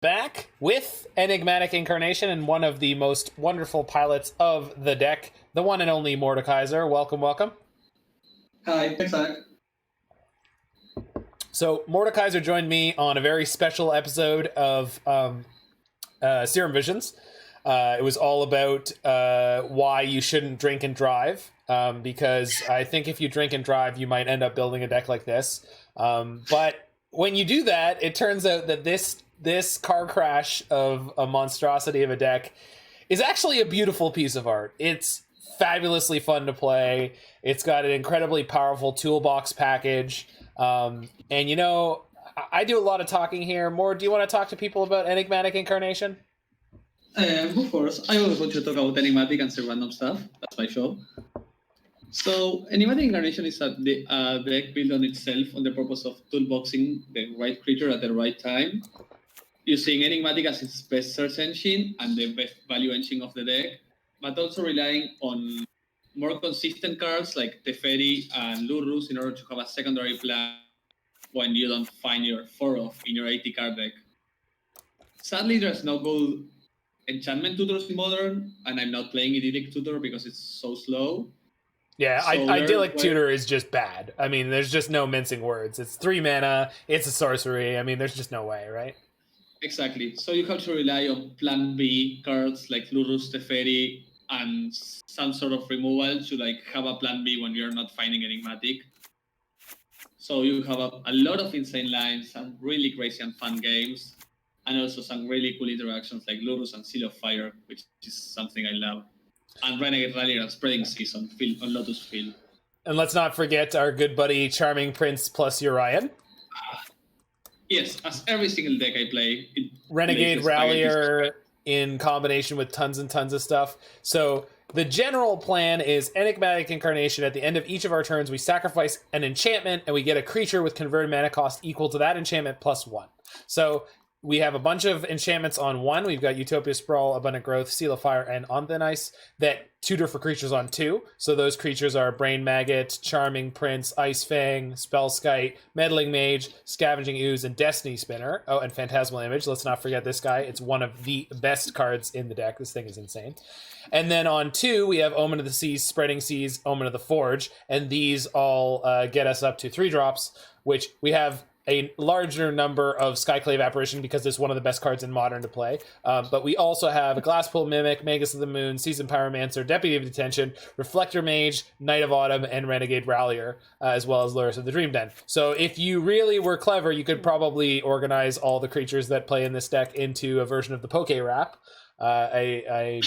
Back with Enigmatic Incarnation and one of the most wonderful pilots of the deck, the one and only Mordeka1ser. Welcome, welcome. Hi, thanks, Zach. So Mordeka1ser joined me on a very special episode of Serum Visions. It was all about why you shouldn't drink and drive, because I think if you drink and drive, you might end up building a deck like this. But when you do that, it turns out that this car crash of a monstrosity of a deck is actually a beautiful piece of art. It's fabulously fun to play. It's got an incredibly powerful toolbox package. And you know, I do a lot of talking here. Mord, do you want to talk to people about Enigmatic Incarnation? Of course. I always want to talk about Enigmatic and some random stuff. That's my show. So, Enigmatic Incarnation is a deck built on itself on the purpose of toolboxing the right creature at the right time, using Enigmatic as its best search engine and the best value engine of the deck, but also relying on more consistent cards like Teferi and Lurrus in order to have a secondary plan when you don't find your 4-off in your 80 card deck. Sadly, there's no good enchantment tutors in Modern, and I'm not playing Idyllic Tutor because it's so slow. Yeah, so Idyllic Tutor is just bad. I mean, there's just no mincing words. It's 3 mana, it's a sorcery. I mean, there's just no way, right? Exactly. So you have to rely on Plan B cards like Lurrus, Teferi, and some sort of removal to like have a Plan B when you're not finding Enigmatic. So you have a lot of insane lines, some really crazy and fun games, and also some really cool interactions like Lurrus and Seal of Fire, which is something I love. And Renegade Rallier and Spreading Seas on Lotus Field. And let's not forget our good buddy Charming Prince plus Urian. Yes, as every single deck I play. Renegade Rallier in combination with tons and tons of stuff. So the general plan is Enigmatic Incarnation. At the end of each of our turns, we sacrifice an enchantment and we get a creature with converted mana cost equal to that enchantment plus 1. So we have a bunch of enchantments on 1. We've got Utopia Sprawl, Abundant Growth, Seal of Fire, and On Thin Ice that tutor for creatures on 2. So those creatures are Brain Maggot, Charming Prince, Ice-Fang, Spellskite, Meddling Mage, Scavenging Ooze, and Destiny Spinner. Oh, and Phantasmal Image. Let's not forget this guy. It's one of the best cards in the deck. This thing is insane. And then on 2, we have Omen of the Seas, Spreading Seas, Omen of the Forge. And these all get us up to 3 drops, which we have a larger number of Skyclave Apparition because it's one of the best cards in Modern to play. But we also have a Glasspool Mimic, Magus of the Moon, Seasoned Pyromancer, Deputy of Detention, Reflector Mage, Knight of Autumn, and Renegade Rallier, as well as Lurrus of the Dream Den. So if you really were clever, you could probably organize all the creatures that play in this deck into a version of the Poke Rap. I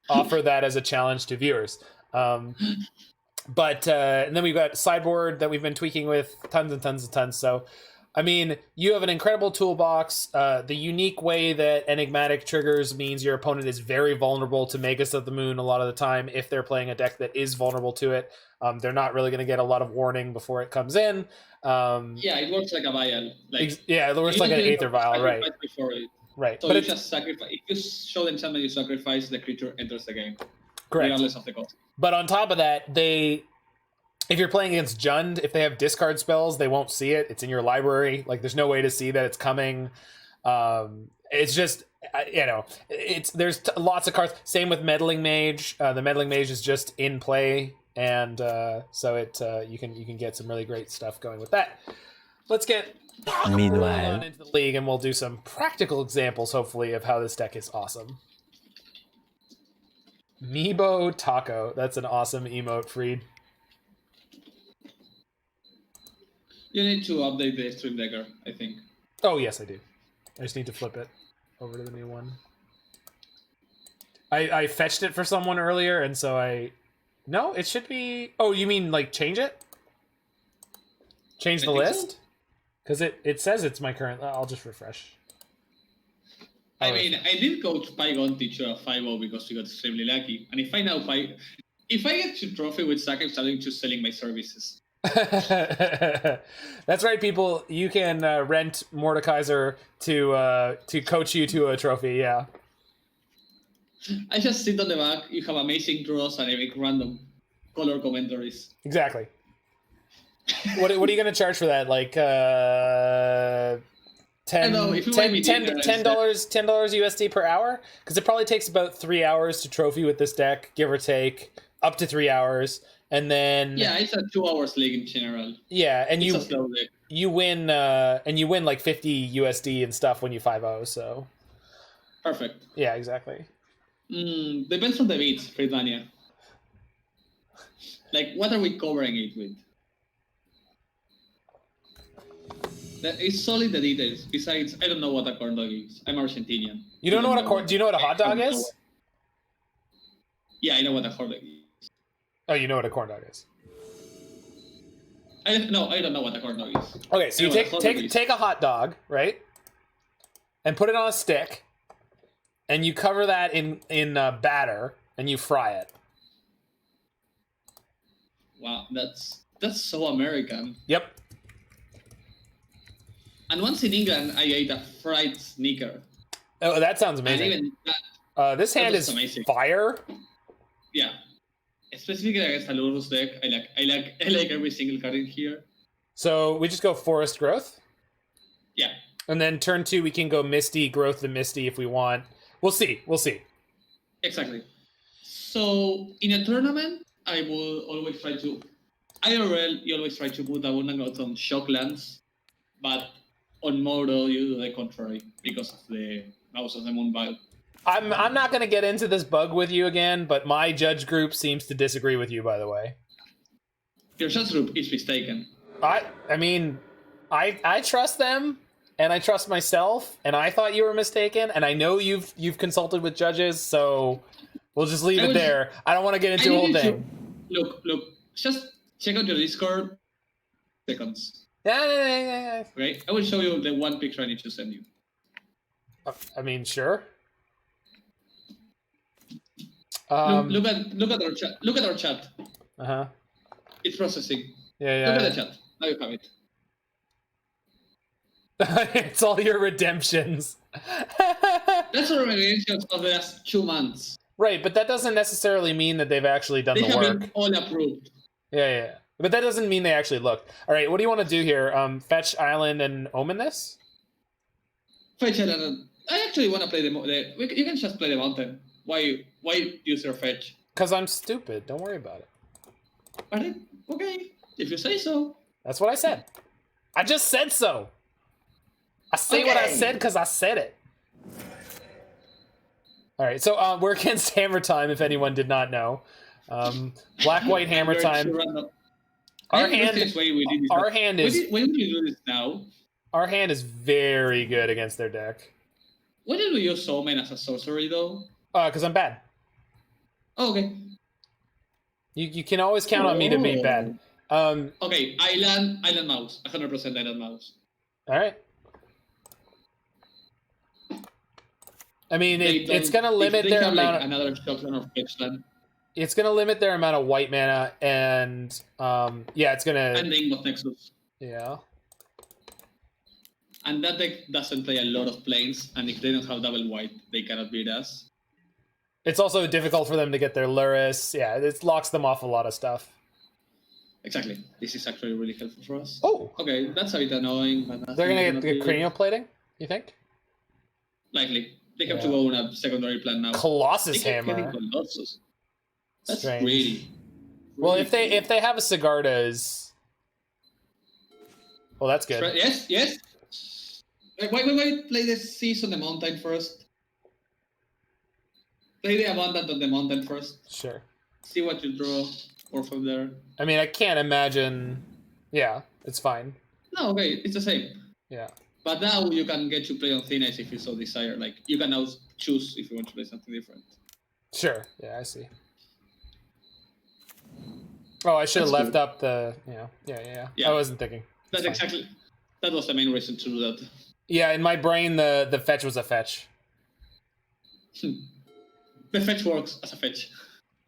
offer that as a challenge to viewers. But and then we've got sideboard that we've been tweaking with tons and tons and tons. So I mean, you have an incredible toolbox. The unique way that Enigmatic triggers means your opponent is very vulnerable to Magus of the Moon a lot of the time. If they're playing a deck that is vulnerable to it, they're not really going to get a lot of warning before it comes in. Yeah, it works like a vial. It works like an Aether Vial, right? Right. So but you just sacrifice. If you show the enchantment you sacrifice, the creature enters the game. Correct. Regardless of the cost. But on top of that, if you're playing against Jund, if they have discard spells, they won't see it. It's in your library. Like, there's no way to see that it's coming. It's just, there's lots of cards. Same with Meddling Mage. The Meddling Mage is just in play, and so you can get some really great stuff going with that. Let's get Meanwhile into the league, and we'll do some practical examples, hopefully, of how this deck is awesome. Meebo Taco. That's an awesome emote, Freed. You need to update the Stream Decker, I think. Oh, yes, I do. I just need to flip it over to the new one. I fetched it for someone earlier, and so No, it should be... Oh, you mean, like, change it? Change the list? Because it says it's my current... I'll just refresh. I did go to Pygon Teacher of 5.0 because we got extremely lucky. And if I get to trophy with Zach, I'm starting to selling my services. That's right, people. You can rent Mordeka1ser to coach you to a trophy. Yeah. I just sit on the back. You have amazing draws, and I make random color commentaries. Exactly. What are you going to charge for that? Like 10 know, if you want me to $10 USD per hour, because it probably takes about 3 hours to trophy with this deck, give or take, up to 3 hours, and then yeah, it's a 2 hours league in general. yeah, and It's a slow league. you win like 50 USD and stuff when you 5-0. So perfect. Yeah, exactly. Depends on the beats, Fritmania. Like, what are we covering it with? It's solid the details. Besides, I don't know what a corn dog is. I'm Argentinian. You don't know what a corn? Do you know what a hot dog is? Yeah, I know what a hot dog is. Oh, you know what a corn dog is. I don't know what a corn dog is. Okay, so you take a hot dog, right, and put it on a stick, and you cover that in batter, and you fry it. Wow, that's so American. Yep. And once in England, I ate a fried sneaker. Oh, that sounds amazing. And even that, this hand is amazing. Fire. Yeah, specifically against a Lurrus deck, I like every single card in here. So we just go Forest Growth. Yeah. And then turn 2, we can go Misty, Growth the Misty if we want. We'll see. Exactly. So in a tournament, I will always try to IRL. You always try to put abundant growth on shock lands, but on Modo you do the contrary because of the Mouse of the Moon bug. I'm not going to get into this bug with you again, but my judge group seems to disagree with you, by the way. Your judge group is mistaken. I mean, I trust them, and I trust myself, and I thought you were mistaken, and I know you've consulted with judges, so we'll just leave it there. I don't want to get into the whole thing. Look, just check out your Discord. Seconds. Yeah. Okay, I will show you the one picture I need to send you. I mean, sure. Look at our chat. Look at our chat. It's processing. Yeah. Look at the chat. Now you have it. It's all your redemptions. That's all redemptions of the last 2 months. Right, but that doesn't necessarily mean that they've actually done the work. They have been all approved. Yeah. But that doesn't mean they actually looked. All right, what do you want to do here? Fetch Island and Omen this? Fetch Island. I actually want to play you can just play the mountain. Why use your fetch? Because I'm stupid. Don't worry about it. Are they? Okay, if you say so. That's what I said. I just said so. I say what I said because I said it. All right, so we're against Hammer Time, if anyone did not know. Black-white Hammer Time. Our hand is... When did we do this now? Our hand is very good against their deck. Why did we use Omen as a sorcery, though? Because I'm bad. Oh, okay. You can always count on me to be bad. Okay, Island Mouse. 100% Island Mouse. All right. I mean, it's going to limit their amount of... Another shotgun or fetchland. It's going to limit their amount of white mana, and it's going to... And the Ingot Nexus. Yeah. And that deck doesn't play a lot of planes, and if they don't have double white, they cannot beat us. It's also difficult for them to get their Lurrus. Yeah, it locks them off a lot of stuff. Exactly. This is actually really helpful for us. Oh! Okay, that's a bit annoying. But they're going to get cranial plating, you think? Likely. They have to go on a secondary plan now. Colossus Hammer. Colossus. That's strange. Really well, if they have a Sigarda's... Well, that's good. Yes. Wait. Play the Seize on the Mountain first. Play the Abundant on the Mountain first. Sure. See what you draw, or from there. I mean, I can't imagine... Yeah, it's fine. No, okay, it's the same. Yeah. But now you can get to play on Thin Ice if you so desire. Like, you can now choose if you want to play something different. Sure. Yeah, I see. Oh, I should have left up the... Yeah. I wasn't thinking. That's exactly... That was the main reason to do that. Yeah, in my brain, the fetch was a fetch. The fetch works as a fetch.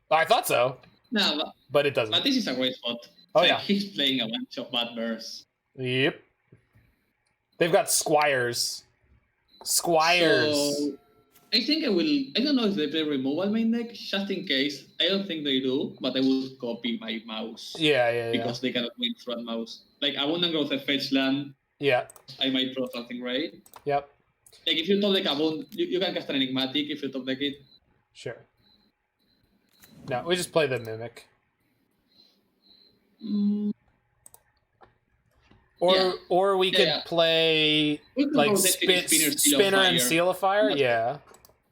I thought so. No, but it doesn't. But this is a great spot. Oh, yeah. He's playing a bunch of bad bears. Yep. They've got squires. So, I think I don't know if they play removal main deck, just in case. I don't think they do, but I will copy my mouse. Yeah. Because they cannot win front mouse. Like, I wouldn't go with a fetch land, Yeah. I might draw something, right? Yep. Like if you top deck a Wound, you can cast an Enigmatic if you top deck it. Sure. No, we just play the Mimic. Or we could play like Spinner and Seal of Fire. Yeah.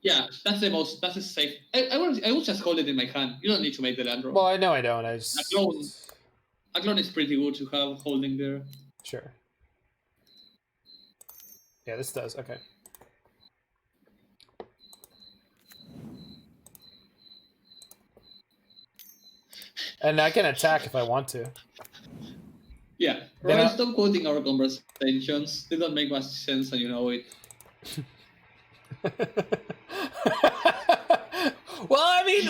Yeah, that's the safe. I would just hold it in my hand. You don't need to make the land draw. Well, I know I don't. I just a clone is pretty good to have holding there. Sure. Yeah, this does. Okay. And I can attack if I want to. Yeah. Right, stop quoting our conversations. They don't make much sense and you know it. Well, I mean,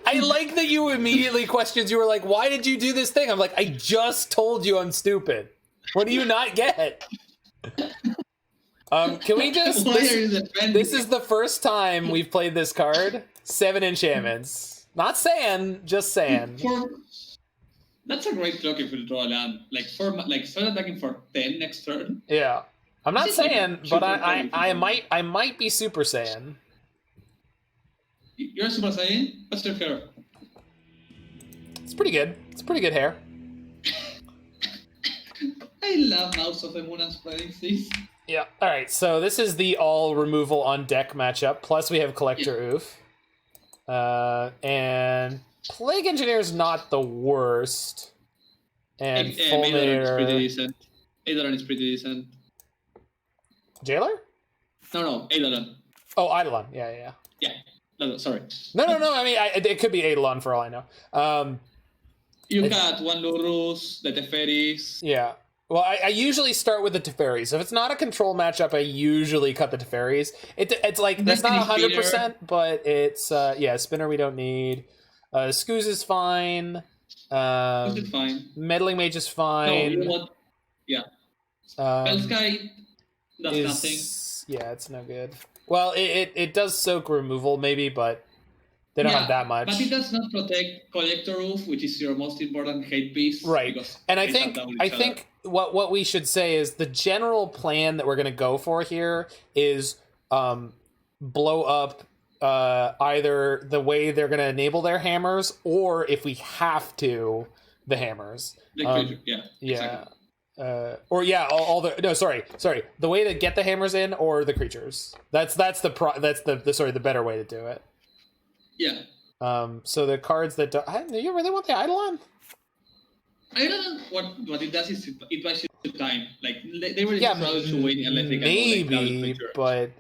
I like that you immediately questioned. You were like, why did you do this thing? I'm like, I just told you I'm stupid. What do you not get? Can we just... This is the first time we've played this card. 7 enchantments. Not saying, just saying. That's a great clock if you draw a land. Start attacking for 10 next turn. Yeah. I'm not saying, but I might be Super Saiyan. You're Super Saiyan? What's your hair? It's pretty good. It's pretty good hair. I love House of the Moon and Spreading Seas. Yeah. All right. So this is the all removal on deck matchup. Plus we have Collector Oof. And Plague Engineer's not the worst. And Fulminator is pretty decent. Eidolon is pretty decent. Jailer? No, Eidolon. Oh, Eidolon. Yeah. No, sorry. No. I mean, it could be Eidolon for all I know. You got one Lurrus, the Teferis. Yeah. Well, I usually start with the Teferis. If it's not a control matchup, I usually cut the Teferis. It's like, that's not 100%, but it's, Spinner we don't need. Scooze is fine. Scooze is fine. Meddling Mage is fine. No, Spellskite does nothing. Yeah, it's no good. Well, it does soak removal, maybe, but they don't have that much. But it does not protect Collector Roof, which is your most important hate piece. Right. And I think what we should say is the general plan that we're going to go for here is blow up either the way they're going to enable their hammers, or if we have to, the hammers. Yeah. Exactly. The way to get the hammers in, or the creatures. That's the better way to do it. Yeah. So the cards that do you really want the Eidolon? Eidolon, what it does is it buys you time. Like they were struggle to win unless they can maybe, but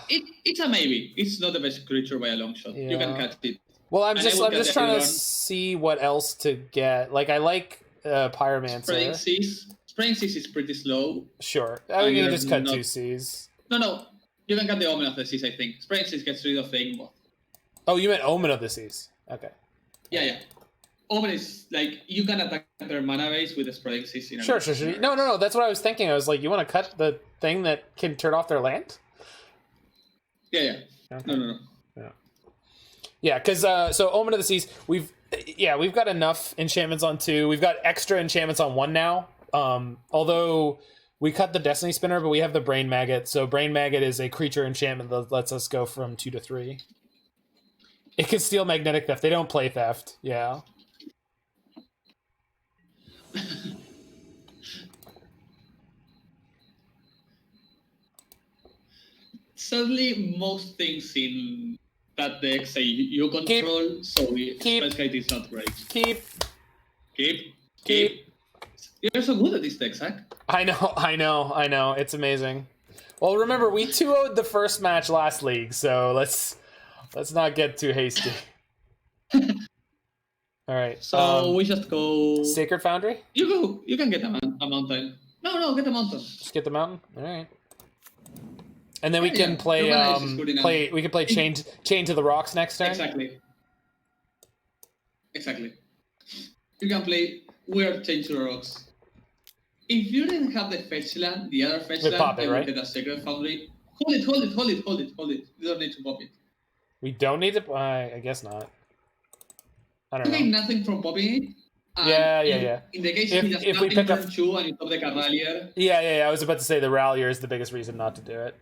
it's a maybe. It's not the best creature by a long shot. Yeah. You can catch it. Well, I'm just trying to see what else to get. Like I like Pyromancer. Spraying Seas is pretty slow. Sure. I mean, you just cut 2 Seas. No. You can cut the Omen of the Seas, I think. Spraying Seas gets rid of the Ingmoth. Oh, you meant Omen of the Seas. Okay. Yeah. Omen is like, you can attack their mana base with the Spreading Seas. Sure. No. That's what I was thinking. I was like, you want to cut the thing that can turn off their land? Yeah. Okay. No. Yeah, because so Omen of the Seas, we've got enough enchantments on 2. We've got extra enchantments on 1 now. Although we cut the Destiny Spinner, but we have the Brain Maggot. So Brain Maggot is a creature enchantment that lets us go from 2 to 3. It can steal Magnetic Theft. They don't play Theft. Yeah. Sadly, most things in that deck say you control, Spellskite is not great. Keep. You're so good at this deck, Zach. I know. It's amazing. Well, remember, we 2-0'd the first match last league, so let's not get too hasty. All right. So we just go... Sacred Foundry? You can get a mountain. No, get a mountain. Just get the mountain? All right. And then we can play we can play Chain to the Rocks next turn? Exactly. You can play Weird Chain to the Rocks. If you didn't have the fetch land, the other fetch land, I would get a Sacred Foundry. Hold it. You don't need to pop it. We don't need to... I guess not. I don't know. You gain nothing from popping it. Yeah. In the case If he does we nothing pick up turn 2 and you top deck a Rallier, Yeah. I was about to say the Rallier is the biggest reason not to do it.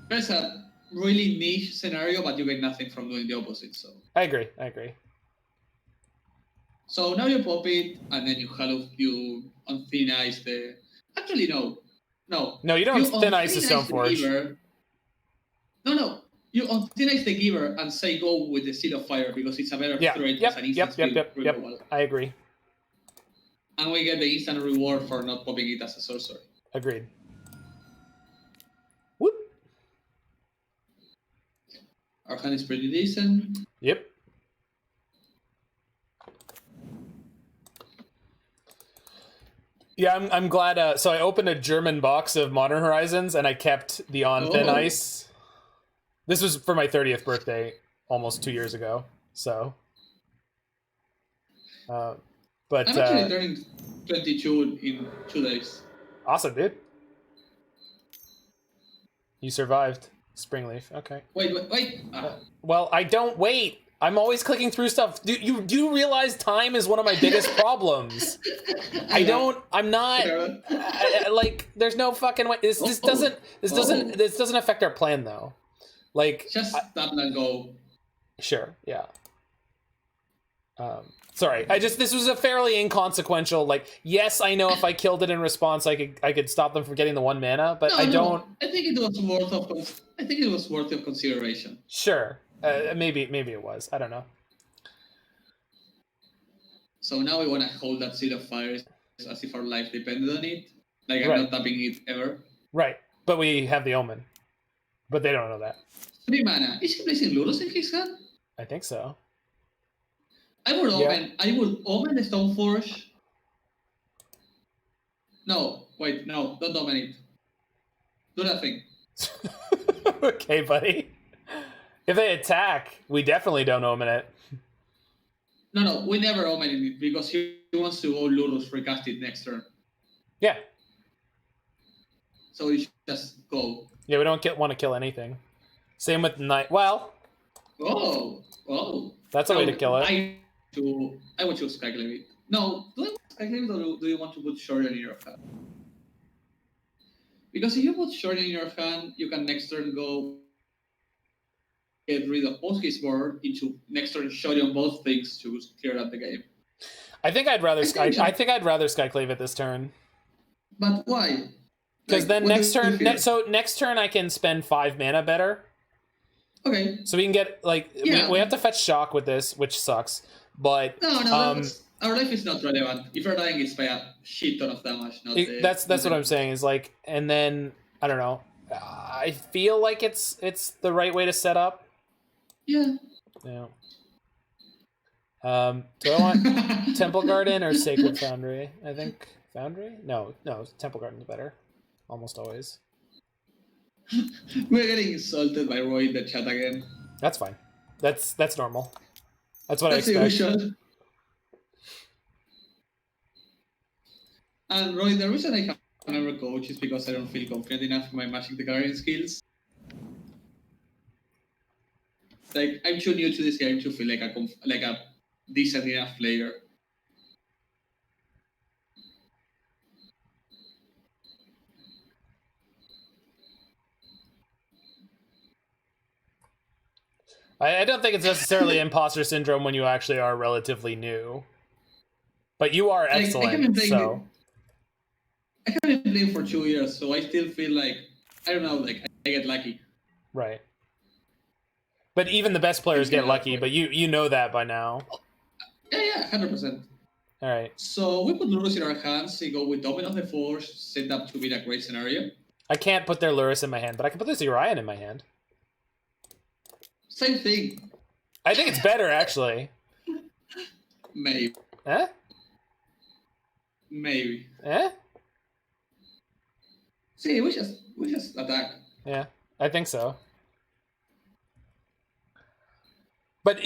there's a really niche scenario, but you get nothing from doing the opposite. So I agree. So now you pop it, and then you on thin ice the. Actually, no. No, you don't thin ice the Stoneforge. No. You on thin ice the giver and say go with the Seal of Fire because it's a better threat as an instant removal. I agree. And we get the instant reward for not popping it as a sorcery. Agreed. Whoop. Our hand is pretty decent. Yep. Yeah, I'm glad. So I opened a German box of Modern Horizons, and I kept the on thin ice. This was for my 30th birthday, almost 2 years ago. So, but I'm actually turning 22 in 2 days. Awesome, dude. You survived. Springleaf. Okay. Wait. Well, I don't wait. I'm always clicking through stuff. Do you realize time is one of my biggest problems? I'm not like there's no fucking way. This doesn't affect our plan though. Like just stop and go. Sure, yeah. Sorry. This was a fairly inconsequential, like, yes, I know if I killed it in response I could stop them from getting the 1 mana, but I don't. I think it was worth of consideration. Sure. Maybe it was. I don't know. So now we want to hold that Seal of Fire as if our life depended on it. Like I'm not tapping it ever. Right. But we have the Omen. But they don't know that. 3 mana. Is he placing Lurrus in his hand? I think so. I would open the Stoneforge. No, wait, no, don't open it. Do nothing. Okay, buddy. If they attack, we definitely don't omen it. No, we never omen it because he wants to go Lurrus recast it next turn. Yeah. So we should just go. Yeah, we don't want to kill anything. Same with Night. Well. Oh. That's a way to kill it. I would choose Skyclave. No, do I want Skyclave or do you want to put Shorten in your hand? Because if you put Shorten in your hand, you can next turn go get rid of both his board into next turn Shorten on both things to clear out the game. I think I'd rather Skyclave it this turn. But why? Because then next turn I can spend 5 mana better. Okay. So we can get we have to fetch Shock with this, which sucks. But no, our life is not relevant. If you're dying, it's by a shit ton of damage. That's what I'm saying. Is like, and then I don't know. I feel like it's the right way to set up. Yeah. Do I want Temple Garden or Sacred Foundry? I think Foundry. No, Temple Garden's better. Almost always. We're getting insulted by Roy in the chat again. That's fine. That's normal. That's what I expect. Usual. And Roy, the reason I have never coach is because I don't feel confident enough in my Magic the Guardian skills. Like I'm too new to this game to feel like a decent enough player. I don't think it's necessarily imposter syndrome when you actually are relatively new. But you are excellent, I haven't been playing for 2 years, so I still feel like, I don't know, like I get lucky. Right. But even the best players get lucky, but you know that by now. Yeah, 100%. All right. So we put Lurrus in our hands, we go with Omen of the Forge, set up to be a great scenario. I can't put their Lurrus in my hand, but I can put this Orion in my hand. Same thing. I think it's better, actually. Maybe. Eh? Maybe. Eh? See, we just attack. Yeah, I think so. But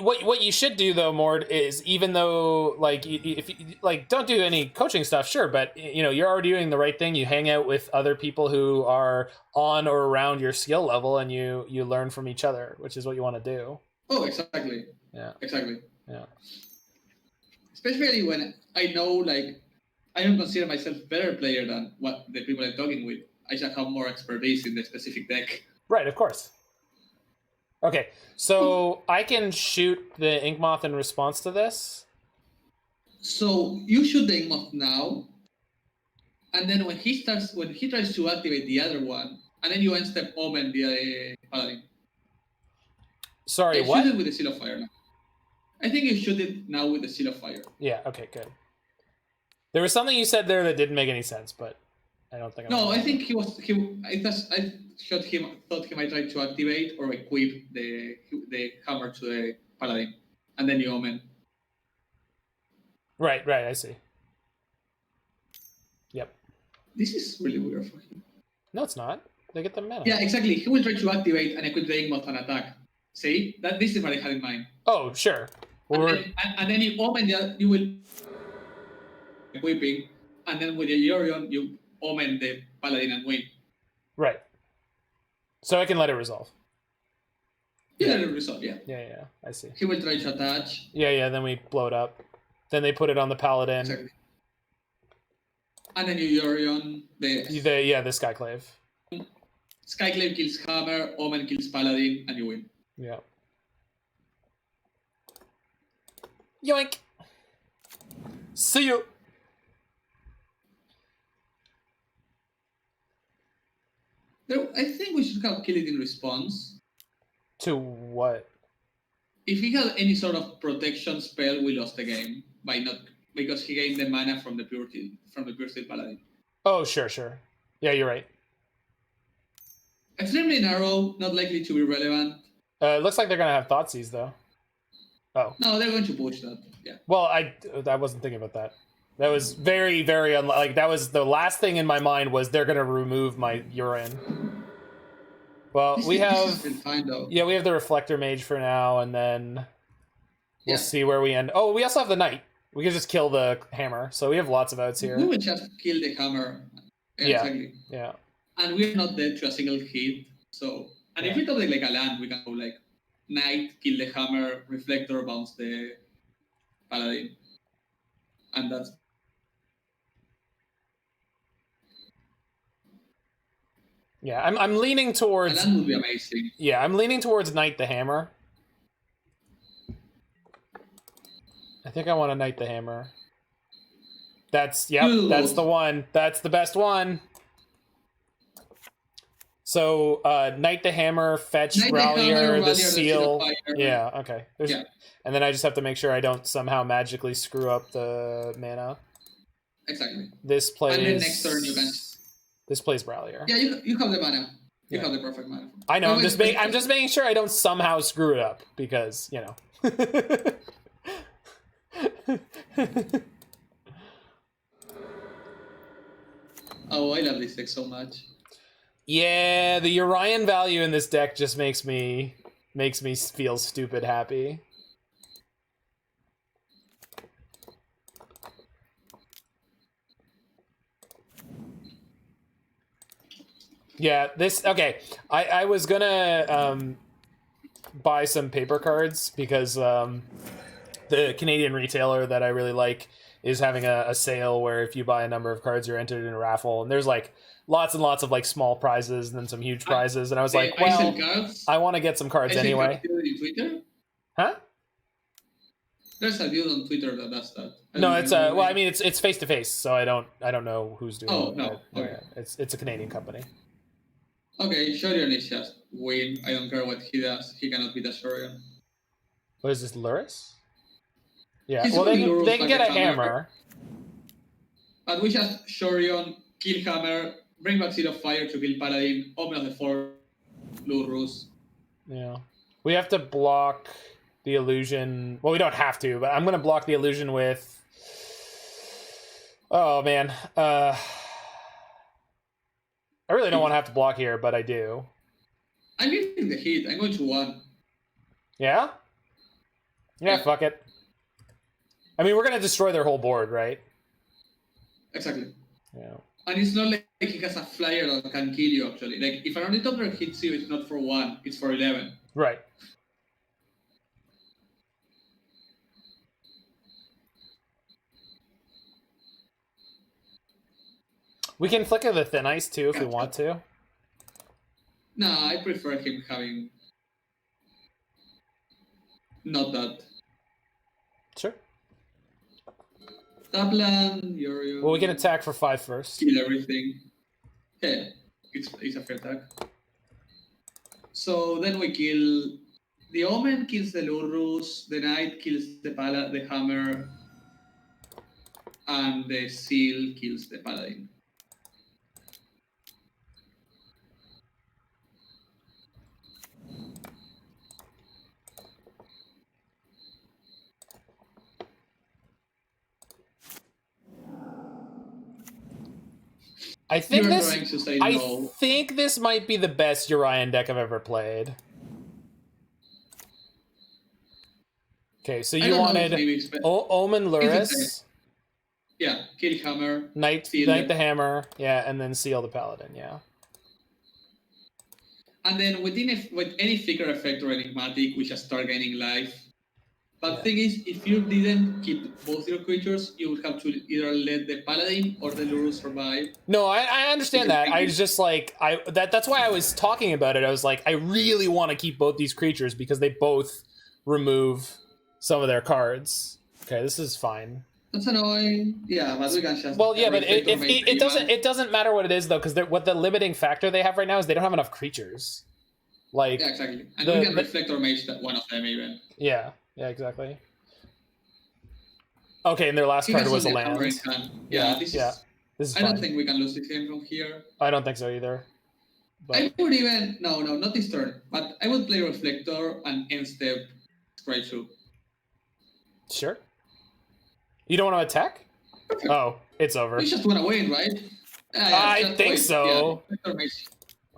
what you should do though, Mord, is even though if don't do any coaching stuff, sure, but you're already doing the right thing. You hang out with other people who are on or around your skill level, and you learn from each other, which is what you want to do. Oh, exactly. Yeah. Exactly. Yeah. Especially when I know, like, I don't consider myself a better player than what the people I'm talking with. I just have more expertise in the specific deck. Right, of course. Okay, so I can shoot the Inkmoth in response to this? So you shoot the Inkmoth now, and then when he tries to activate the other one, and then you end step Omen the Paladin. Sorry, Shoot what? it with the Seal of Fire now. I think you shoot it now with the Seal of Fire. Yeah, okay, good. There was something you said there that didn't make any sense, but I don't think. No, I think I thought he might try to activate or equip the hammer to the Paladin, and then you Omen. Right, I see. Yep. This is really weird for him. No, it's not. They get the mana. Yeah, exactly. He will try to activate and equip the Inkmoth and attack. See? This is what I had in mind. Oh, sure. Well, and then you Omen, you will equipping, and then with the Yorion, you Omen the Paladin and win. Right. So I can let it resolve. Yeah, let it resolve, yeah. Yeah, I see. He will try to attach. Yeah, then we blow it up. Then they put it on the Paladin. Exactly. And then you Yorion the Skyclave. Skyclave kills Hammer, Omen kills Paladin, and you win. Yeah. Yoink! See you! I think we should have killed it in response. To what? If he had any sort of protection spell, we lost the game because he gained the mana from the Pure Steel Paladin. Oh, sure. Yeah, you're right. Extremely narrow, not likely to be relevant. It looks like they're gonna have Thoughtseize though. Oh. No, they're going to push that. Yeah. Well, I wasn't thinking about that. That was very, very unlike. That was the last thing in my mind was they're gonna remove my urine. Well, This we has have been fine, though. we have the Reflector Mage for now, and then we'll see where we end. Oh, we also have the Knight. We can just kill the Hammer, so we have lots of outs here. We will just kill the Hammer. Exactly. Yeah. And we're not dead to a single hit. So, and if we top like a land, we can go like Knight, kill the Hammer, Reflector, bounce the Paladin, and that's. Yeah, I'm leaning towards. A land would be amazing. Yeah, I'm leaning towards Knight the Hammer. I think I want to Knight the Hammer. That's the one. That's the best one. So, Knight the Hammer, fetch Rallier, the Seal. Yeah, okay. And then I just have to make sure I don't somehow magically screw up the mana. Exactly. This plays. And then next turn you can. This plays Rallier. Yeah, you have the mana. You have the perfect mana. I know. I'm just making sure I don't somehow screw it up because Oh, I love this deck so much. Yeah, the Urian value in this deck just makes me feel stupid happy. Yeah, I was gonna buy some paper cards because the Canadian retailer that I really like is having a sale where if you buy a number of cards, you're entered in a raffle, and there's like lots and lots of like small prizes and then some huge prizes, and I was like, well, I want to get some cards anyway. Twitter? Huh? There's a dude on Twitter that does that. No, it's well, I mean, it's face to face, so I don't know who's doing it. Oh no, okay. It's a Canadian company. Okay, Shorion is just win. I don't care what he does. He cannot beat a Shorion. What is this, Lurrus? Yeah, He's well, they Lurrus can get a hammer. But we just Shorion, kill Hammer, bring back Seed of Fire to kill Paladin, open up the 4 Lurrus. Yeah. We have to block the illusion. Well, we don't have to, but I'm going to block the illusion with... Oh, man. I really don't want to have to block here, but I do. I'm getting the hit. I'm going to 1. Yeah? Yeah, fuck it. I mean, we're going to destroy their whole board, right? Exactly. Yeah. And it's not like he has a flyer that can kill you, actually. Like, if an Ornithopter hits you, it's not for 1, it's for 11. Right. We can flicker the Thin Ice too if we want to. No, I prefer him having not that. Sure. Top land, you're Well, we can attack for 5 first. kill everything. Yeah, it's a fair attack. So then we kill the Omen, kills the Lurrus, the Knight kills the Hammer, and the Seal kills the Paladin. I think You're this. trying to say I no. think this might be the best Urian deck I've ever played. Okay, so you wanted Omen, Lurrus, yeah, kill Hammer, Knight the Hammer, yeah, and then Seal the Paladin, yeah. And then with any flicker effect or enigmatic, we just start gaining life. But the thing is, if you didn't keep both your creatures, you would have to either let the Paladin or the Lurrus survive. No, I understand that. I was just like, that's why I was talking about it. I was like, I really want to keep both these creatures because they both remove some of their cards. Okay, this is fine. That's annoying. Yeah, but we can just. Well, yeah, but it doesn't matter what it is though, because what the limiting factor they have right now is they don't have enough creatures. Like yeah, exactly, and we can Reflector Mage that one of them even. Yeah, exactly. Okay, and their last card was a land. This is I don't think we can lose this game from here. I don't think so either. But... I would even no, not this turn, but I would play Reflector and end step straight through. Sure. You don't want to attack? Okay. Oh, it's over. We just want to win, right? I think so.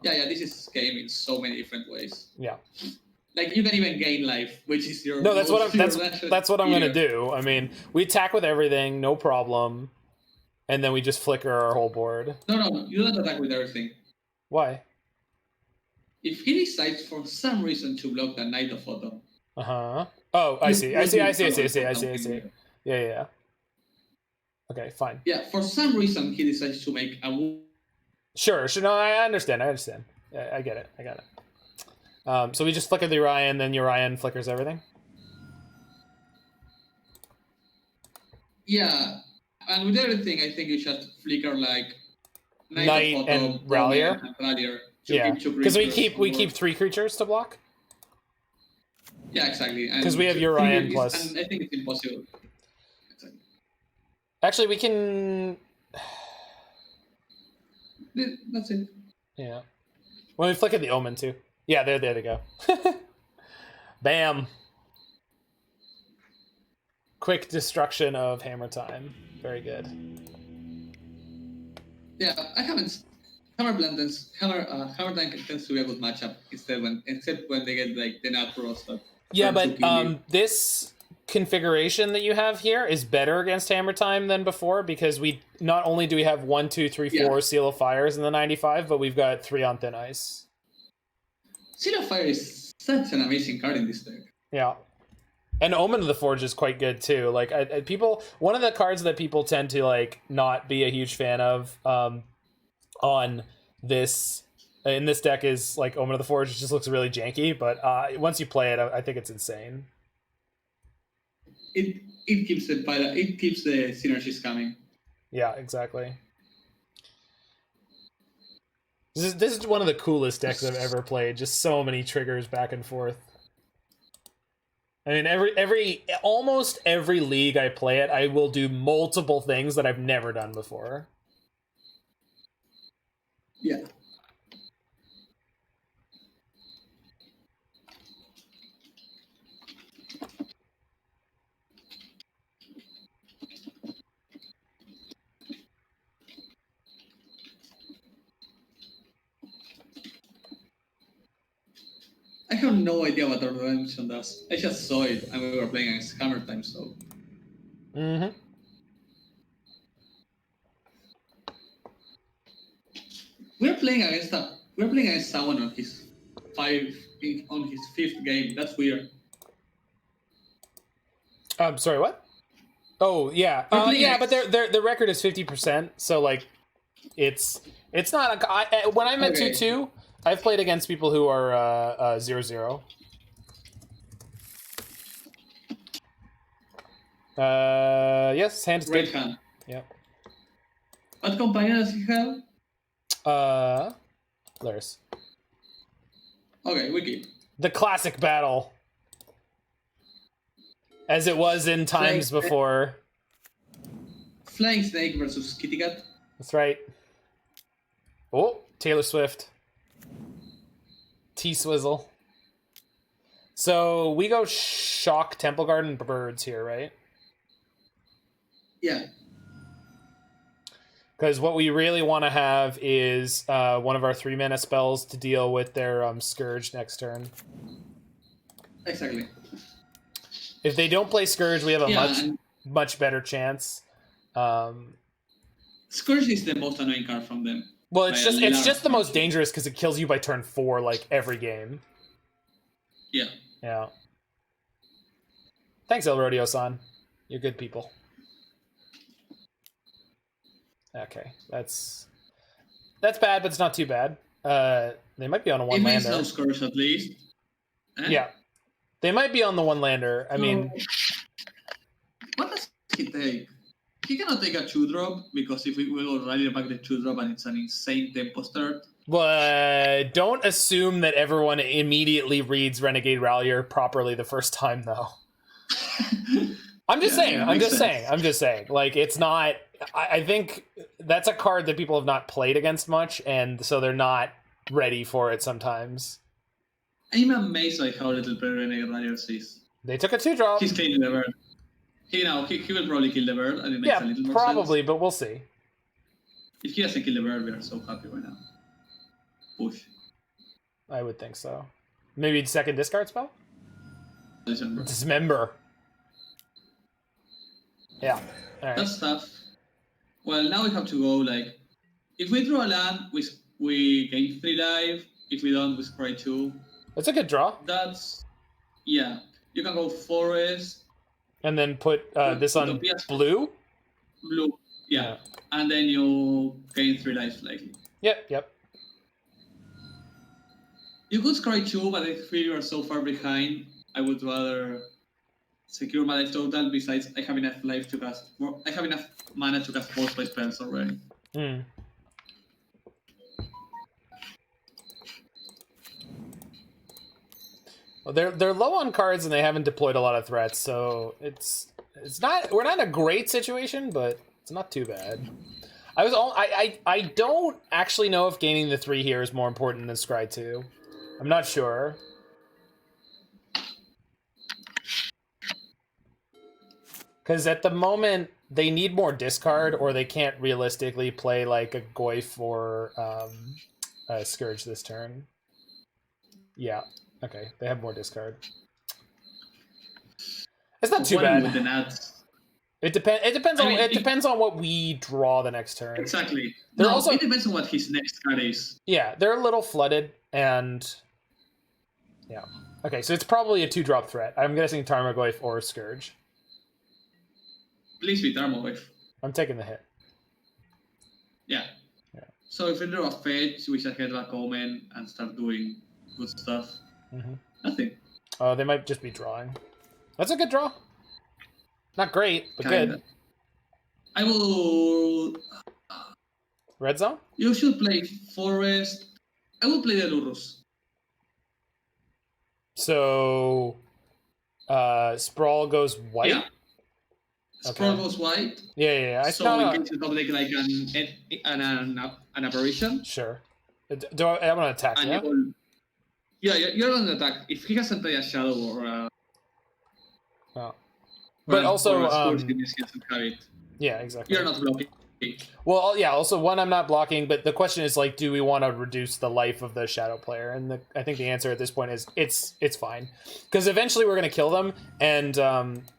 Yeah, this is game in so many different ways. Yeah. Like you can even gain life, which is your. No, that's what I'm gonna do. I mean, we attack with everything, no problem, and then we just flicker our whole board. No, you don't attack with everything. Why? If he decides for some reason to block the Knight of Autumn. Oh, I see. Yeah. Okay, fine. Yeah, for some reason he decides to make a. Sure. No, I understand. Yeah, I get it. I got it. So we just flicker the Urian, then Urian flickers everything? Yeah. And with everything, I think you should flicker like Knight and Rallier. Yeah, because we keep 3 creatures to block. Yeah, exactly. Because we have Urian plus. And I think it's impossible. Exactly. Actually, we can. That's it. Yeah. When we flicker the Omen too. Yeah, there they go. Bam. Quick destruction of Hammer Time. Very good. Yeah, I haven't. Hammer Time tends to be a good matchup except when they get like the Naturos. Yeah, but this configuration that you have here is better against Hammer Time than before because we not only do we have 1, 2, 3, 4 Seal of Fires in the 95, but we've got 3 on Thin Ice. Seal of Fire is such an amazing card in this deck. Yeah. And Omen of the Forge is quite good too. Like one of the cards that people tend to like not be a huge fan of on this in this deck is like Omen of the Forge. It just looks really janky, but once you play it, I think it's insane. It keeps the synergies coming. Yeah, exactly. This is one of the coolest decks I've ever played. Just so many triggers back and forth. I mean, almost every league I play it, I will do multiple things that I've never done before. Yeah. I have no idea what our redemption does. I just saw it and we were playing against Hammer Time, so. Mm-hmm. We're playing against someone on his 5th game. That's weird. Sorry, what? Oh yeah, yeah, but their record is 50%. So like, it's not when I'm at 2-2, I've played against people who are 0-0. Yes, hand is Red good. hand. Yep. What companion does he have? Lurrus. Okay, wiki. The classic battle. As it was in times before. Flying Snake versus Kitty Cat. That's right. Oh, Taylor Swift. T-Swizzle. So we go Shock, Temple Garden, Birds here, right? Yeah. Because what we really want to have is one of our 3-mana spells to deal with their Scourge next turn. Exactly. If they don't play Scourge, we have a much better chance. Scourge is the most annoying card from them. Well, it's just the most dangerous because it kills you by turn 4 like every game. Yeah. Yeah. Thanks, El Rodeo-san. You're good people. Okay, that's bad, but it's not too bad. They might be on a 1-lander. It makes no Scourge at least. Yeah. They might be on the 1-lander. I mean... What does he take? He cannot take a 2-drop, because if we will Rallier back the 2-drop and it's an insane tempo start. But don't assume that everyone immediately reads Renegade Rallier properly the first time, though. I'm just saying. Like, it's not... I think that's a card that people have not played against much, and so they're not ready for it sometimes. I'm amazed by how little play Renegade Rallier sees. They took a 2-drop. He's killing the bird. He will probably kill the bird, and it makes a little more probably, sense. But we'll see. If he doesn't kill the bird, we are so happy right now. Push. I would think so. Maybe second discard spell? Dismember. Yeah. All right. That's tough. Well, now we have to go, like, if we draw a land, we gain 3 life. If we don't, we scry 2. That's a good draw. That's... Yeah. You can go Forest. And then put this on Utopia blue? Blue, yeah. And then you gain 3 lives, likely. Yep. You could scry 2, but I feel you are so far behind. I would rather secure my life total. Besides, I have enough life to cast more. I have enough mana to cast 4 spells already. Well, they're low on cards and they haven't deployed a lot of threats, so we're not in a great situation, but it's not too bad. I don't actually know if gaining the 3 here is more important than Scry 2. I'm not sure. Because at the moment, they need more discard, or they can't realistically play like a Goyf or a Scourge this turn. Yeah. Okay, they have more discard. It's not too bad. It depends on what we draw the next turn. Exactly. It depends on what his next card is. Yeah, they're a little flooded, and yeah. Okay, so it's probably a 2-drop threat. I'm guessing Tarmogoyf or Scourge. Please be Tarmogoyf. I'm taking the hit. Yeah. So if we draw a fetch, we should head back Omen and start doing good stuff. Nothing. Oh, they might just be drawing. That's a good draw. Not great, but good. I will... Red zone? You should play Forest. I will play the Lurrus. So... Sprawl goes white? Yeah. Sprawl goes white. Yeah. So in case you don't make like an apparition. Sure. I'm gonna attack, and you're gonna attack. If he hasn't played a shadow or but also yeah, exactly. You're not blocking. Well, yeah, also one, I'm not blocking, but the question is like, do we want to reduce the life of the shadow player? And I think the answer at this point is it's fine. Because eventually we're gonna kill them, and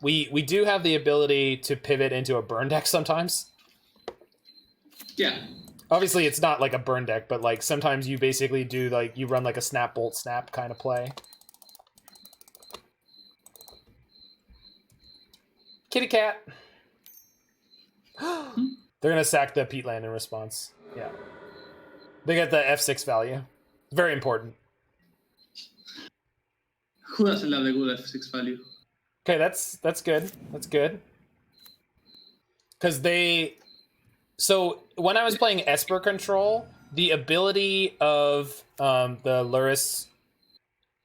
we do have the ability to pivot into a burn deck sometimes. Yeah. Obviously, it's not like a burn deck, but like sometimes you basically do like you run like a snap bolt snap kind of play. Kitty cat. They're gonna sack the peatland in response. Yeah. They get the F6 value. Very important. Who doesn't love the good F6 value? Okay, that's good. That's good. Because they... So, when I was playing Esper Control, the ability of the Lurrus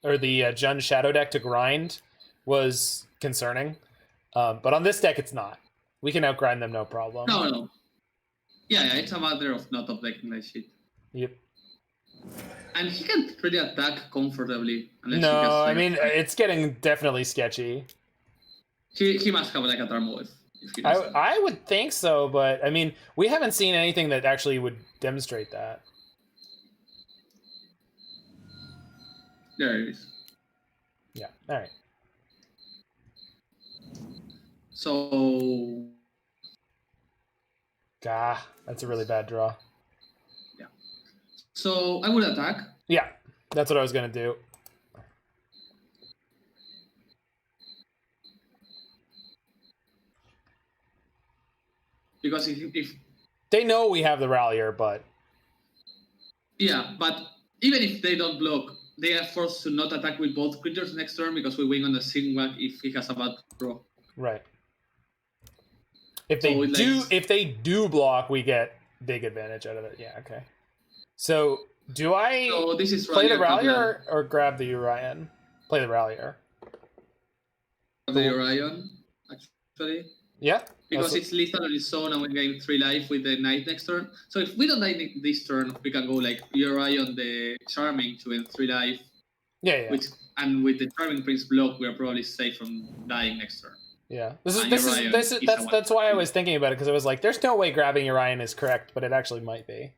or the Jund Shadow deck to grind was concerning. But on this deck, it's not. We can outgrind them, no problem. No. Yeah, it's a matter of not updating like shit. Yep. And he can't really attack comfortably. No, I mean, it's getting definitely sketchy. He must have like a turmoil. If he does that. I would think so, but I mean, we haven't seen anything that actually would demonstrate that. There it is. Yeah, alright. So... Gah, that's a really bad draw. Yeah. So, I would attack. Yeah, that's what I was going to do. Because if... They know we have the Rallier, but... Yeah, but even if they don't block, they are forced to not attack with both creatures next turn because we win on the Singwag if he has a bad draw. Right. If they do block, we get big advantage out of it. Yeah, okay. So, do I this is play the Rallier or grab the Urion? Play the Rallier. The Orion, actually. Yeah? Because it's lethal on its own and we gain 3 life with the Knight next turn. So if we don't die this turn, we can go like Orion the Charming to win 3 life. Yeah. And with the Charming Prince block, we are probably safe from dying next turn. Yeah, that's why I was thinking about it, because I was like, there's no way grabbing Urion is correct, but it actually might be.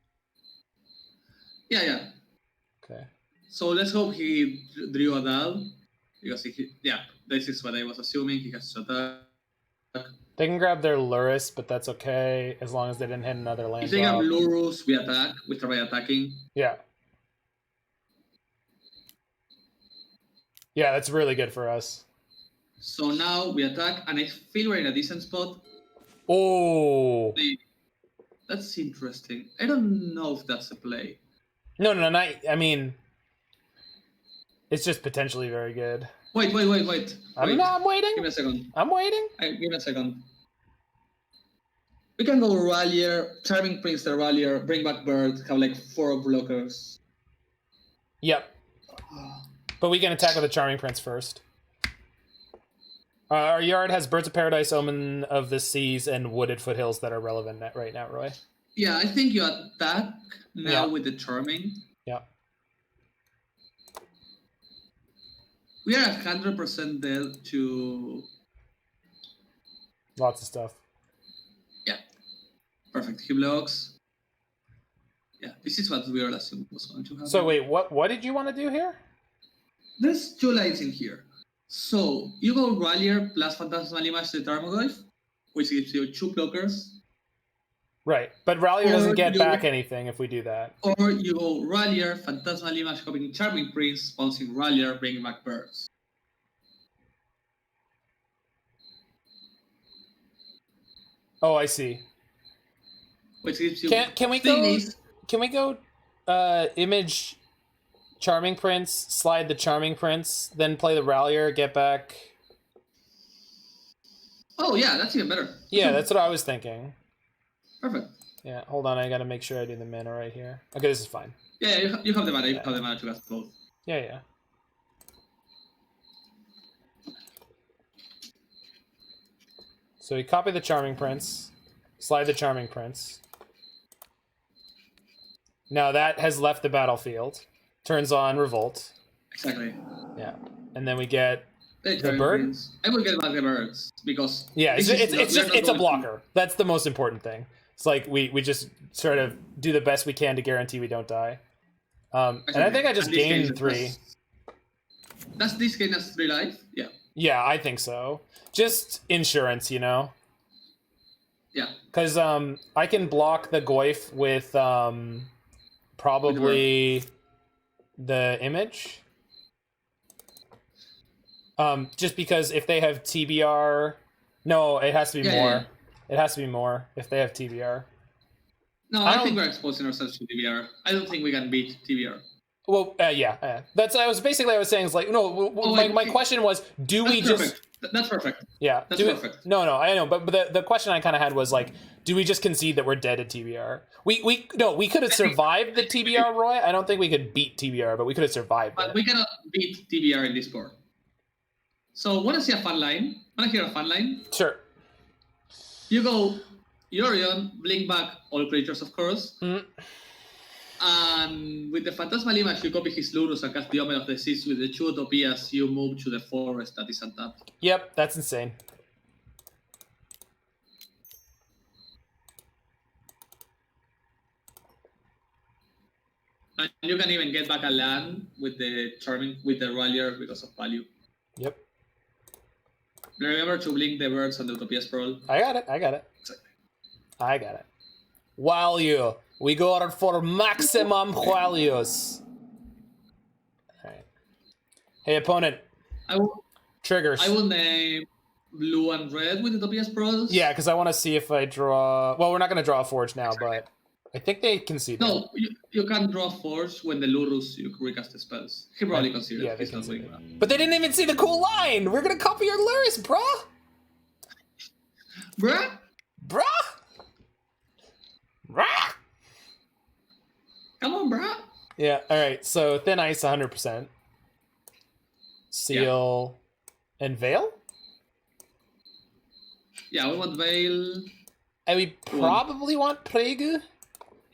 Yeah. Okay. So let's hope he drew a dal, because this is what I was assuming. He has to attack. They can grab their Lurrus, but that's okay as long as they didn't hit another land. If they have Lurrus, we attack. We try attacking. Yeah. Yeah, that's really good for us. So now we attack, and I feel we're in a decent spot. Oh. That's interesting. I don't know if that's a play. No, not, I mean, it's just potentially very good. Wait. I'm waiting. Give me a second. I'm waiting. Give me a second. We can go Rallier, Charming Prince the Rallier, bring back Bird, have like 4 blockers. Yep. But we can attack with the Charming Prince first. Our yard has Birds of Paradise, Omen of the Seas, and Wooded Foothills that are relevant right now, Roy. Yeah, I think you attack now with the Charming. Yeah. We are 100% dead to... Lots of stuff. Yeah. Perfect. He blocks. Yeah, this is what we all assumed was going to happen. So wait, what did you want to do here? There's 2 lines in here. So, you go Rallier plus Phantasmal Image the Tarmogoyf, which gives you 2 blockers. Right, but Rallier doesn't get back anything if we do that. Or you go Rallier, Phantasmal Image, copying Charming Prince, bouncing Rallier, bringing back Birds. Oh, I see. Which gives you... Can we go Image Charming Prince, slide the Charming Prince, then play the Rallier, get back... Oh, yeah, that's even better. Yeah, that's what I was thinking. Perfect. Yeah, hold on, I gotta make sure I do the mana right here. Okay, this is fine. Yeah, you have the mana. You have the mana to cast both. Yeah. So we copy the Charming Prince, slide the Charming Prince. Now that has left the battlefield. Turns on Revolt. Exactly. Yeah, and then we get the bird. Prince. I will get back the birds because it's a blocker. That's the most important thing. It's like we just sort of do the best we can to guarantee we don't die. And I think I just gained 3. Does this gain us 3 life? Yeah. Yeah, I think so. Just insurance, you know. Yeah. Because I can block the Goyf with probably the Image. Just because if they have TBR... No, it has to be more. Yeah. It has to be more if they have TBR. No, I think we're exposing ourselves to TBR. I don't think we can beat TBR. Well, yeah. That's I was saying is like no. My question was, do we just? That's perfect. Yeah, that's perfect. No, I know, but the question I kind of had was like, do we just concede that we're dead at TBR? We could have survived the TBR, Roy. I don't think we could beat TBR, but we could have survived. But we cannot beat TBR in this board. So, want to see a fun line? Want to hear a fun line? Sure. You go Yorion, blink back all creatures, of course. Mm-hmm. And with the Phantasmal Image, you copy his Lurrus and cast the Omen of the Seas. With the 2 Utopias, you move to the forest that is untapped. Yep, that's insane. And you can even get back a land with the Rallier because of value. Yep. Remember to blink the birds and the Utopia Sprawl. I got it. Exactly. I got it. Value. We go for maximum values. Alright. Hey, opponent. Triggers. I will name blue and red with Utopia Sprawls. Yeah, because I want to see if I draw... Well, we're not going to draw a Forge now, but I think they concede. No, you can draw Forge when the Lurrus, you recast the spells. He probably considered yeah, he's not doing that. But they didn't even see the cool line! We're going to copy your Lurrus, bruh! Bruh! Come on, bruh! Yeah, alright, so Thin Ice 100%. Seal... Yeah. And Veil? Yeah, we want Veil. And we probably want Plague?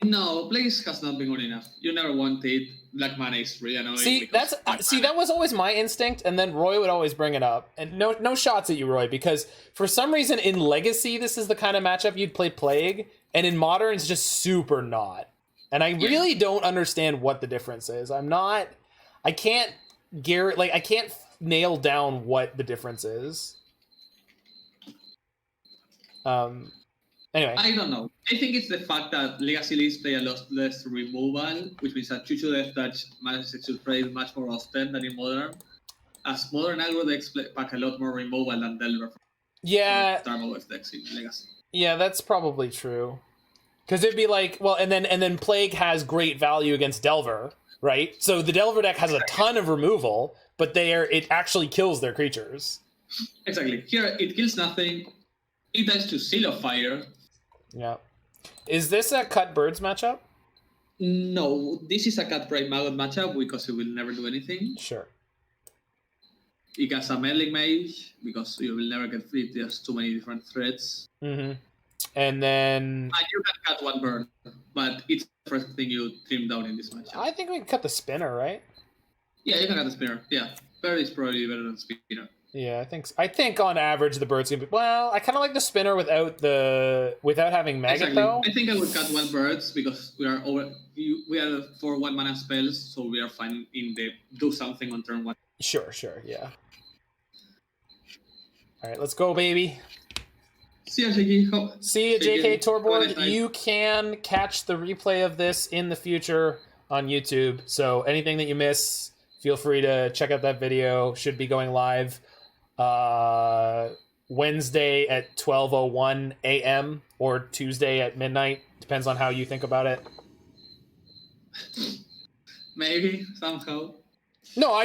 No, Plague has not been good enough. You never want it. Black mana is really annoying. See, that was always my instinct, and then Roy would always bring it up. And no shots at you, Roy, because for some reason in Legacy, this is the kind of matchup you'd play Plague, and in Modern, it's just super not. And I really don't understand what the difference is. I can't nail down what the difference is. Anyway. I don't know. I think it's the fact that Legacy lists play a lot less removal, which means that 2/2 Death Touch manages to play much more often than in Modern. As Modern aggro decks pack a lot more removal than Delver. Yeah. Thermal decks in Legacy. Yeah, that's probably true. Because it'd be like, well, and then Plague has great value against Delver, right? So the Delver deck has a ton of removal, but it actually kills their creatures. Exactly. Here, it kills nothing. It dies to Seal of Fire. Yeah. Is this a Cut Birds matchup? No, this is a Cut Brain Maggot matchup because it will never do anything. Sure. It has a Meddling Mage because you will never get free. There's too many different threats. Mm-hmm. And then... And you can cut one bird, but it's the first thing you trim down in this matchup. I think we can cut the Spinner, right? Yeah, you can cut the Spinner. Yeah, Bird is probably better than Spinner. Yeah, I think on average the bird's gonna be... Well, I kind of like the Spinner without having Maggot, though. I think I would cut one birds because we are 4 1-mana spells, so we are fine in the do something on turn 1. Sure, yeah. All right, let's go, baby. See ya, JK. See ya, JK Torboard. You can catch the replay of this in the future on YouTube. So anything that you miss, feel free to check out that video. Should be going live Wednesday at 12:01 a.m. or Tuesday at midnight. Depends on how you think about it. Maybe, somehow. No,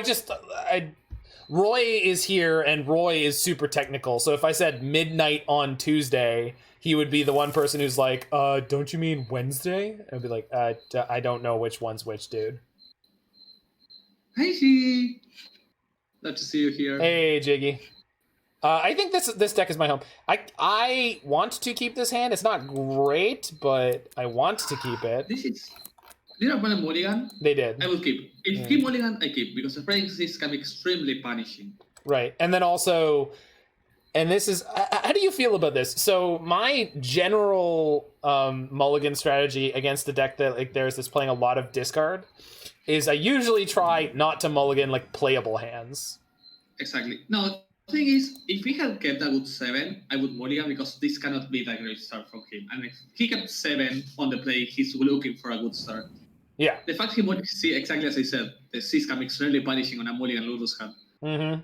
Roy is here, and Roy is super technical. So if I said midnight on Tuesday, he would be the one person who's like, don't you mean Wednesday? I'd be like, I don't know which one's which, dude. Hey, G. Glad to see you here. Hey, Jiggy. I think this deck is my home. I want to keep this hand. It's not great, but I want to keep it. Did I run a mulligan? They did. I will keep. If he mulligan, I keep, because the playing this can be extremely punishing. Right, and then also, and this is, how do you feel about this? So my general mulligan strategy against the deck that like that's playing a lot of discard is I usually try not to mulligan like playable hands. Exactly. No, the thing is, if he had kept a good 7, I would mulligan because this cannot be that great start from him. And if he kept 7 on the play, he's looking for a good start. Yeah. The fact he would see exactly as I said, the Seas can be extremely punishing on a mulligan Lurrus hand. Mm-hmm.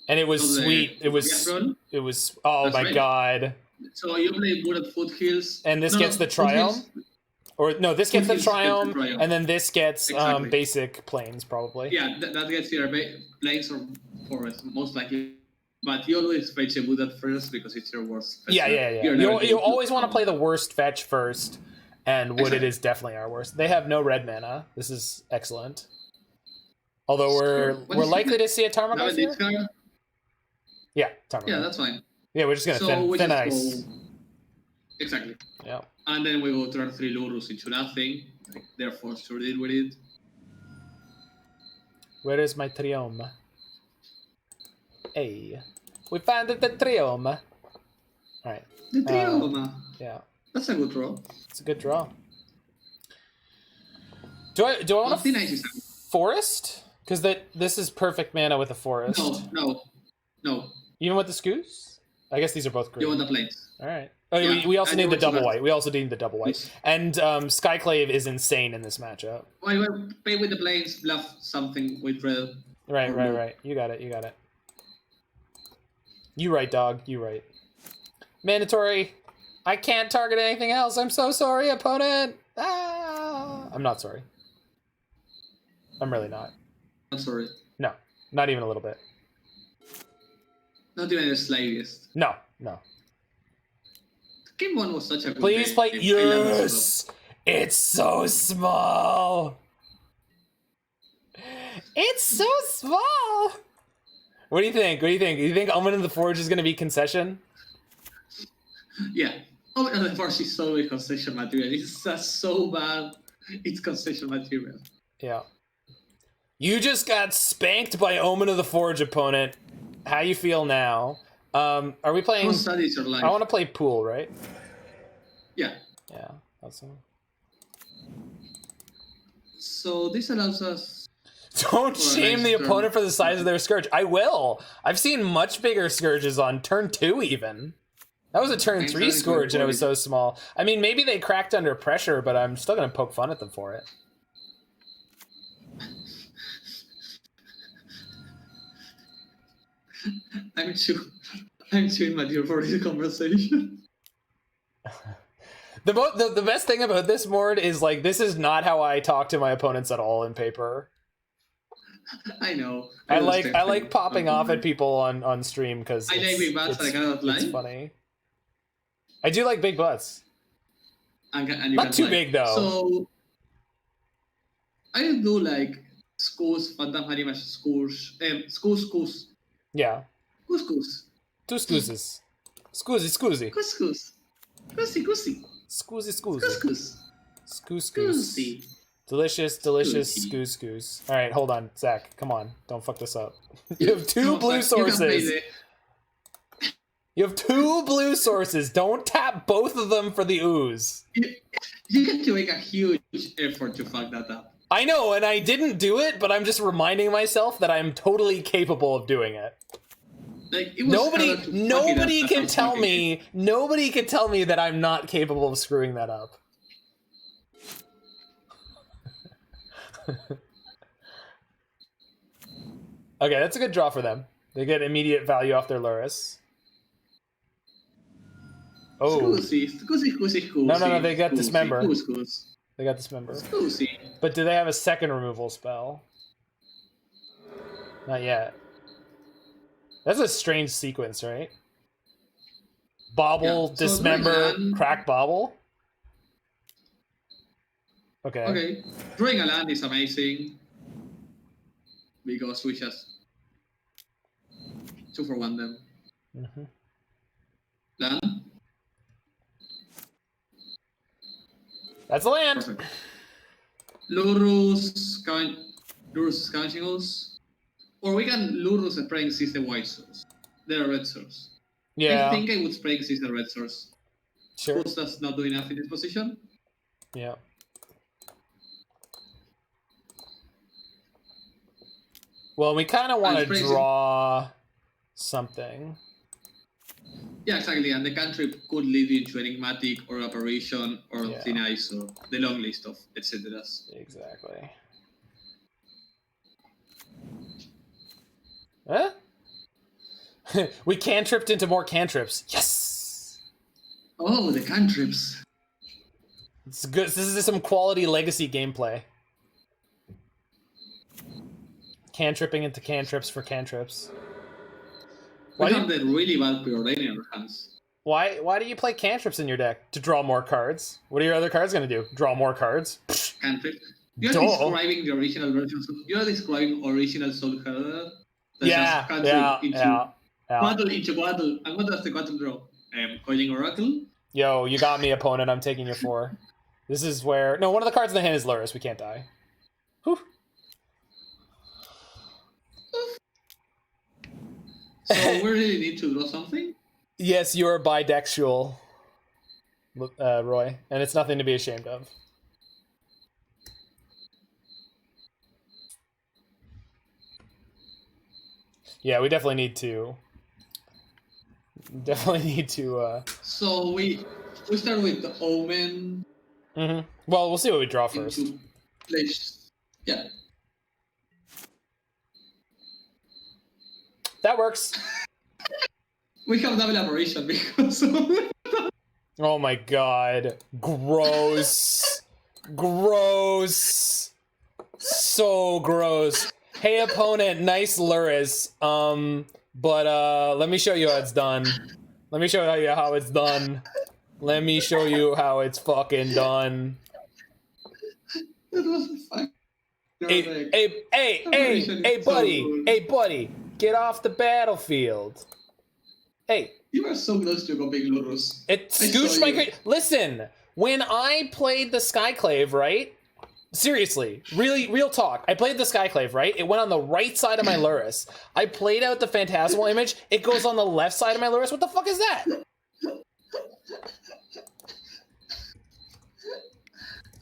And it was sweet. It was. Oh That's my right. god. So you play Wooded Foothills. And this gets the Triome? Or no, this gets the Triome, and then this gets basic planes, probably. Yeah, that gets your planes or forest, most likely. But you always fetch a Wooded first because it's your worst fetch. Yeah. You always want to play the worst fetch first, and Wooded is definitely our worst. They have no red mana. This is excellent. Although we're likely to see a Tarmogoyf here. Yeah, Tarmogoyf. Yeah, that's fine. Yeah, we're just gonna thin ice. Exactly. Yeah. And then we go turn 3 Lurrus into nothing. They're forced to deal with it. Where is my Triome? Hey. We found the Triome. Alright. The Triome. Yeah. That's a good draw. It's a good draw. Do I want a forest? Because this is perfect mana with a forest. No. Even with the Scoos? I guess these are both green. You want the planes. Alright. Oh, yeah, we also need the double white. We also need the double white. And Skyclave is insane in this matchup. Well, you pay with the planes, bluff something with red. Right. You got it. You right, dog. You right. Mandatory. I can't target anything else. I'm so sorry, opponent. Ah! I'm not sorry. I'm really not. I'm sorry. No, not even a little bit. Not even the slightest. No. Game 1 was such a good Please game. play. Yes! It's so small. It's so small. What do you think? Do you think Omen of the Forge is going to be concession? Yeah. Omen of the Forge is so a concession material. It's so bad. It's concession material. Yeah. You just got spanked by Omen of the Forge, opponent. How you feel now? Are we playing? Most studies are life. I want to play pool, right? Yeah. Yeah, that's all. So this allows us. Don't shame the opponent for the size of their scourge. I will. I've seen much bigger scourges on turn 2 even. That was a turn 3 scourge and it was so small. I mean, maybe they cracked under pressure, but I'm still going to poke fun at them for it. I'm too immature for this conversation. The best thing about this board is, like, this is not how I talk to my opponents at all in paper. I know. I like popping off at people on stream because I like big butts, but I cannot lie. It's funny. I do like big butts. And you not too big though. So I do like schools, Phantasmal Image schools, schools. Yeah. Couscous. Two scoozes. Scoozy. Couscous. Scoozy. Couscous. Scoozy. Delicious scoos. All right, hold on, Zach. Come on, don't fuck this up. You have two blue sources. You have 2 blue sources. Don't tap both of them for the ooze. You get to make a huge effort to fuck that up. I know, and I didn't do it, but I'm just reminding myself that I'm totally capable of doing it. Like, it was nobody can tell me that I'm not capable of screwing that up. Okay, that's a good draw for them. They get immediate value off their Lurrus. Oh. Scoozy. No, they got Dismember. Couscous. They got Dismember. Scoozy. But do they have a second removal spell? Not yet. That's a strange sequence, right? Bobble, yeah. So Dismember, crack Bobble? Okay. Drawing a land is amazing. Because we just 2 for 1 them. Mm-hmm. Land. That's a land. Perfect. Lurrus, Scavenging Ooze. Or we can Lurrus and Praying Seas the white source. They're a red source. Yeah. I think I would Praying Seas the red source. Sure. Ooze does not do enough in this position. Yeah. Well, we kind of want to draw something. Yeah, exactly. And the cantrip could lead into Enigmatic or Apparition or Thin Ice, so the long list of etc. Exactly. Huh? We cantripped into more cantrips. Yes! Oh, the cantrips. It's good. This is some quality legacy gameplay. Cantripping into cantrips for cantrips. We have the really bad preordain in our hands. Why do you play cantrips in your deck? To draw more cards. What are your other cards going to do? Draw more cards? Cantrip. You're describing the original version. You're describing original Soul Herder. Yeah. Coatl into Coatl. And what does the Coatl draw? Coiling Oracle? Yo, you got me, opponent. I'm taking your 4. This is where... No, one of the cards in the hand is Lurrus. We can't die. Whew. So we really need to draw something? Yes, you're bidexual, Roy. And it's nothing to be ashamed of. Yeah, we definitely need to... So we start with the Omen. Mm-hmm. Well, we'll see what we draw first. Yeah. That works. We have double apparition because of Oh my god. Gross. Gross. So gross. Hey opponent, nice Lurrus. But let me show you how it's done. Let me show you how it's done. Let me show you how it's fucking done. That wasn't fun. Hey, buddy, get off the battlefield. Hey. You are so close to being Lurrus. It scooched my... Listen, when I played the Skyclave, right? Seriously, real talk. I played the Skyclave, right? It went on the right side of my Lurrus. I played out the Phantasmal Image. It goes on the left side of my Lurrus. What the fuck is that?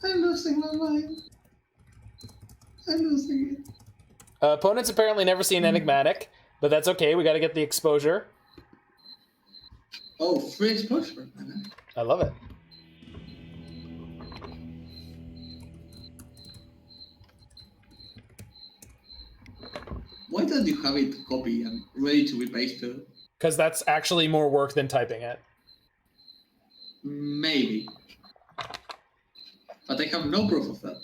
I'm losing my mind. I'm losing it. Opponents apparently never seen Enigmatic, but that's okay. We got to get the exposure. Oh, free exposure. I love it. Why don't you have it copy and ready to be pasted? Because that's actually more work than typing it. Maybe. But I have no proof of that.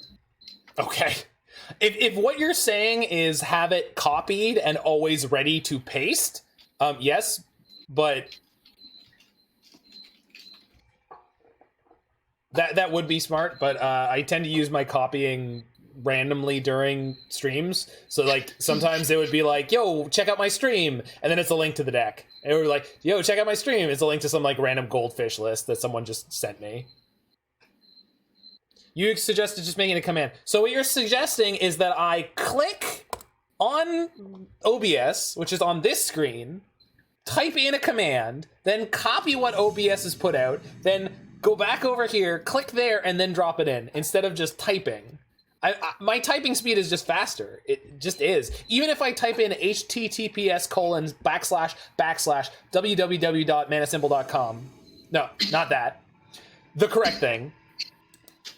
Okay. If what you're saying is have it copied and always ready to paste, yes, but that would be smart, but I tend to use my copying randomly during streams. So like sometimes it would be like, yo, check out my stream, and then it's a link to the deck. And it would be like, yo, check out my stream. It's a link to some like random goldfish list that someone just sent me. You suggested just making a command. So what you're suggesting is that I click on OBS, which is on this screen, type in a command, then copy what OBS has put out, then go back over here, click there, and then drop it in, instead of just typing. My typing speed is just faster. It just is. Even if I type in https://www.manasymbol.com. No, not that. The correct thing.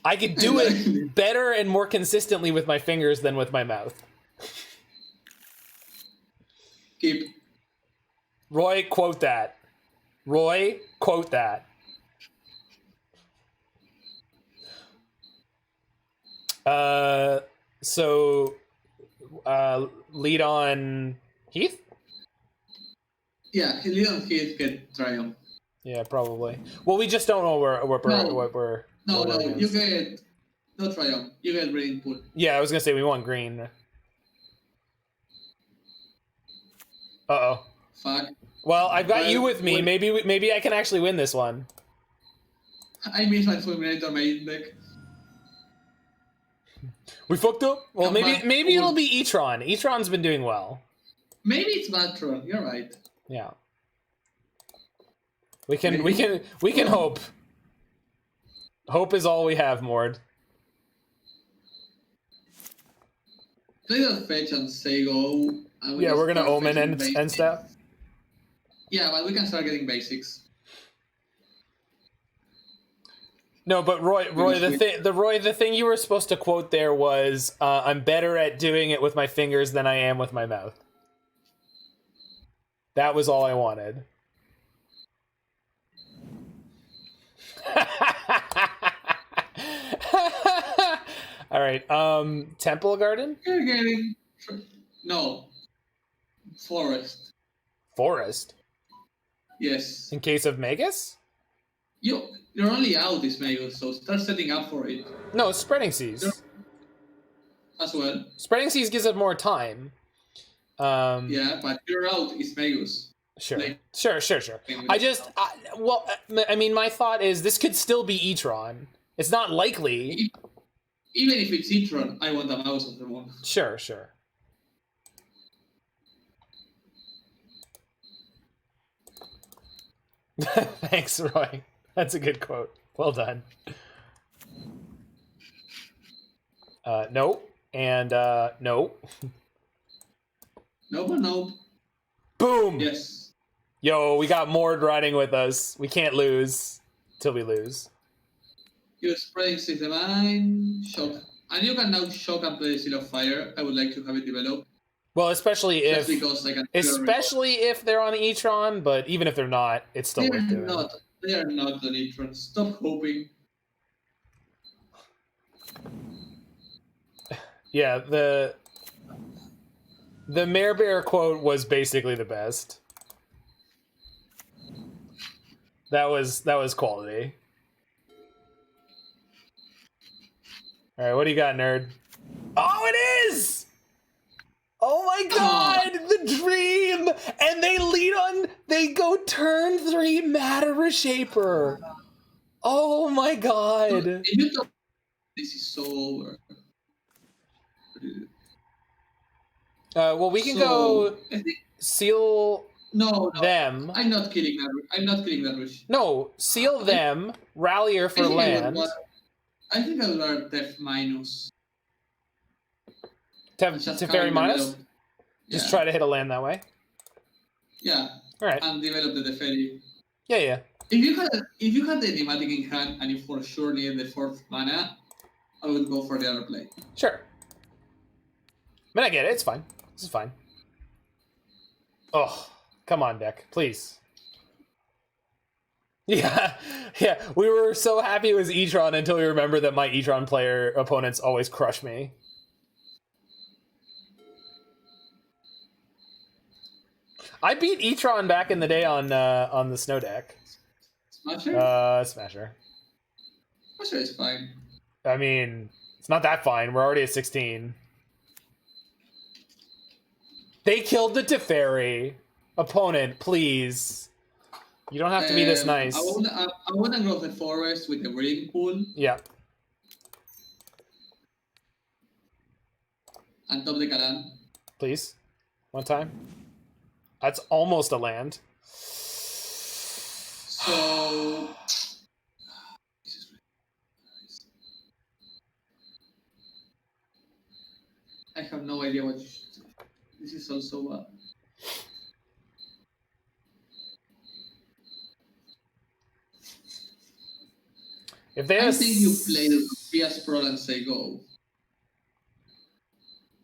I could do it better and more consistently with my fingers than with my mouth. Keep. Roy, quote that. Roy, quote that. So, lead on Heath? Yeah, lead on Heath get Triumph. Yeah, probably. Well, we just don't know what we're... No, you get... No Triumph. You get Breeding Pool. Yeah, I was gonna say we want green. Uh-oh. Fuck. Well, I've got you with me. Maybe I can actually win this one. I miss my Fulminator Mage deck. We fucked up? Well, maybe it'll be E-Tron. E-Tron's been doing well. Maybe it's Batron. You're right. Yeah. We can hope. Hope is all we have, Mord. Play that fetch and say go. And yeah, we're gonna Omen and stuff. Yeah, but we can start getting basics. No, but Roy, the thing you were supposed to quote there was, "I'm better at doing it with my fingers than I am with my mouth." That was all I wanted. All right. Temple Garden? You're getting... No. Forest. Forest? Yes. In case of Magus? Your only out is Magus, so start setting up for it. No, Spreading Seas. As well. Spreading Seas gives it more time. Yeah, but your out is Magus. Sure. Like, Sure. I mean, my thought is this could still be E-Tron. It's not likely. Even if it's E-Tron, I want a Mouse of the Moon. Sure. Thanks, Roy. That's a good quote. Well done. No. And, no. No. Boom! Yes. Yo, we got Mord riding with us. We can't lose till we lose. You're spreading the mine, shock. And you can now shock and play the Seal of Fire. I would like to have it develop. Well, especially if they're on E-Tron, but even if they're not, it's still worth doing. They are not on E-Tron. Stop hoping. Yeah, the Mare Bear quote was basically the best. That was quality. All right, what do you got, nerd? Oh, it is! Oh my god, the dream! And they go turn 3 Matter Reshaper. Oh my god. This is so over. Well, we can go seal them. I'm not killing that wish. No, seal them, Rallier for land. I think I'll learn Def minus. Teferi minus? Just try to hit a land that way? Yeah. Alright. And develop the Teferi. Yeah. If you had the Enigmatic in hand and you for sure need the 4th mana, I would go for the other play. Sure. But I get it, it's fine. This is fine. Oh, come on, deck, please. Yeah, we were so happy it was E-Tron until we remembered that my E-Tron player opponents always crush me. I beat E-Tron back in the day on the snow deck. Smasher? Smasher. Smasher is fine. I mean, it's not that fine. We're already at 16. They killed the Teferi. Opponent, please. You don't have to be this nice. I want to grow the forest with the breeding pool. Yeah. And top the Kalan. Please. One time. That's almost a land. So... I have no idea what... This is also bad. If they I think you play the Utopia Sprawl and say go.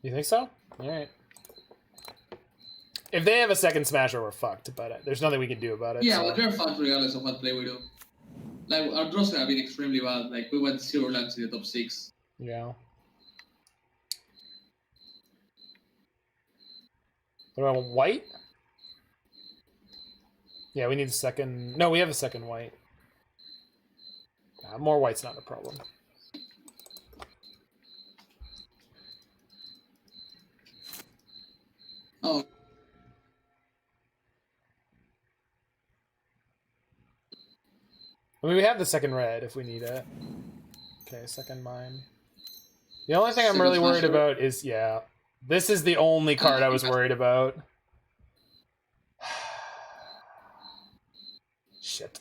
You think so? Alright. If they have a second Smasher, we're fucked, but there's nothing we can do about it. Yeah, but they're fucked regardless of what play we do. Like, our draws have been extremely bad. Like, we went 0 lands in the top 6. Yeah. What about white? Yeah, we need a second... No, we have a second white. More white's not a problem. Oh. I mean, we have the second red if we need it. Okay, second mine. The only thing I'm really worried about is, yeah, this is the only card I was worried about. Shit.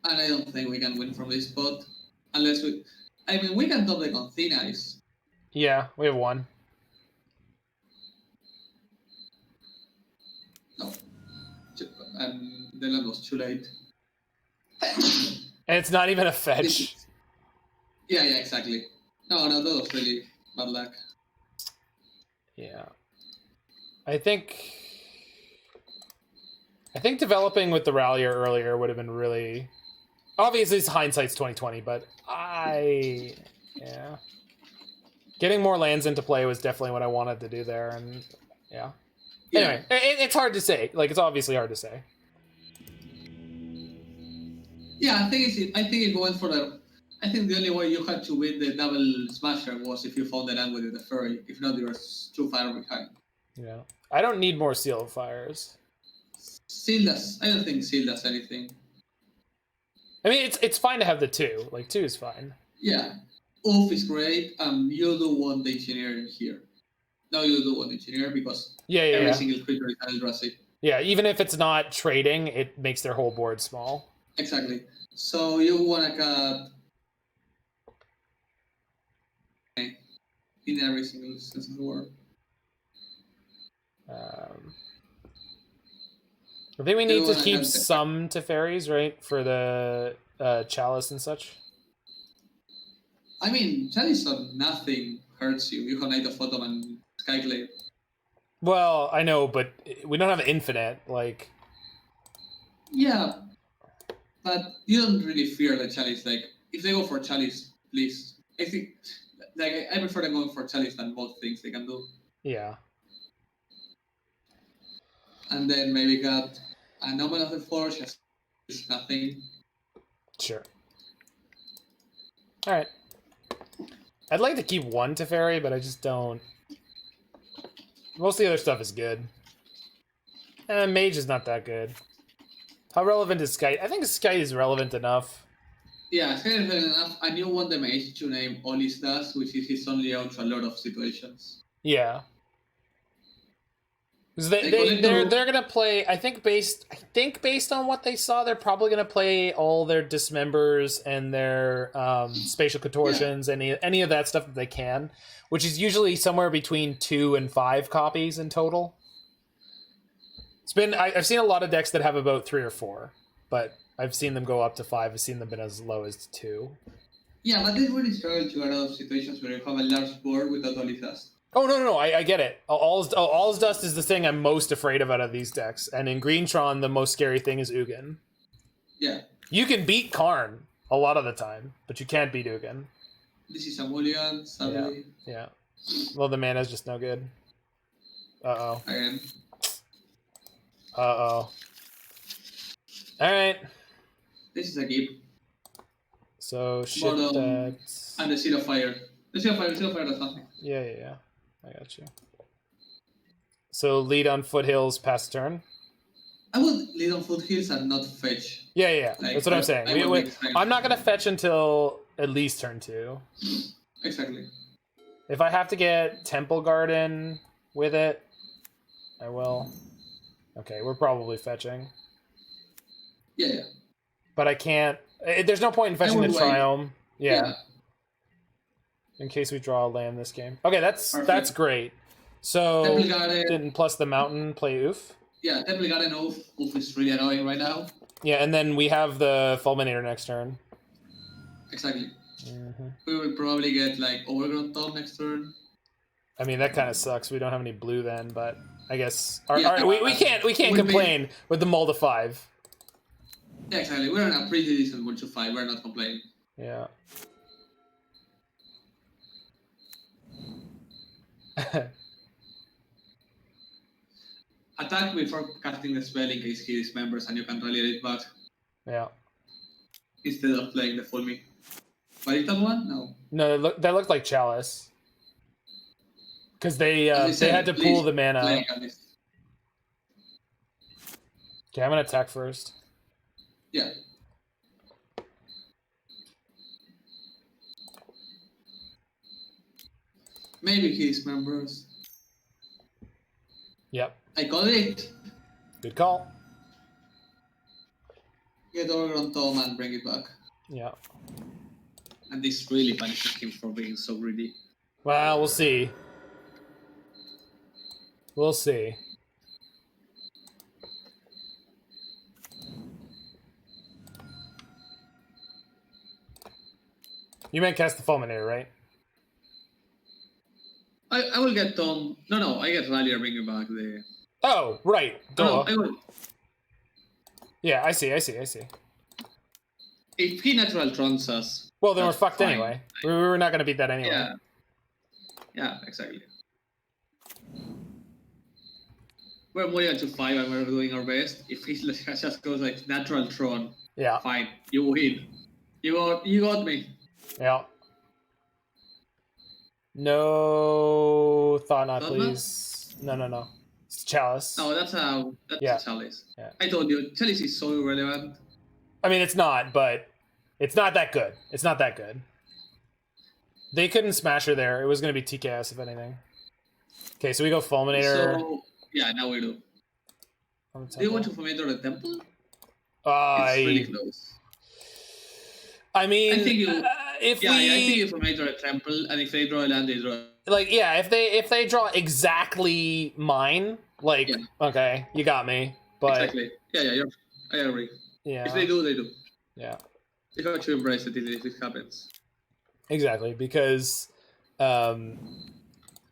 And I don't think we can win from this spot. Unless we... I mean, we can top deck on Thin Ice. Yeah, we have one. No. And the land was too late. And it's not even a fetch. Yeah, exactly. No, that was really bad luck. Yeah. I think developing with the Rallier earlier would have been really... Obviously, it's hindsight's 2020, but yeah. Getting more lands into play was definitely what I wanted to do there, and yeah. Anyway, it's hard to say. Like, it's obviously hard to say. Yeah, I think it went for the... I think the only way you had to win the double smasher was if you found the land with the Teferi. If not, you're too far behind. Yeah. I don't need more Seal of Fires. Seal does. I don't think Seal does anything. I mean, it's fine to have the 2. Like, 2 is fine. Yeah. Oof is great. You do want the engineer in here. No, you do want the engineer because every single creature is Eldrazi. Yeah, even if it's not trading, it makes their whole board small. Exactly. So you want to cut in every single sense of the word. I think we need to keep some Teferis, right, for the Chalice and such. I mean, Chalice on nothing hurts you. You have Knight of Autumn and Skyclave. Well, I know, but we don't have infinite, like... Yeah, but you don't really fear the Chalice. Like, if they go for Chalice, please. I think, like, I prefer them going for Chalice than most things they can do. Yeah. And then maybe got an Omen of the Forge, just nothing. Sure. Alright. I'd like to keep one Teferi, but I just don't. Most of the other stuff is good. And Mage is not that good. How relevant is Skite? I think Skite is relevant enough. Yeah, Skite is relevant enough. And you want the Mage to name Olis does, which is his only out to a lot of situations. Yeah. Because they're gonna play. I think based on what they saw, they're probably gonna play all their Dismembers and their spatial contortions, any of that stuff that they can, which is usually somewhere between 2 and 5 copies in total. It's been I've seen a lot of decks that have about 3 or 4, but I've seen them go up to 5. I've seen them been as low as 2. Yeah, but they really struggle to get out of situations where you have a large board without Olis does. Oh, no, I get it. All's Dust is the thing I'm most afraid of out of these decks. And in Greentron, the most scary thing is Ugin. Yeah. You can beat Karn a lot of the time, but you can't beat Ugin. This is Amulian, sadly. Yeah. Well, the mana's just no good. Uh-oh. Again. Uh-oh. Alright. This is a keep. So, shit that's... And the Seal of Fire. The Seal of Fire does nothing. Yeah. I got you. So lead on Foothills past turn. I would lead on Foothills and not fetch. Yeah. Like, that's what I'm saying. I'm not gonna fetch until at least turn 2. Exactly. If I have to get Temple Garden with it, I will. Okay, we're probably fetching. Yeah. But I can't. There's no point in fetching the Triome. Yeah. In case we draw a land this game. Okay, that's great. So didn't plus the mountain play Oof? Yeah, Temple Garden Oof. Oof is really annoying right now. Yeah, and then we have the Fulminator next turn. Exactly. We will probably get like Overgrown Tom next turn. I mean that kind of sucks. We don't have any blue then, but I guess we can't complain with the mold of 5. Yeah, exactly. We're in a pretty decent mold to 5. We're not complaining. Yeah. Attack before casting the spell in case he dismembers and you can rally it back. Yeah. Instead of playing the full me. But is that one? No. No, that looked like Chalice. Because they had to pull the mana. Okay, I'm gonna attack first. Yeah. Maybe he dismembers. Yep. I got it. Good call. Get Overgrown Tom and bring it back. Yeah. And this really punishes him for being so greedy. Well, we'll see. We'll see. You meant cast the Fulminator, right? I will get Tom. No, I get Rallier bringing back the. Oh, right. No, I will. Yeah, I see. If he natural trons us. Well, then we're fucked fine. anyway. We were not going to beat that anyway. Yeah, exactly. We're moving to 5 and we're doing our best. If he just goes like natural tron, yeah, fine, you win. You got me. Yeah. No Thought-Knot, please. No. It's Chalice. No, that's a Chalice. Yeah. I told you, Chalice is so irrelevant. I mean, it's not, but it's not that good. They couldn't smash her there. It was going to be TKS, if anything. Okay, so we go Fulminator. So, yeah, now we do. Do you want to Fulminator the Temple? It's really close. I mean, I think you, I think you Fulminator the Temple, and if they draw a land, they draw. Like, yeah, if they draw exactly mine, like, okay, you got me. But exactly. Yeah, I agree. Yeah. If they do, they do. Yeah. You have to embrace it if it happens. Exactly, because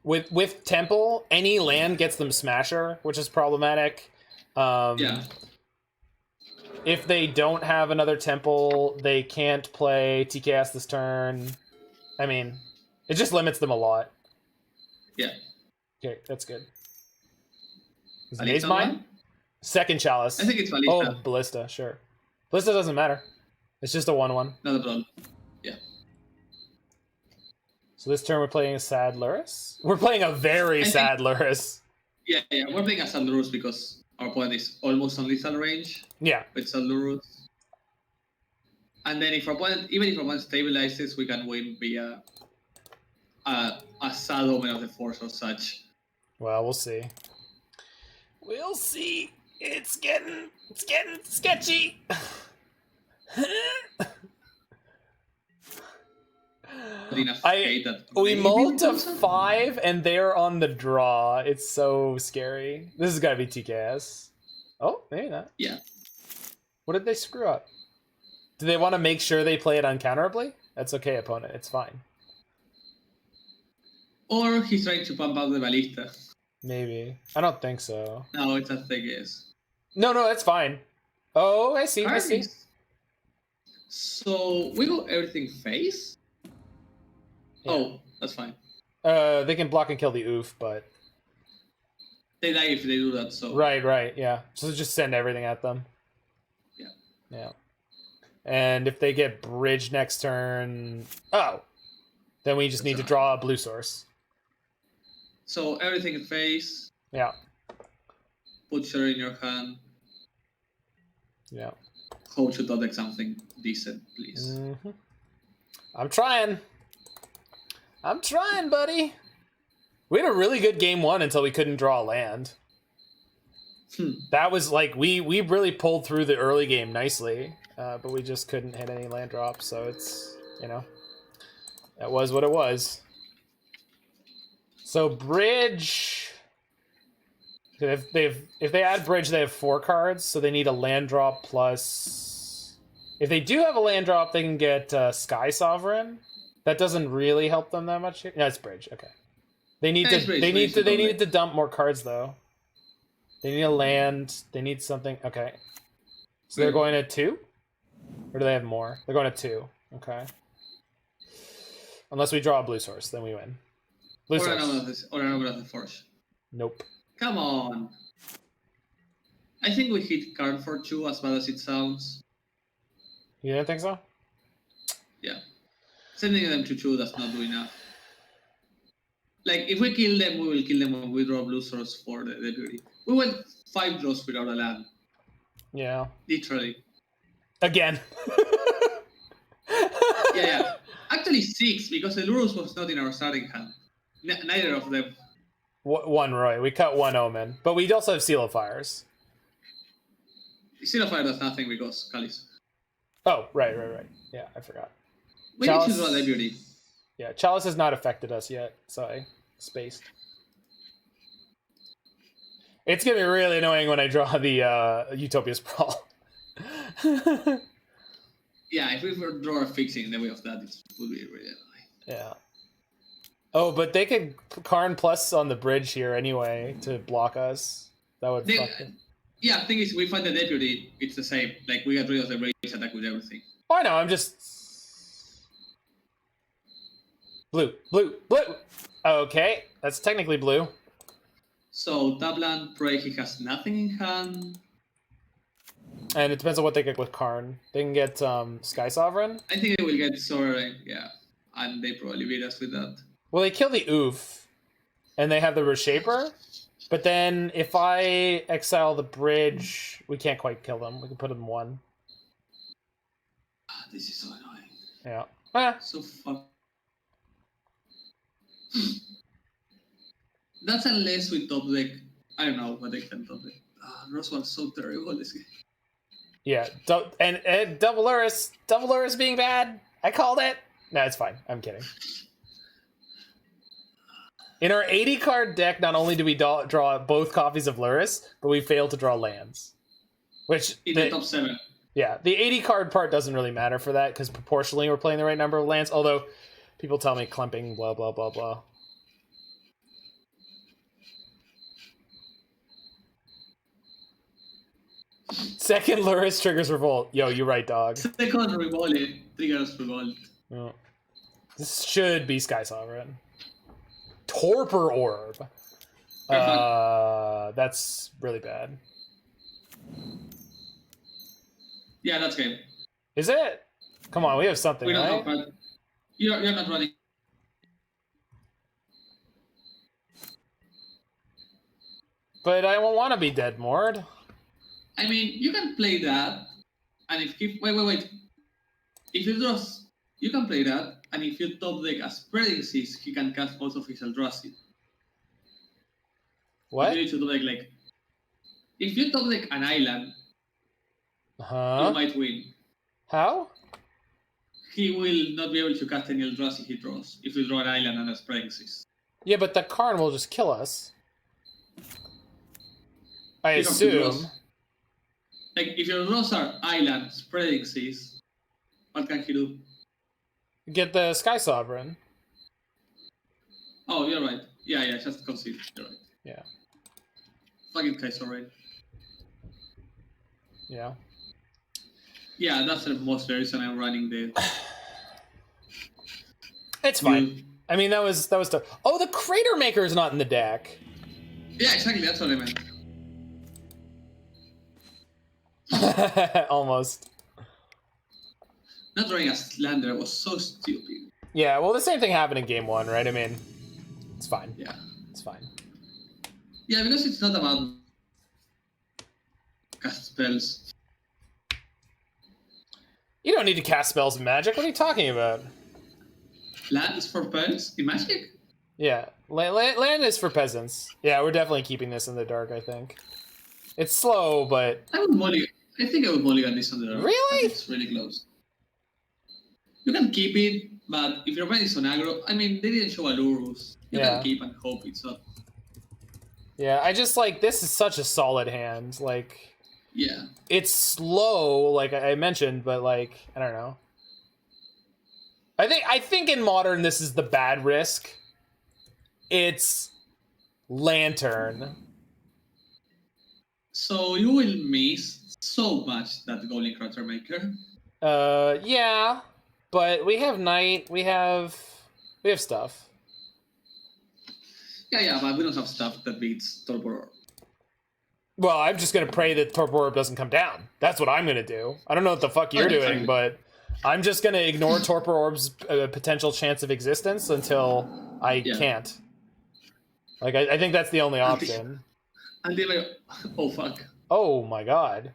with Temple, any land gets them Smasher, which is problematic. If they don't have another Temple, they can't play TKS this turn. I mean, it just limits them a lot. Yeah. Okay, that's good. Is Valista Maze mine? Second Chalice. I think it's Valista. Oh, Ballista, sure. Ballista doesn't matter. It's just a 1/1. Not a problem. Yeah. So this turn we're playing a sad Lurrus? We're playing a very sad Lurrus. Yeah, we're playing a sad Lurrus because our opponent is almost on lethal range. Yeah. With sad Lurrus. And then if our opponent, even if our opponent stabilizes, we can win via a sad Omen of the Force or such. Well, we'll see. We'll see. It's getting sketchy. We mulled to 5 and they're on the draw. It's so scary. This has got to be TKS. Oh, maybe not. Yeah. What did they screw up? Do they want to make sure they play it uncounterably? That's okay, opponent. It's fine. Or he's trying to pump out the Ballista. Maybe. I don't think so. No, it's a thing is. No, that's fine. Oh, I see. So we go everything face? Yeah. Oh, that's fine. They can block and kill the oof, but they die if they do that, so Right, yeah. So just send everything at them. Yeah. And if they get bridge next turn, then we just need to draw a blue source. So everything in face. Yeah. Put Sure in your hand. Yeah. Hope to deck something decent, please. Mm-hmm. I'm trying, buddy. We had a really good game 1 until we couldn't draw a land. That was like we really pulled through the early game nicely, but we just couldn't hit any land drops. So it's that was what it was. So bridge. If they add bridge, they have 4 cards, so they need a land drop plus. If they do have a land drop, they can get Sky Sovereign. That doesn't really help them that much. No, it's bridge. Okay. They need to dump more cards though. They need a land. They need something. Okay. So they're going to 2, or do they have more? They're going to 2. Okay. Unless we draw a blue source, then we win. Blue source. Or another force. Nope. Come on. I think we hit card for 2, as bad as it sounds. You don't think so? Yeah. Sending them to 2 does not do enough. Like, if we kill them, we will kill them when we draw blue source for the beauty. We went 5 draws without a land. Yeah. Literally. Again. yeah. Actually 6, because the Lurrus was not in our starting hand. Neither of them. 1 Roy. We cut 1 Omen. But we also have Seal of Fires. Seal of Fire does nothing because Calice. Oh, right. Yeah, I forgot. We need to draw the beauty. Yeah, Chalice has not affected us yet, so I spaced. It's going to be really annoying when I draw the Utopia Sprawl. Yeah, if we draw a fixing in the way of that, it would be really annoying. Yeah. Oh, but they could Karn plus on the bridge here anyway to block us. That would fuck them. Yeah, thing is, we find the deputy, it's the same. Like, we get rid of the range attack with everything. Oh, I know, I'm just... Blue. Okay, that's technically blue. So, Tablan, pray he has nothing in hand. And it depends on what they get with Karn. They can get Sky Sovereign. I think they will get Sovereign, yeah. And they probably beat us with that. Well, they kill the Oof, and they have the Reshaper. But then if I exile the bridge, we can't quite kill them. We can put them in 1. This is so annoying. Yeah. So fuck. That's unless we top deck. I don't know what they can top deck. Roswell's so terrible this game. Yeah, and double Lurrus being bad. I called it. No, it's fine. I'm kidding. In our 80 card deck, not only do we draw both copies of Lurrus, but we fail to draw lands. Which in the top 7. Yeah, the 80 card part doesn't really matter for that because proportionally we're playing the right number of lands. Although people tell me clumping, blah blah blah blah. Second Lurrus triggers Revolt. Yo, you're right, dog. Second Revolt triggers Revolt. Oh. This should be Sky Sovereign. Torpor Orb. That's really bad. Yeah, that's game. Is it? Come on, we have something, We don't right? know, but you're not running. But I won't want to be dead, Mord. I mean, you can play that, and if he... Wait. If you draw... You can play that, and if you top deck a Spreading Seas, he can cast most of his Eldrazi. What? You need to do like... If you top deck an island, you might win. How? He will not be able to cast any Eldrazi he draws, if you draw an island and a Spreading Seas. Yeah, but the Karn will just kill us. I assume. Like, if your draws are island, Spreading Seas, what can he do? Get the Sky Sovereign. Oh, you're right. Yeah, just concede. You're right. Yeah. Fucking Kaiser, right? Yeah. Yeah, that's the most reason I'm running the... It's fine. I mean, that was tough. Oh, the Crater Maker is not in the deck. Yeah, exactly. That's what I meant. Almost. Not drawing a Slander was so stupid. Yeah, well, the same thing happened in game 1, right? I mean, it's fine. Yeah. It's fine. Yeah, because it's not about cast spells. You don't need to cast spells in Magic. What are you talking about? Land is for pearls in Magic? Yeah, land is for peasants. Yeah, we're definitely keeping this in the dark, I think. It's slow, but... I think I would mulligan this on the dark. Really? It's really close. You can keep it, but if your mind is on aggro, I mean, they didn't show a Lurrus. You can keep and hope it's not. Yeah, I just, like, this is such a solid hand. Like, yeah. It's slow, like I mentioned, but, like, I don't know. I think in Modern, this is the bad risk. It's Lantern. So you will miss so much that Golden Crater Maker. Yeah, but we have Night, we have stuff. Yeah, but we don't have stuff that beats Torpor Orb. Well, I'm just gonna pray that Torpor Orb doesn't come down. That's what I'm gonna do. I don't know what the fuck you're doing, but I'm just gonna ignore Torpor Orb's potential chance of existence until I can't. Like, I think that's the only option. Oh, fuck. Oh, my God.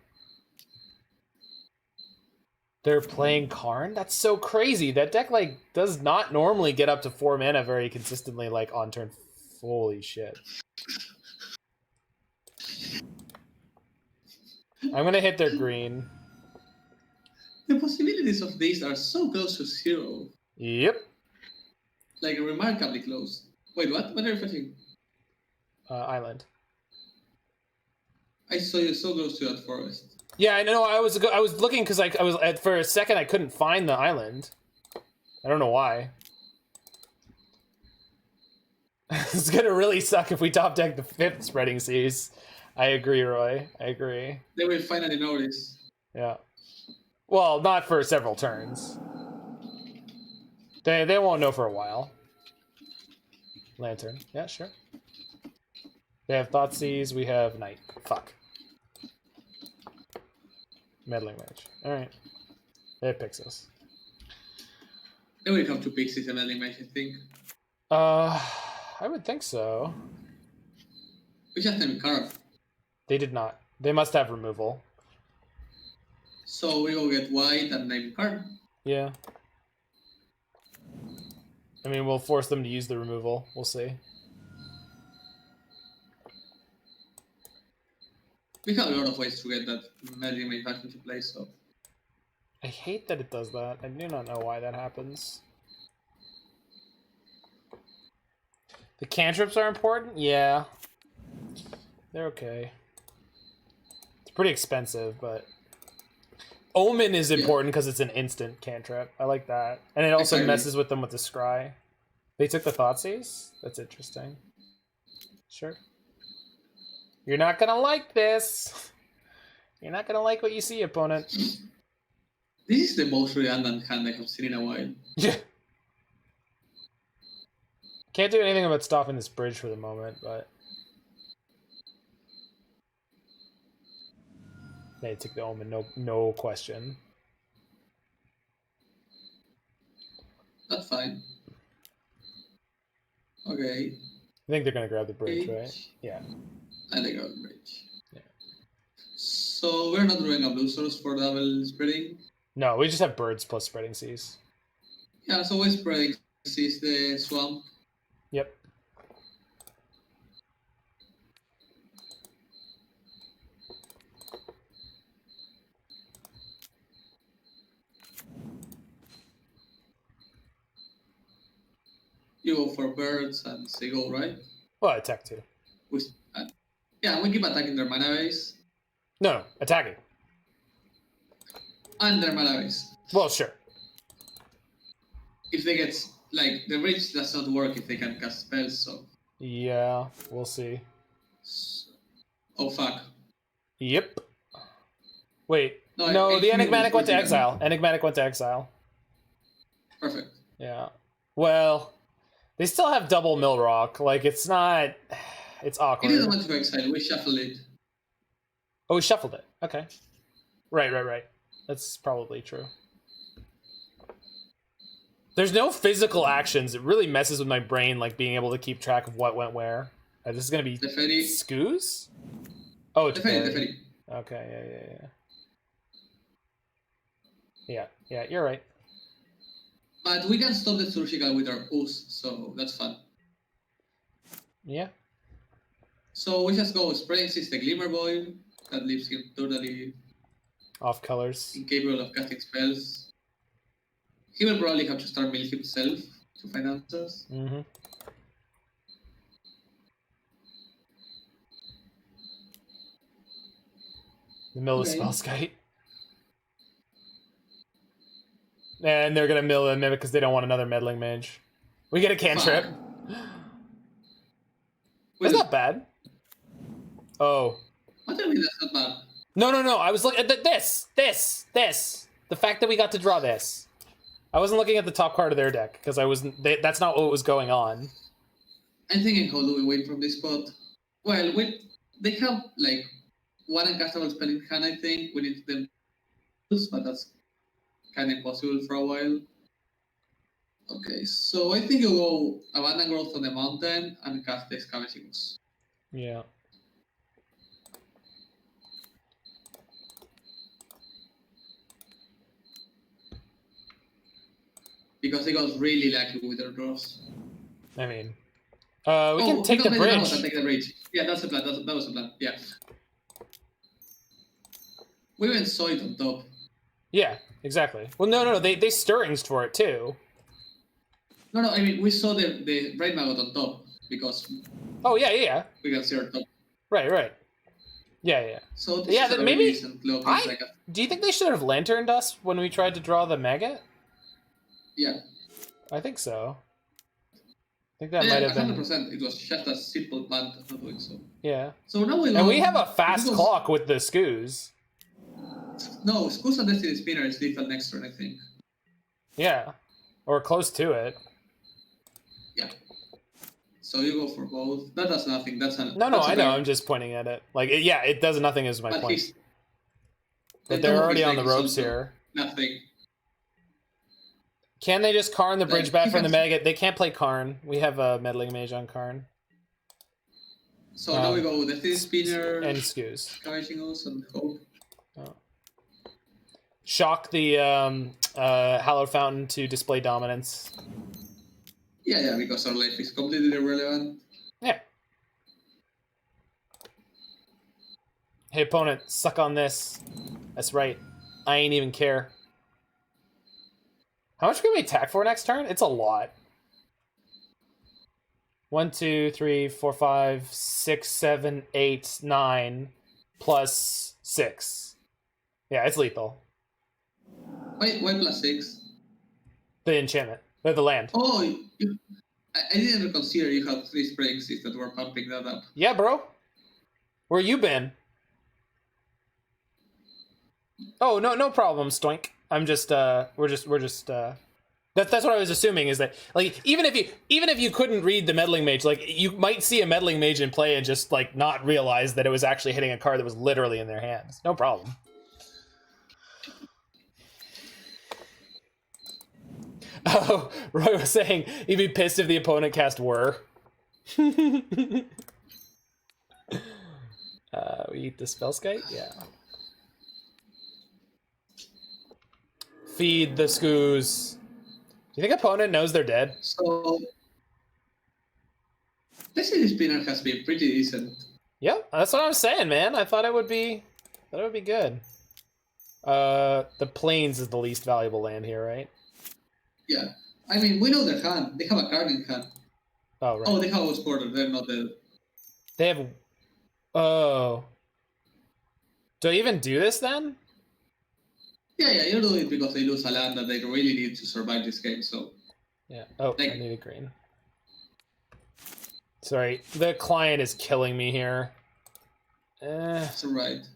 They're playing Karn? That's so crazy. That deck, like, does not normally get up to 4 mana very consistently, like, on turn. Holy shit. I'm gonna hit their green. The possibilities of these are so close to 0. Yep. Like, remarkably close. Wait, what? What are you fetching? Island. I saw you so close to that forest. Yeah, I know. I was looking because I was for a second I couldn't find the island. I don't know why. It's gonna really suck if we top deck the 5th Spreading Seas. I agree, Roy. I agree. They will finally notice. Yeah. Well, not for several turns. They won't know for a while. Lantern. Yeah, sure. They have Thoughtseize, we have Night. Fuck. Meddling Mage. Alright. They have Pixis. They will come to Pixies and Meddling Mage, I think. I would think so. We just have card. They did not. They must have removal. So we will get white and name card. Yeah. I mean, we'll force them to use the removal. We'll see. We have a lot of ways to get that Meddling Mage back into play, so... I hate that it does that. I do not know why that happens. The cantrips are important? Yeah. They're okay. It's pretty expensive, but... Omen is important because it's an instant cantrip. I like that. And it also messes with them with the scry. They took the Thoughtseize? That's interesting. Sure. You're not gonna like this. You're not gonna like what you see, opponent. This is the most redundant hand I have seen in a while. Yeah. Can't do anything about stopping this bridge for the moment, but... They took the Omen, no question. That's fine. Okay. I think they're gonna grab the bridge, right? Yeah. And they grab the bridge. Yeah. So we're not drawing a blue source for double spreading? No, we just have birds plus Spreading Seas. Yeah, so we're spreading sees the swamp. Yep. You go for birds and they go, right? Well, attack too. Yeah, we keep attacking their mana base. No, attacking. And their mana base. Well, sure. If they get, like, the bridge does not work if they can cast spells, so... Yeah, we'll see. Oh, fuck. Yep. Wait. No, No, the Enigmatic went to exile. Enigmatic went to exile. Perfect. Yeah. Well, they still have double Millrock. Like, it's not... It's awkward. It doesn't want to go exile. We shuffle it. Oh, we shuffled it. Okay. Right. That's probably true. There's no physical actions. It really messes with my brain, like, being able to keep track of what went where. This is going to be... Teferi. Scoos? Oh, Teferi. Okay, yeah. Yeah, you're right. But we can stop the surgical with our ooze, so that's fun. Yeah. So we just go Spreading Seas the Glimmer Boy. That leaves him totally Off colors. incapable of casting spells. He will probably have to start milling himself to find answers. Mm-hmm. The mill is Spellskite. And they're gonna mill a Mimic because they don't want another Meddling Mage. We get a cantrip. That's not bad. Oh. What do you mean that's not bad? No. I was looking at this. The fact that we got to draw this. I wasn't looking at the top card of their deck because I wasn't. That's not what was going on. I'm thinking, how do we win from this spot? Well, they have like one uncastable spell in hand. I think we need them, but that's kind of impossible for a while. Okay, so I think you go Abundant Growth on the mountain and cast the Scavenging Ooze. Yeah. Because they got really lucky with their draws. I mean, we can take the bridge. Take the bridge. Yeah, that's the plan. That was the plan. Yeah. We even saw it on top. Yeah, exactly. Well, no. They stirrings for it too. No. I mean, we saw the Brain Maggot on top because. Oh yeah. We can see our top. Right. Yeah. So yeah, is maybe. like Do you think they should have lanterned us when we tried to draw the Maggot? Yeah. I think so. I think that might have been 100%. It was just a simple band not doing so. Yeah. So now and we have a fast clock with the Skoos. No, Skoos and Destiny Spinner is lethal next turn, I think. Yeah, or close to it. Yeah. So you go for both. That does nothing. That's I know. I'm just pointing at it. Like, it does nothing. Is my point. But they're already on the ropes here. Nothing. Can they just Karn the bridge back from the Maggot? They can't play Karn. We have a Meddling Mage on Karn. So now we go with Destiny Spinner and Skoos. Scavenging Ooze and Hope. Oh. Shock the Hallowed Fountain to display dominance. Yeah, because our life is completely irrelevant. Yeah. Hey, opponent, suck on this. That's right. I ain't even care. How much can we attack for next turn? It's a lot. 1, 2, 3, 4, 5, 6, 7, 8, 9, plus 6. Yeah, it's lethal. Why plus 6? The enchantment. The land. Oh, I didn't even consider you have 3 springs that were pumping that up. Yeah, bro. Where you been? Oh, no problem, Stoink. I'm just we're just that's what I was assuming, is that, like, even if you couldn't read the Meddling Mage, like, you might see a Meddling Mage in play and just, like, not realize that it was actually hitting a card that was literally in their hands. No problem. Oh, Roy was saying he'd be pissed if the opponent cast Whir. We eat the Spellskite? Yeah. Feed the Skoos. Do you think opponent knows they're dead? So, Destiny Spinner has been pretty decent. Yeah, that's what I was saying, man. I thought it would be good. The Plains is the least valuable land here, right? Yeah. I mean, we know their hand. They have a card in hand. Oh, right. Oh, they have a Sporter. They're not dead. They have... Oh. Do I even do this, then? Yeah, you do it because they lose a land that they really need to survive this game, so... Yeah. Oh, I need a green. Sorry, the client is killing me here. That's alright.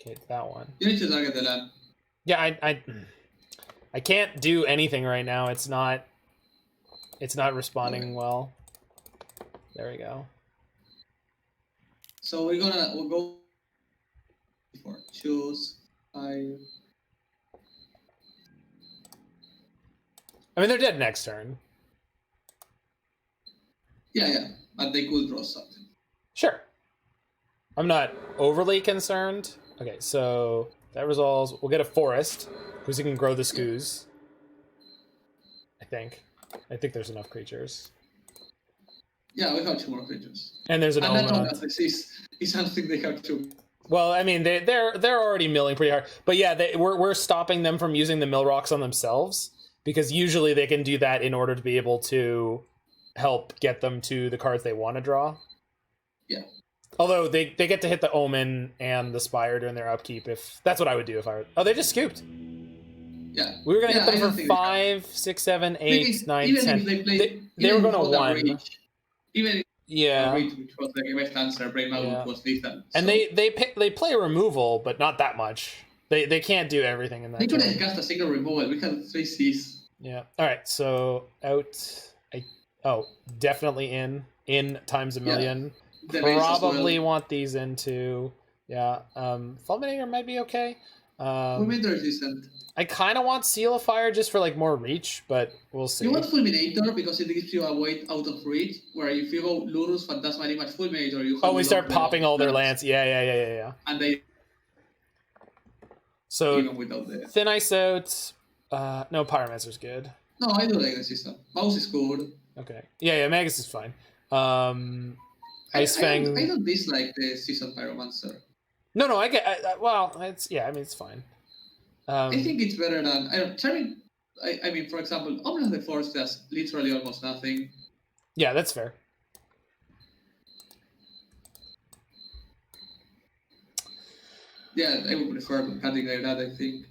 Okay, that one. You need to target the land. Yeah, I can't do anything right now. It's not responding well. There we go. So we'll go for choose 5. I mean, they're dead next turn. Yeah, but they could draw something. Sure. I'm not overly concerned. Okay, so that resolves. We'll get a forest, because we can grow the Skoos. I think there's enough creatures. Yeah, we have 2 more creatures. And there's an Omen. This is something they have to. Well, I mean, they're already milling pretty hard, but yeah, we're stopping them from using the mill rocks on themselves, because usually they can do that in order to be able to help get them to the cards they want to draw. Yeah. Although they get to hit the Omen and the Spire during their upkeep. If that's what I would do if I were. Oh, they just scooped. Yeah. We were gonna hit them for 5, 6, 7, 8, 9, 10. They were gonna 1. Even yeah. Which was like a best answer. Brain Maggot was lethal. And they play removal, but not that much. They can't do everything in that. They couldn't cast a single removal. We had 3 Cs. Yeah. All right. So out. Definitely in times a million. Yeah. Probably want these into. Yeah. Fulminator might be okay. Fulminator is decent. I kind of want Seal of Fire just for like more reach, but we'll see. You want Fulminator because it gives you a weight out of reach, where if you go Lurrus, Phantasmal Image, Fulminator, you have we start popping all their lands. Yeah. And they... So, even without the... Thin Ice out. No, Pyromancer's good. No, I do like the system. Mouse is good. Okay. Yeah, Magus is fine. Ice-Fang... I don't dislike the Seasoned Pyromancer. No, I get... well, it's fine. I think it's better than... Charming... I mean, for example, Omen of the Forest does literally almost nothing. Yeah, that's fair. Yeah, I would prefer cutting like that, I think.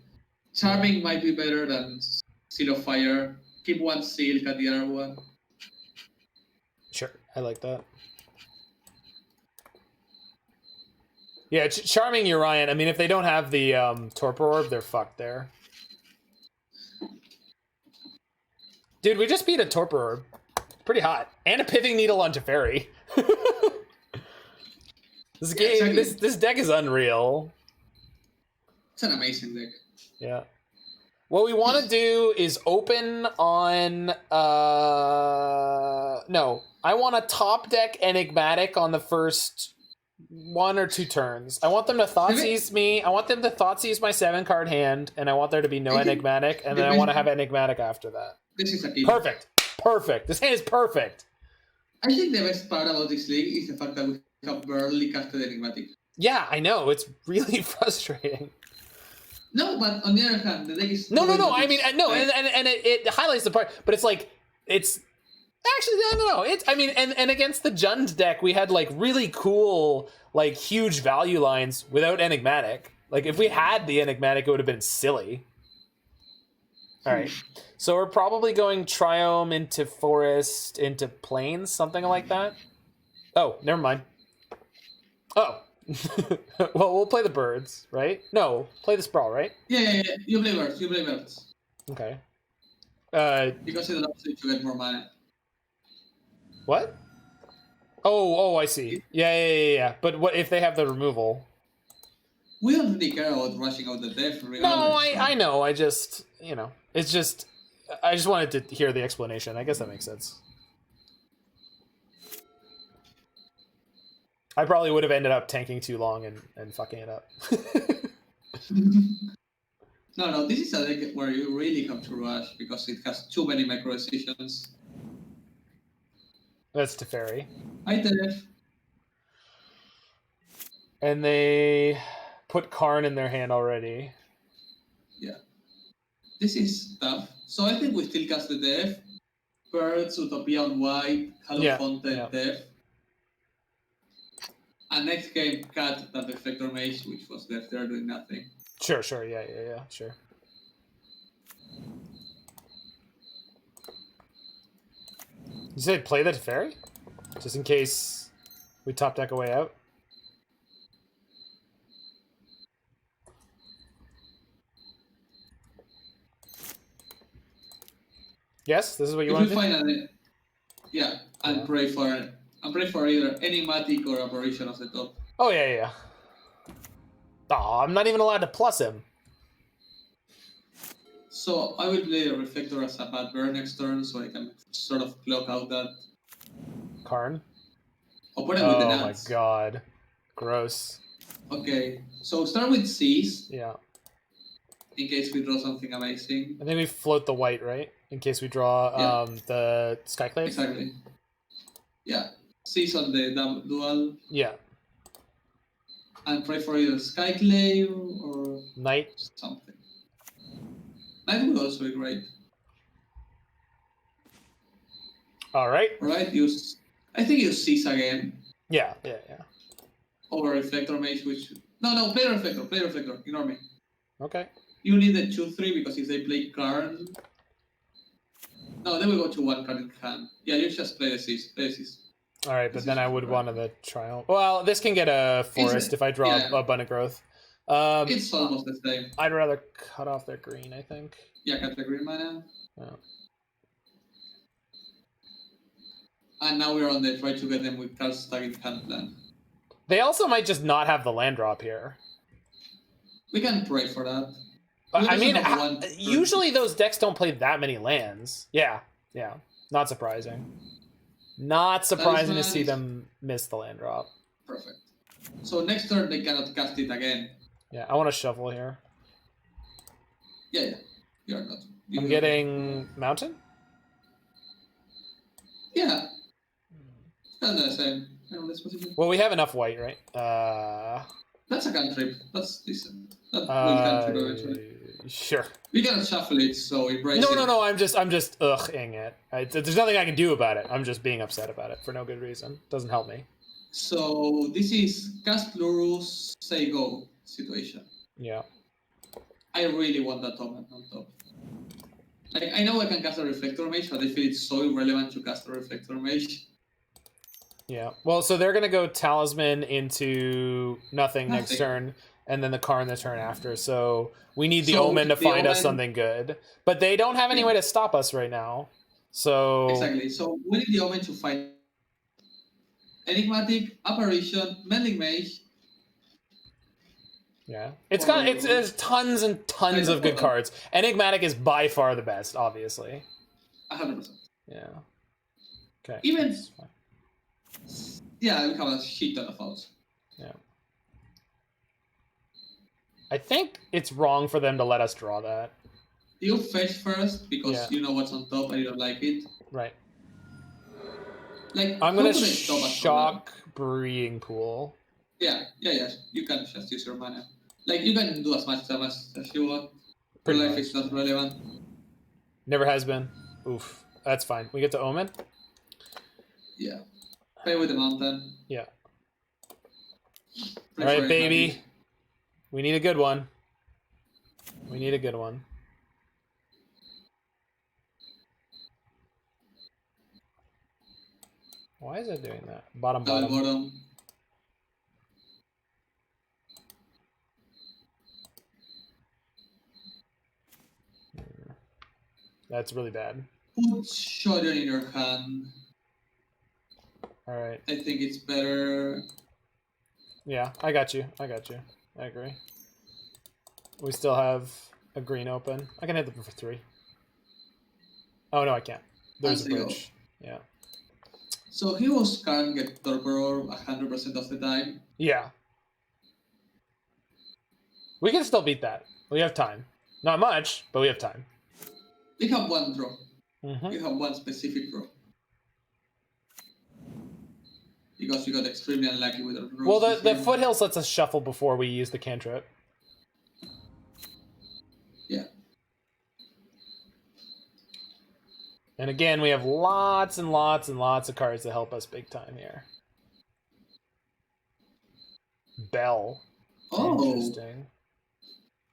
Charming might be better than Seal of Fire. Keep one seal, cut the other one. I like that. Yeah, Charming Urian. I mean, if they don't have the Torpor Orb, they're fucked there. Dude, we just beat a Torpor Orb. Pretty hot. And a Pithing Needle on Teferi. This game, exactly. this deck is unreal. It's an amazing deck. Yeah. What we want to do is open on... No. I want to top deck Enigmatic on the first 1 or 2 turns. I want them to Thoughtseize me. I want them to Thoughtseize my 7-card hand, and I want there to be no Enigmatic, and then I want to have Enigmatic after that. This is a key. Perfect. Perfect. This hand is perfect. I think the best part about this league is the fact that we have barely casted Enigmatic. Yeah, I know. It's really frustrating. No, but on the other hand, the deck is... No. I mean, no, and it highlights the part, but it's like, it's... Actually, no. It's, I mean, and against the Jund deck, we had, like, really cool, like, huge value lines without Enigmatic. Like, if we had the Enigmatic, it would have been silly. All right. So we're probably going Triome into Forest, into Plains, something like that. Oh, never mind. Oh. Well, we'll play the birds, right? No, play the Sprawl, right? Yeah. You play birds. Okay. Because it allows you to get more mana. What? Oh, I see. Yeah. But what if they have the removal? We don't really care about rushing out the death. No, I know. I just, it's just... I just wanted to hear the explanation. I guess that makes sense. I probably would have ended up tanking too long and fucking it up. No, this is a deck where you really have to rush because it has too many micro decisions. That's Teferi. Hi, Tef. And they put Karn in their hand already. Yeah. This is tough. So I think we still cast the Death. Birds, Utopia on white, Halofonte, Death. And next game, Cat, that Reflector Mage, which was left there doing nothing. Sure, yeah, sure. You said play the Teferi? Just in case we top deck a way out? Yes, this is what you want to do? Yeah, and pray for either Enigmatic or Apparition of the top. Oh, yeah. Oh, I'm not even allowed to plus him. So I will play the Reflector as a bad burn next turn, so I can sort of clock out that. Karn? Open it with the nuts. Oh my god. Gross. Okay, so start with Seas. Yeah. In case we draw something amazing. And then we float the white, right? In case we draw the Skyclave? Exactly. Yeah. Seas on the dual. Yeah. And pray for either Skyclave or Knight. Something. Knight would also be great. Alright. Alright, I think use Seas again. Yeah. Over Reflector Mage, which... No, play Reflector. Ignore me. Okay. You need a 2-3 because if they play Karn... No, then we go to 1 card in hand. Yeah, you just play the Seas. Alright, but then I would want the Triumph. Well, this can get a Forest if I draw Abundant Growth. It's almost the same. I'd rather cut off their green, I think. Yeah, cut the green mana. Yeah. And now we're on the try to get them with cards stuck in hand plan. They also might just not have the land drop here. We can pray for that. I mean, usually those decks don't play that many lands. Yeah. Not surprising. Not surprising to see them miss the land drop. Perfect. So next turn they cannot cast it again. Yeah, I want to shuffle here. Yeah. You're not. I'm getting Mountain? Yeah. Kind of the same. Well, we have enough white, right? That's a cantrip. That's decent. That will cantrip eventually. Sure. We cannot shuffle it, so embrace it. No. I'm just ing it. There's nothing I can do about it. I'm just being upset about it for no good reason. Doesn't help me. So this is cast Lurrus, say go situation. Yeah. I really want that Omen on top. I know I can cast a Reflector Mage, but I feel it's so irrelevant to cast a Reflector Mage. Yeah. Well, so they're gonna go Talisman into nothing next turn, and then the Karn the turn after. So we need the Omen to find us something good. But they don't have any way to stop us right now. So exactly. So we need the Omen to find Enigmatic, Apparition, Meddling Mage. Yeah, there's tons and tons of good cards. Enigmatic is by far the best, obviously. 100%. Yeah. Okay. Even yeah, we have a shit ton of outs. Yeah. I think it's wrong for them to let us draw that. You fetch first because you know what's on top and you don't like it. Right. Like I'm gonna shock Breeding Pool. Yeah. You can just use your mana. Like you can do as much damage as you want. Pretty life much. is not relevant. Never has been. Oof. That's fine. We get to Omen? Yeah. Play with the mountain. Yeah. Alright, baby. We need a good one. We need a good one. Why is it doing that? Bottom. That's really bad. Put Shogun in your hand. Alright. I think it's better. Yeah, I got you. I agree. We still have a green open. I can hit them for 3. Oh, no, I can't. There's a bridge. Yeah. So heroes can't get Torpor 100% of the time. Yeah. We can still beat that. We have time. Not much, but we have time. We have one draw. Mm-hmm. We have one specific draw. Because we got extremely unlucky with our draws. Well, the Foothills lets us shuffle before we use the cantrip. Yeah. And again, we have lots and lots and lots of cards that help us big time here. Bell. Oh. Interesting.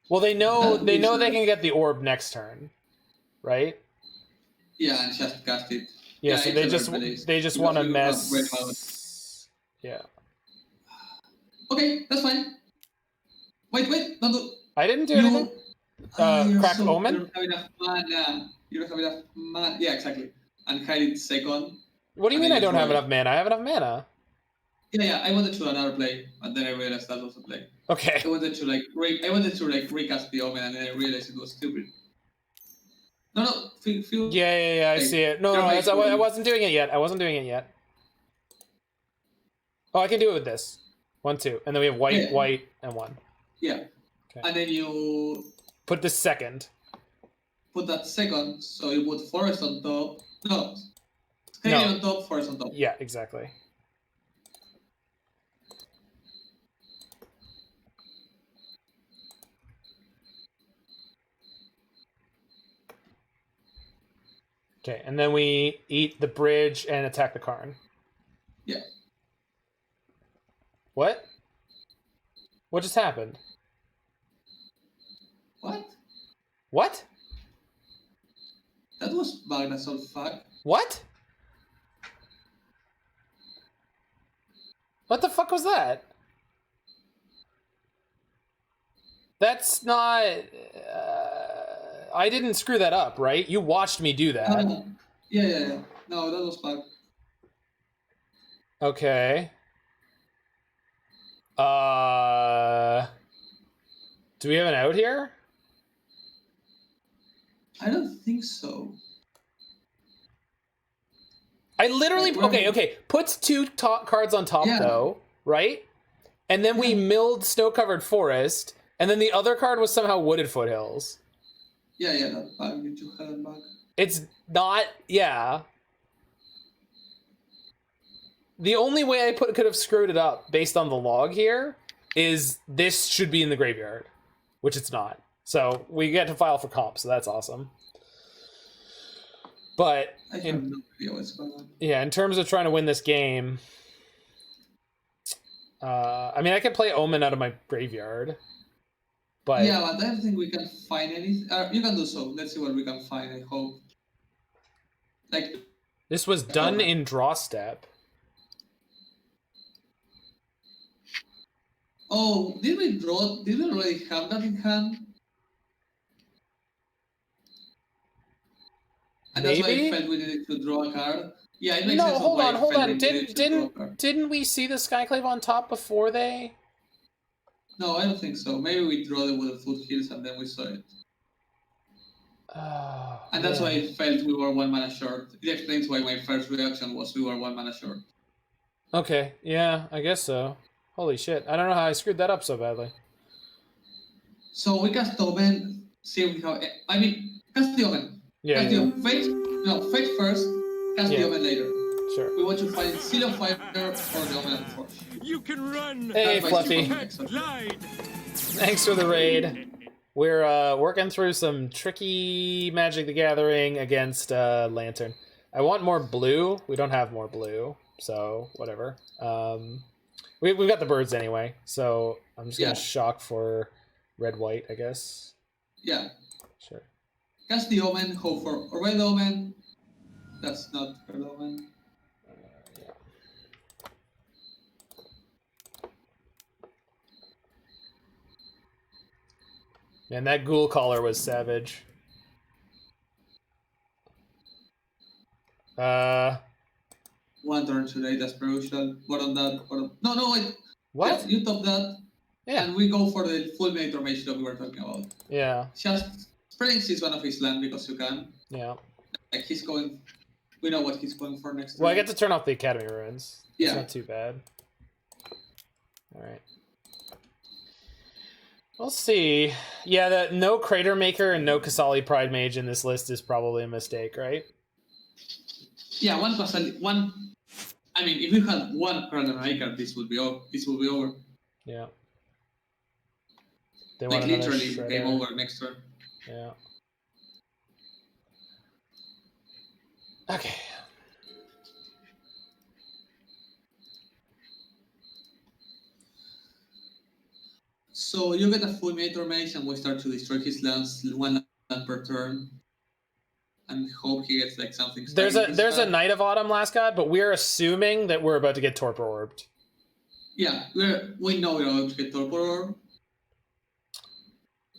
Well, they know they can get the orb next turn, right? Yeah, and just cast it. Yeah, so they just want to mess. Yeah. Okay, that's fine. Wait, don't do. I didn't do anything. Crack Omen? You don't have enough mana. Yeah, exactly. And hide it second. What do you mean I don't have enough mana? I have enough mana. Yeah, I wanted to do another play, but then I realized that was a play. Okay. I wanted to recast the Omen, and then I realized it was stupid. No, feel. Yeah, I see it. No, I wasn't doing it yet. Oh, I can do it with this. 1, 2, and then we have white, and 1. Yeah. Okay. And then you put the second. Put that second, so you put forest on top. No. On top, forest on top. Yeah, exactly. Okay, and then we eat the bridge and attack the Karn. Yeah. What? What just happened? What? That was Magus on fuck. What? What the fuck was that? That's not... I didn't screw that up, right? You watched me do that. Yeah. No, that was bug. Okay. Do we have an out here? I don't think so. I literally... Okay. Puts 2 cards on top, though, right? And then we milled Snow-Covered Forest, and then the other card was somehow Wooded Foothills. Yeah, that bug. Did you have that bug? It's not... Yeah. The only way I could have screwed it up, based on the log here, is this should be in the graveyard, which it's not. So we get to file for comp, so that's awesome. But in terms of trying to win this game, I mean, I can play Omen out of my graveyard, but yeah, but I don't think we can find anything. You can do so. Let's see what we can find. I hope. This was done in draw step. Oh, did we draw? Did we already have that in hand? And that's why I felt we needed to draw a card. Yeah, it makes sense. No, hold on, hold on. Didn't Didn't we see the Skyclave on top before they? No, I don't think so. Maybe we draw the Wooded Foothills and then we saw it. And that's why I felt we were 1 mana short. It explains why my first reaction was we were 1 mana short. Okay, yeah, I guess so. Holy shit, I don't know how I screwed that up so badly. So we cast Omen, see if we have... I mean, cast the Omen. Yeah, cast the Omen. Fetch first, cast the Omen later. Sure. We want to find Seal of Fire or the Omen of Force. You can run! Hey, Fluffy. Thanks for the raid. We're working through some tricky Magic the Gathering against Lantern. I want more blue. We don't have more blue, so whatever. We've got the birds anyway, so I'm just gonna shock for red-white, I guess. Yeah. Sure. Cast the Omen, hope for a red Omen. That's not red Omen. Yeah. Man, that ghoul caller was savage. One turn today, that's crucial. What on that? No, wait. What? You top that. Yeah. And we go for the Fulminator Mage that we were talking about. Yeah. Just Springs is one of his land because you can. Yeah. Like he's going. We know what he's going for next. Well, I turn. get to turn off the Academy Ruins. Yeah. It's not too bad. All right. We'll see. Yeah, that no Crater Maker and no Kasali Pride Mage in this list is probably a mistake, right? Yeah, one. I mean, if you had one Crater Maker, this would be over. Yeah. They Like want another literally Shredder. game over next turn. Yeah. Okay. So you get a Fulminator Mage and we start to destroy his lands 1 land per turn. And hope he gets like something. There's a Knight of Autumn, Last God, but we're assuming that we're about to get Torpor Orbed. Yeah, we know we're about to get Torpor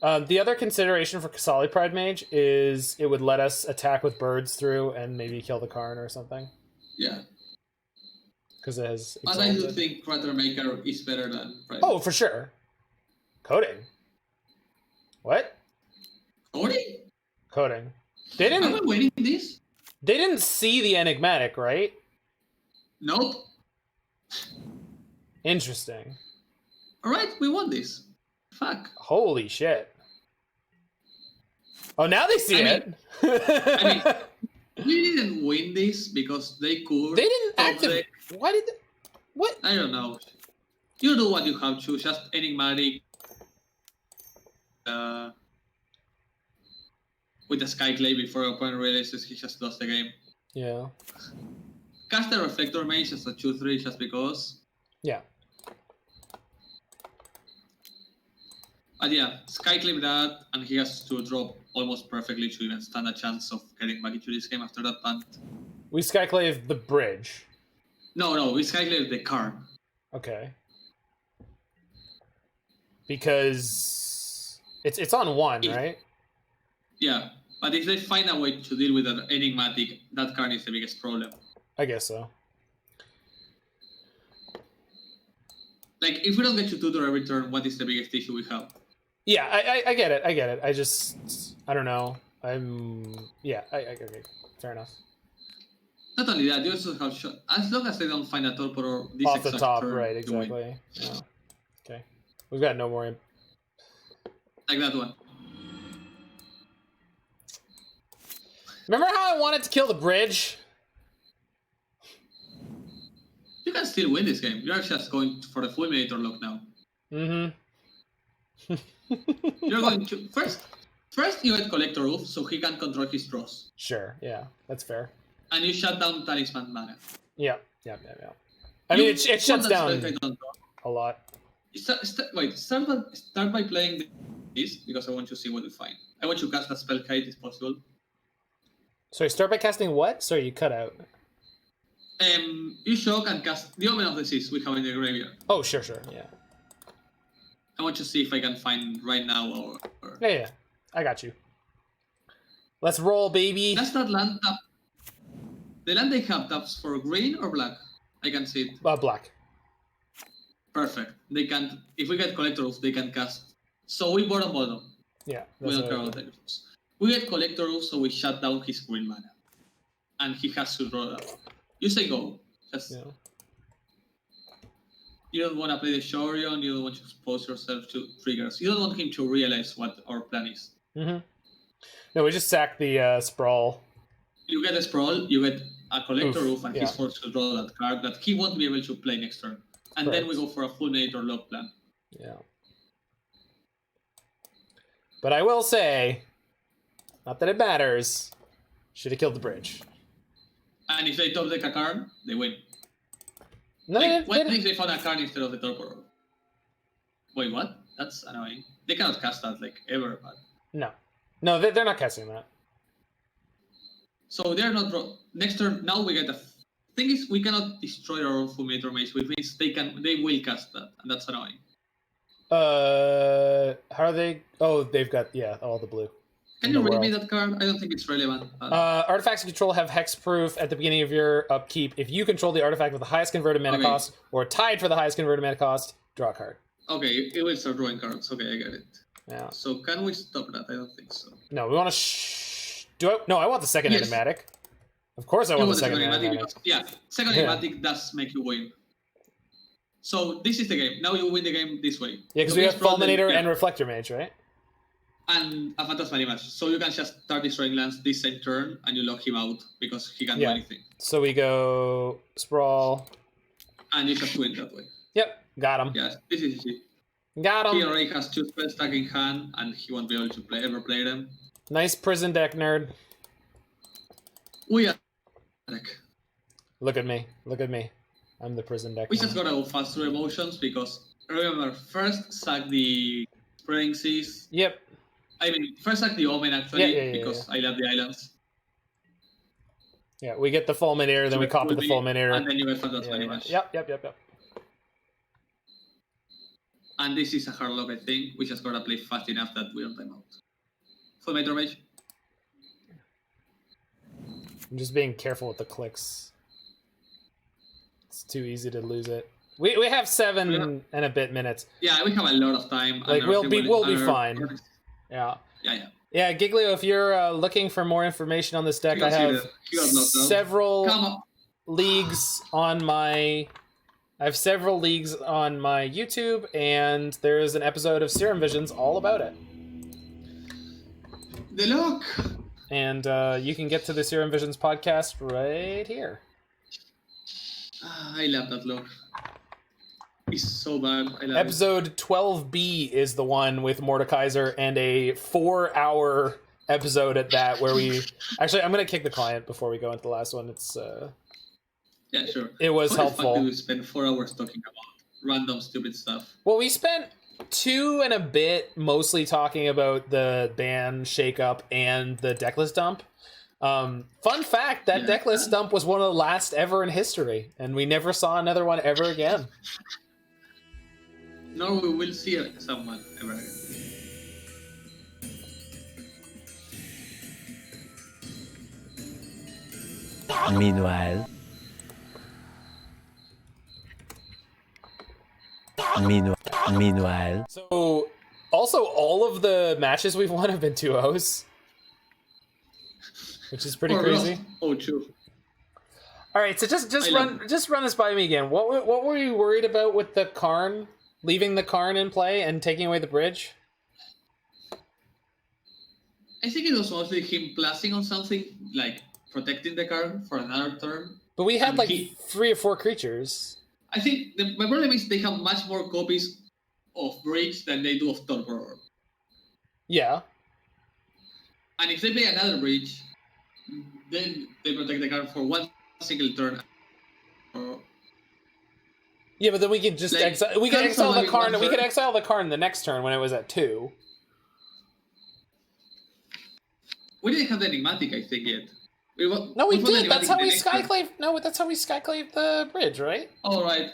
Orb. The other consideration for Kasali Pride Mage is it would let us attack with birds through and maybe kill the Karn or something. Yeah. Because it has. But I do think Crater Maker is better than Pride. Oh, for sure. Coding. What? Coding? Coding. They Are we didn't. winning this? They didn't see the Enigmatic, right? Nope. Interesting. Alright, we won this. Fuck. Holy shit. Oh, now they see it. I mean, we didn't win this because they could. They didn't activate. Why did they? What? I don't know. You do what you have to. Just Enigmatic. With the Skyclave before your opponent realizes he just lost the game. Yeah. Cast a Reflector Mage as a 2/3 just because. Yeah. But yeah, Skyclave that, and he has to drop almost perfectly to even stand a chance of getting back into this game after that punt. We Skyclave the bridge. No, we Skyclave the card. Okay. Because it's on one, right? Yeah, but if they find a way to deal with that Enigmatic, that card is the biggest problem. I guess so. Like, if we don't get to tutor every turn, what is the biggest issue we have? Yeah, I get it. I get it. I don't know. Okay, fair enough. Not only that, you also have shot. As long as they don't find a Torpor or this Off the exact top, turn right, to win. exactly. Yeah. Okay. We've got no more. Like that one. Remember how I wanted to kill the bridge? You can still win this game. You're just going for the Fulminator lock now. Mm-hmm. You're going to... First you get Collector Roof, so he can control his draws. Sure, yeah, that's fair. And you shut down Talisman Mana. Yeah. I mean, it shuts down a lot. Start by playing this, because I want to see what you find. I want you to cast a Spellskite if possible. Sorry, start by casting what? Sorry, you cut out. You shock and cast the Omen of the Seas we have in the graveyard. Oh, sure, yeah. I want to see if I can find right now or... Yeah, I got you. Let's roll, baby. Does that land tap? The land they have taps for green or black? I can see it. Black. Perfect. They can, if we get Collector Roof, they can cast. So we bottom. Yeah. We don't care about the roofs. We get Collector Roof, so we shut down his green mana. And he has to draw that. You say go. Just, You don't want to play the Shorion, you don't want to expose yourself to triggers. You don't want him to realize what our plan is. Mm-hmm. No, we just sack the Sprawl. You get a Sprawl, you get a Collector Roof, and yeah. he's forced to draw that card that he won't be able to play next turn. And Correct. then we go for a Fulminator lock plan. Yeah. But I will say, not that it matters, should have killed the bridge. And if they top deck a card, they win. No, Like, what if they found a card instead of the Torpor? Wait, what? That's annoying. They cannot cast that, like, ever, but... No, they're not casting that. So they're not... Next turn, now we get a... Thing is, we cannot destroy our own Fulminator Mage, which means they will cast that, and that's annoying. How are they? Oh, they've got, all the blue. Can you read me that card? I don't think it's relevant. Artifacts you control have hexproof at the beginning of your upkeep. If you control the artifact with the highest converted mana cost, or tied for the highest converted mana cost, draw a card. Okay, it will start drawing cards. Okay, I get it. Yeah. So can we stop that? I don't think so. No, we want to No, I want the second Enigmatic. Of course I want the second Enigmatic. Because, second Enigmatic does make you win. So this is the game. Now you win the game this way. Yeah, because we have Fulminator and Reflector Mage, right? And a Phantasmal Image. So you can just start destroying lands this same turn, and you lock him out because he can't do anything. So we go Sprawl. And you just win that way. Yep, got him. Yes, this is easy. Got him. He already has 2 spells stuck in hand, and he won't be able to ever play them. Nice prison deck, nerd. We are deck. Look at me. Look at me. I'm the prison deck. We just gotta go fast through emotions because remember, first sack the Spreading Seas. Yep. I mean, first sack the Omen actually, because I love the islands. Yeah, we get the Fulminator, then we copy the Fulminator. And then you get Phantasmal Image. Yep. And this is a hard lock, I think. We just gotta play fast enough that we don't time out. Fulminator Mage. I'm just being careful with the clicks. It's too easy to lose it. We have 7 and a bit minutes. Yeah, we have a lot of time. Like we'll be fine. Yeah. Yeah, Giglio, if you're looking for more information on this deck, I have several leagues on my YouTube, and there is an episode of Serum Visions all about it. The lock. And you can get to the Serum Visions podcast right here. I love that look. It's so bad. I love Episode 12B is the one with Mordeka1ser, and a 4-hour episode at that, where we... Actually, I'm going to kick the client before we go into the last one. It's... Yeah, sure. It was helpful. Why do we spend 4 hours talking about random stupid stuff? Well, we spent 2 and a bit mostly talking about the ban shakeup and the decklist dump. Fun fact, that decklist dump was one of the last ever in history, and we never saw another one ever again. Nor we will see someone ever again. Meanwhile. So, also, all of the matches we've won have been 2-0s. Which is pretty crazy. Oh, true. All right, so just run this by me again. What were you worried about with the Karn, leaving the Karn in play and taking away the bridge? I think it was mostly him plussing on something, like protecting the card for another turn. But we had like 3 or 4 creatures. I think my problem is they have much more copies of Bridge than they do of Torpor. Yeah. And if they play another Bridge, then they protect the card for 1 single turn. Yeah, but then we could just exile. We could exile the Karn. We could exile the Karn the next turn when it was at 2. We didn't have the Enigmatic, I think, yet. No, we did. That's how we Skyclave. No, that's how we Skyclave the bridge, right? All right.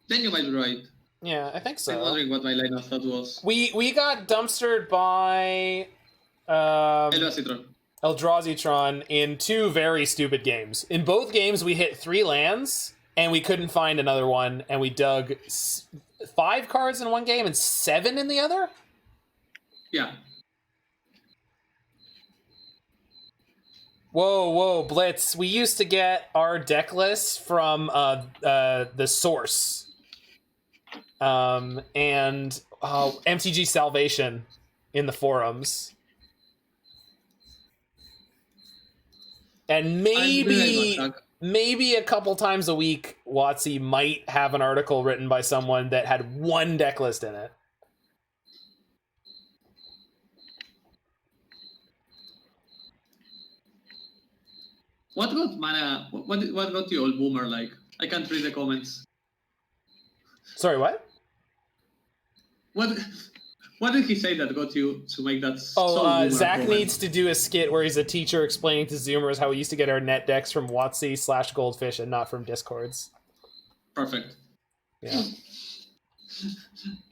Then you might be right. Yeah, I think so. I'm wondering what my line of thought was. We got dumpstered by Eldrazi in 2 very stupid games. In both games, we hit 3 lands, and we couldn't find another one, and we dug 5 cards in one game and 7 in the other? Yeah. Whoa, Blitz. We used to get our deck lists from the source. And MTG Salvation in the forums. And maybe a couple times a week, WotC might have an article written by someone that had 1 deck list in it. What got mana? What got the old boomer like? I can't read the comments. Sorry, what? What did he say that got you to make that? Zach comment? needs to do a skit where he's a teacher explaining to Zoomers how we used to get our net decks from WotC/Goldfish and not from Discords. Perfect. Yeah.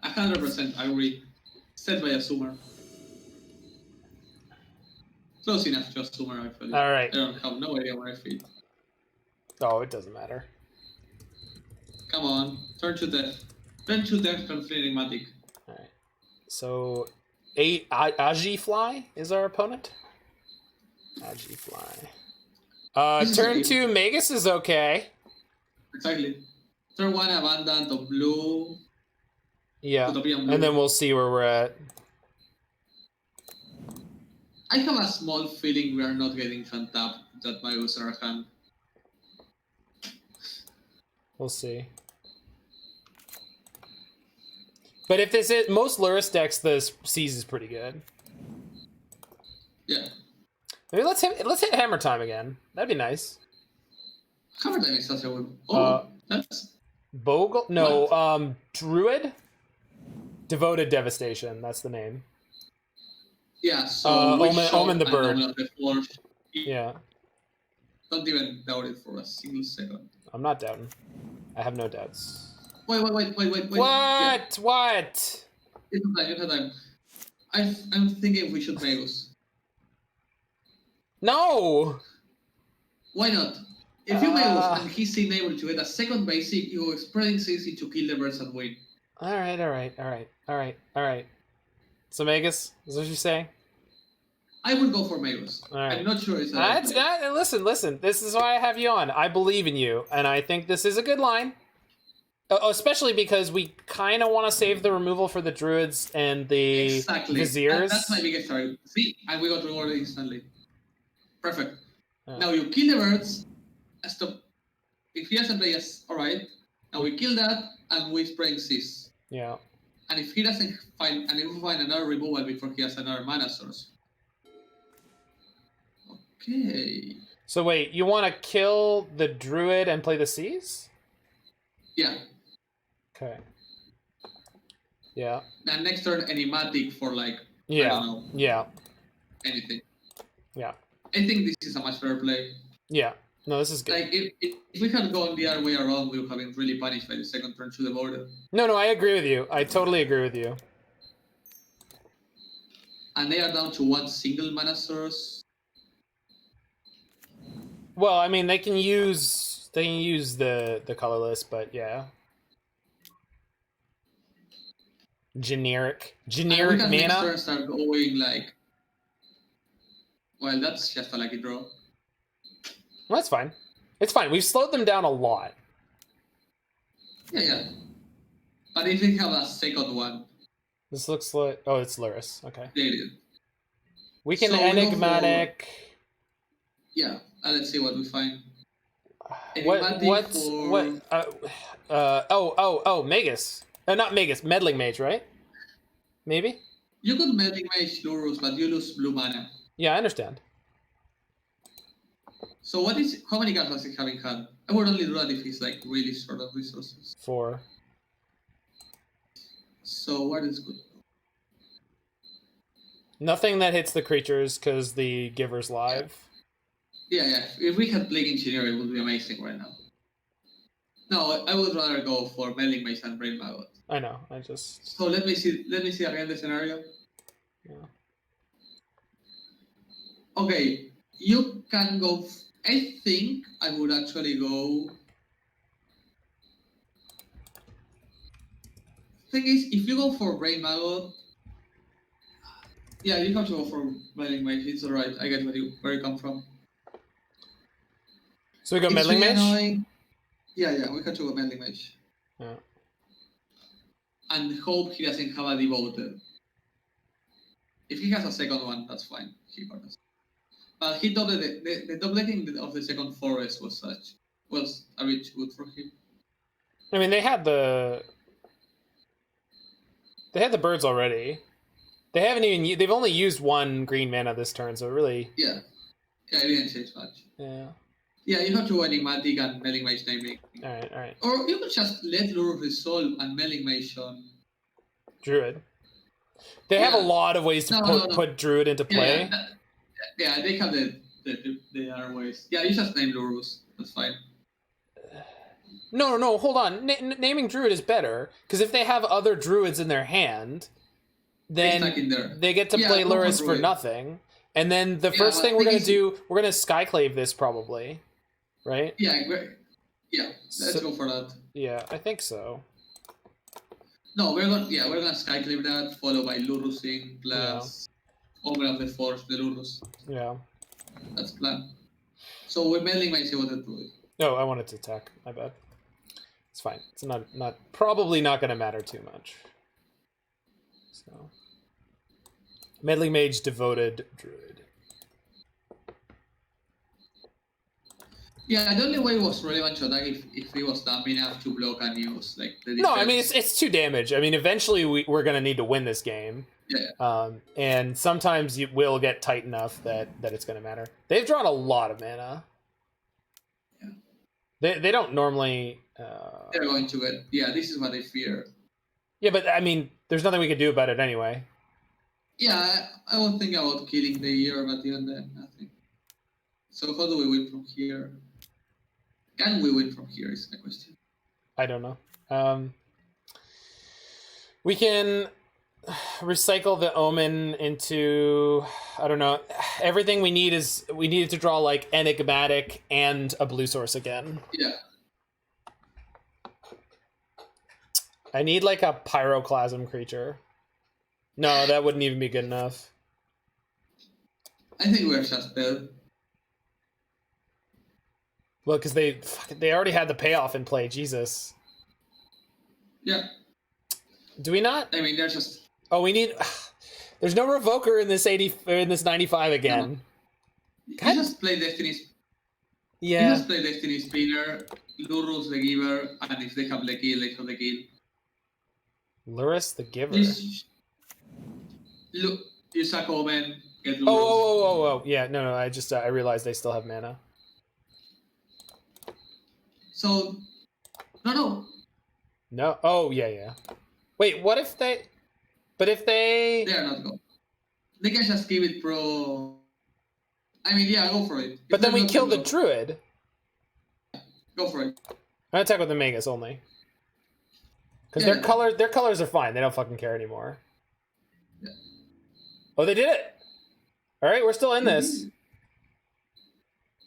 100%. I agree. Said by a Zoomer. Close enough to a Zoomer, I feel. All right. I don't have no idea where I fit. Oh, it doesn't matter. Come on, turn to death. Turn to death from Enigmatic. All right. So, Agifly is our opponent. Agifly. Turn 2 Magus is okay. Exactly. Turn 1 Abundant of blue. Yeah. Utopia blue. And then we'll see where we're at. I have a small feeling we are not getting untapped that Magus in our hand. We'll see. But if this is most Lurrus decks, the Seas is pretty good. Yeah. Maybe let's hit Hammer Time again. That'd be nice. Hammer Time is such a good. Oh, that's Bogle. No, what? Druid. Devoted Devastation. That's the name. Yeah. So Omen the bird. Yeah. Don't even doubt it for a single second. I'm not doubting. I have no doubts. Wait. What? Yeah. What? It's time. I'm thinking we should Magus. No! Why not? If you Magus and he's unable to get a second basic, you go spreading CC to kill the birds and win. Alright. So Magus, is what you say? I would go for Magus. Right. I'm not sure it's listen. This is why I have you on. I believe in you, and I think this is a good line. Especially because we kind of want to save the removal for the Druids and the Viziers. That's my biggest target. See, and we got rewarded instantly. Perfect. Now you kill the birds. Stop. If he doesn't play us, alright. Now we kill that, and we spray Cis. Yeah. And if he doesn't find, and if we find another removal before he has another mana source. Okay. So wait, you want to kill the Druid and play the Seas? Yeah. Okay. Yeah. And next turn, Enigmatic for I don't know. Yeah. Anything. Yeah. I think this is a much better play. Yeah. No, this is good. If we had gone the other way around, we would have been really punished by the second turn to the border. No, I agree with you. I totally agree with you. And they are down to 1 single mana source. Well, I mean, they can use the colorless, but yeah. Generic mana. Next turn start going well, that's just a lucky draw. Well, that's fine. It's fine. We've slowed them down a lot. Yeah. But if they have a second one. This looks like... Oh, it's Lurrus. Okay. They did. We can Enigmatic... Yeah, let's see what we find. Magus. Not Magus, Meddling Mage, right? Maybe? You could Meddling Mage Lurrus, but you lose blue mana. Yeah, I understand. So how many cards does he have in hand? I would only do that if he's really short of resources. 4. So what is good? Nothing that hits the creatures because the Giver's live. Yeah. If we had Plague Engineer, it would be amazing right now. No, I would rather go for Meddling Mage and Brain Maggot. I know. I just. So let me see again the scenario. Yeah. Okay, you can go. I think I would actually go. Thing is, if you go for Brain Maggot, yeah, you have to go for Meddling Mage. It's alright. I get where you come from. So we go It's Meddling really Mage? annoying. Yeah, we have to go Meddling Mage. Yeah. And hope he doesn't have a devoted. If he has a second one, that's fine. He does. But he thought that the top decking of the second forest was a bit good for him. I mean, they had the birds already. They haven't even. They've only used one green mana this turn, so really. Yeah, it didn't change much. Yeah. Yeah, you have to go Enigmatic and Meddling Mage naming. All right. Or you could just let Lurrus resolve and Meddling Mage on Druid. They have a lot of ways to put Druid into play. Yeah, they have the other ways. Yeah, you just name Lurrus. That's fine. No, hold on. Naming Druid is better, because if they have other Druids in their hand, then they get to play Lurrus for nothing. And then the first thing we're going to do, we're going to Skyclave this probably, right? Yeah, let's go for that. Yeah, I think so. No, we're gonna Skyclave that, followed by Lurrusing plus Omen of the Force, the Lurrus. Yeah. That's the plan. So we're Meddling Mage able to do it. No, I wanted to attack. My bad. It's fine. It's probably not going to matter too much. So, Meddling Mage, Devoted Druid. Yeah, the only way it was relevant to attack if he was dumb enough to block and use like the defense. No, I mean it's 2 damage. I mean eventually we're going to need to win this game. Yeah. And sometimes you will get tight enough that it's going to matter. They've drawn a lot of mana. Yeah. They don't normally. They're going to get. Yeah, this is what they fear. Yeah, but I mean, there's nothing we can do about it anyway. Yeah, I won't think about killing the year, but even then, nothing. So how do we win from here? Can we win from here is the question. I don't know. We can recycle the Omen into, I don't know. Everything we need is, we needed to draw like Enigmatic and a blue source again. Yeah. I need like a Pyroclasm creature. No, that wouldn't even be good enough. I think we're just dead. Well, because they already had the payoff in play. Jesus. Yeah. Do we not? I mean, they're just. Oh, we need. There's no Revoker in this 95 again. No. You just play Destiny's. Yeah. You just play Destiny Spinner, Lurrus the Giver, and if they have the kill, they have the kill. Lurrus the Giver. Look, you sack Omen, get Lurrus. Oh. Yeah, no. I realized they still have mana. So, no. No. Oh, yeah. Wait, what if they? But if they? They are not go. They can just give it pro. I mean, yeah, go for it. But then we kill the Druid. Go for it. I attack with the Magus only. Because their colors are fine. They don't fucking care anymore. Yeah. Oh, they did it! Alright, we're still in this.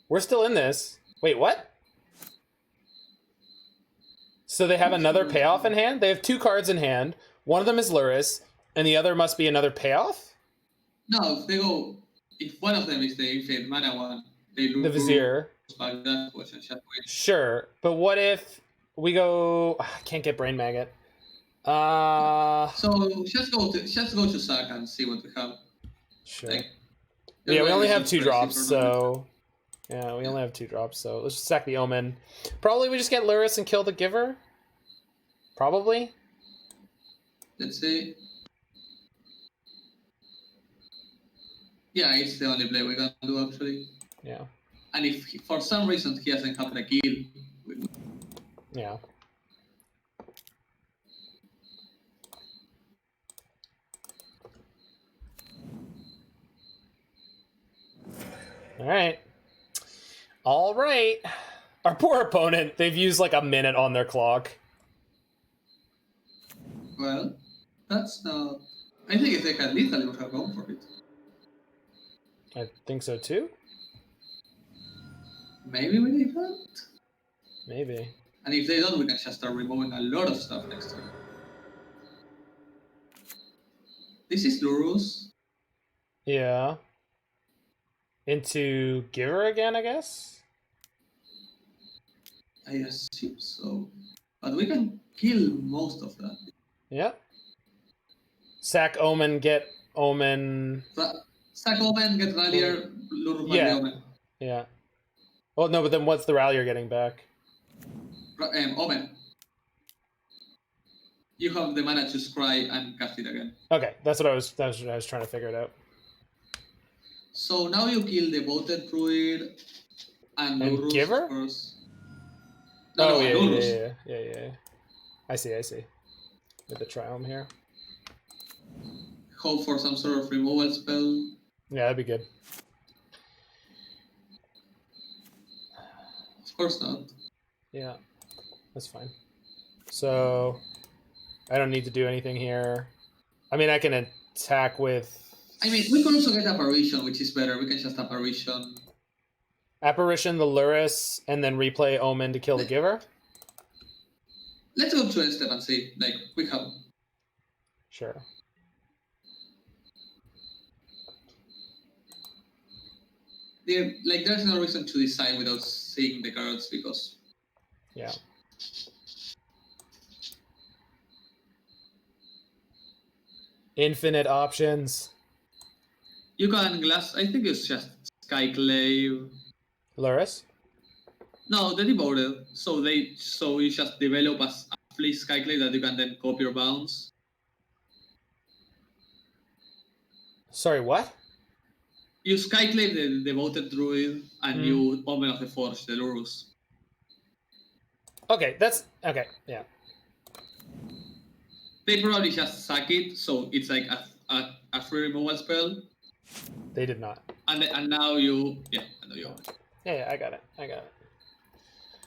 We're still in this. Wait, what? So they have another payoff in hand? They have 2 cards in hand. One of them is Lurrus, and the other must be another payoff? No, if they go... If one of them is the infinite mana one, they lose... The Vizier. Sure, but what if we go... I can't get Brain Maggot. So just go to Sack and see what we have. Sure. We only have 2 drops, so... Yeah, we only have 2 drops, so let's just sack the Omen. Probably we just get Lurrus and kill the Giver? Probably? Let's see. Yeah, it's the only play we can do, actually. Yeah. And if for some reason he doesn't have the kill... Yeah. All right. Our poor opponent, they've used like a minute on their clock. Well, that's not... I think if they had lethal, they would have gone for it. I think so too. Maybe we don't. Maybe. And if they don't, we can just start removing a lot of stuff next turn. This is Lurrus. Yeah. Into Giver again, I guess? I assume so. But we can kill most of that. Yeah. Sack Omen, get Omen. Sack Omen, get Rallier, Lurrus by Yeah. Omen. Yeah. Well, no, but then what's the Rallier getting back? Omen. You have the mana to scry and cast it again. Okay, that's what I was trying to figure it out. So now you kill the Voted Druid and Lurrus, Giver? of course. Yeah. I see. With the Triumph here. Hope for some sort of removal spell. Yeah, that'd be good. Of course not. Yeah, that's fine. So, I don't need to do anything here. I mean, I can attack with... I mean, we could also get Apparition, which is better. We can just Apparition. Apparition, the Lurrus, and then replay Omen to kill the Giver? Let's go to a step and see. Like, we have... Sure. There's no reason to decide without seeing the cards, because... Yeah. Infinite options. You can I think it's just Skyclave. Lurrus? No, the Devoted. So you just develop a flea Skyclave that you can then copy or bounce. Sorry, what? You Skyclave the Devoted Druid and you Omen of the Forge, the Lurrus. Okay, that's... Okay, yeah. They probably just sack it, so it's like a free removal spell. They did not. And now you... Yeah, I know you Omen. Yeah, I got it.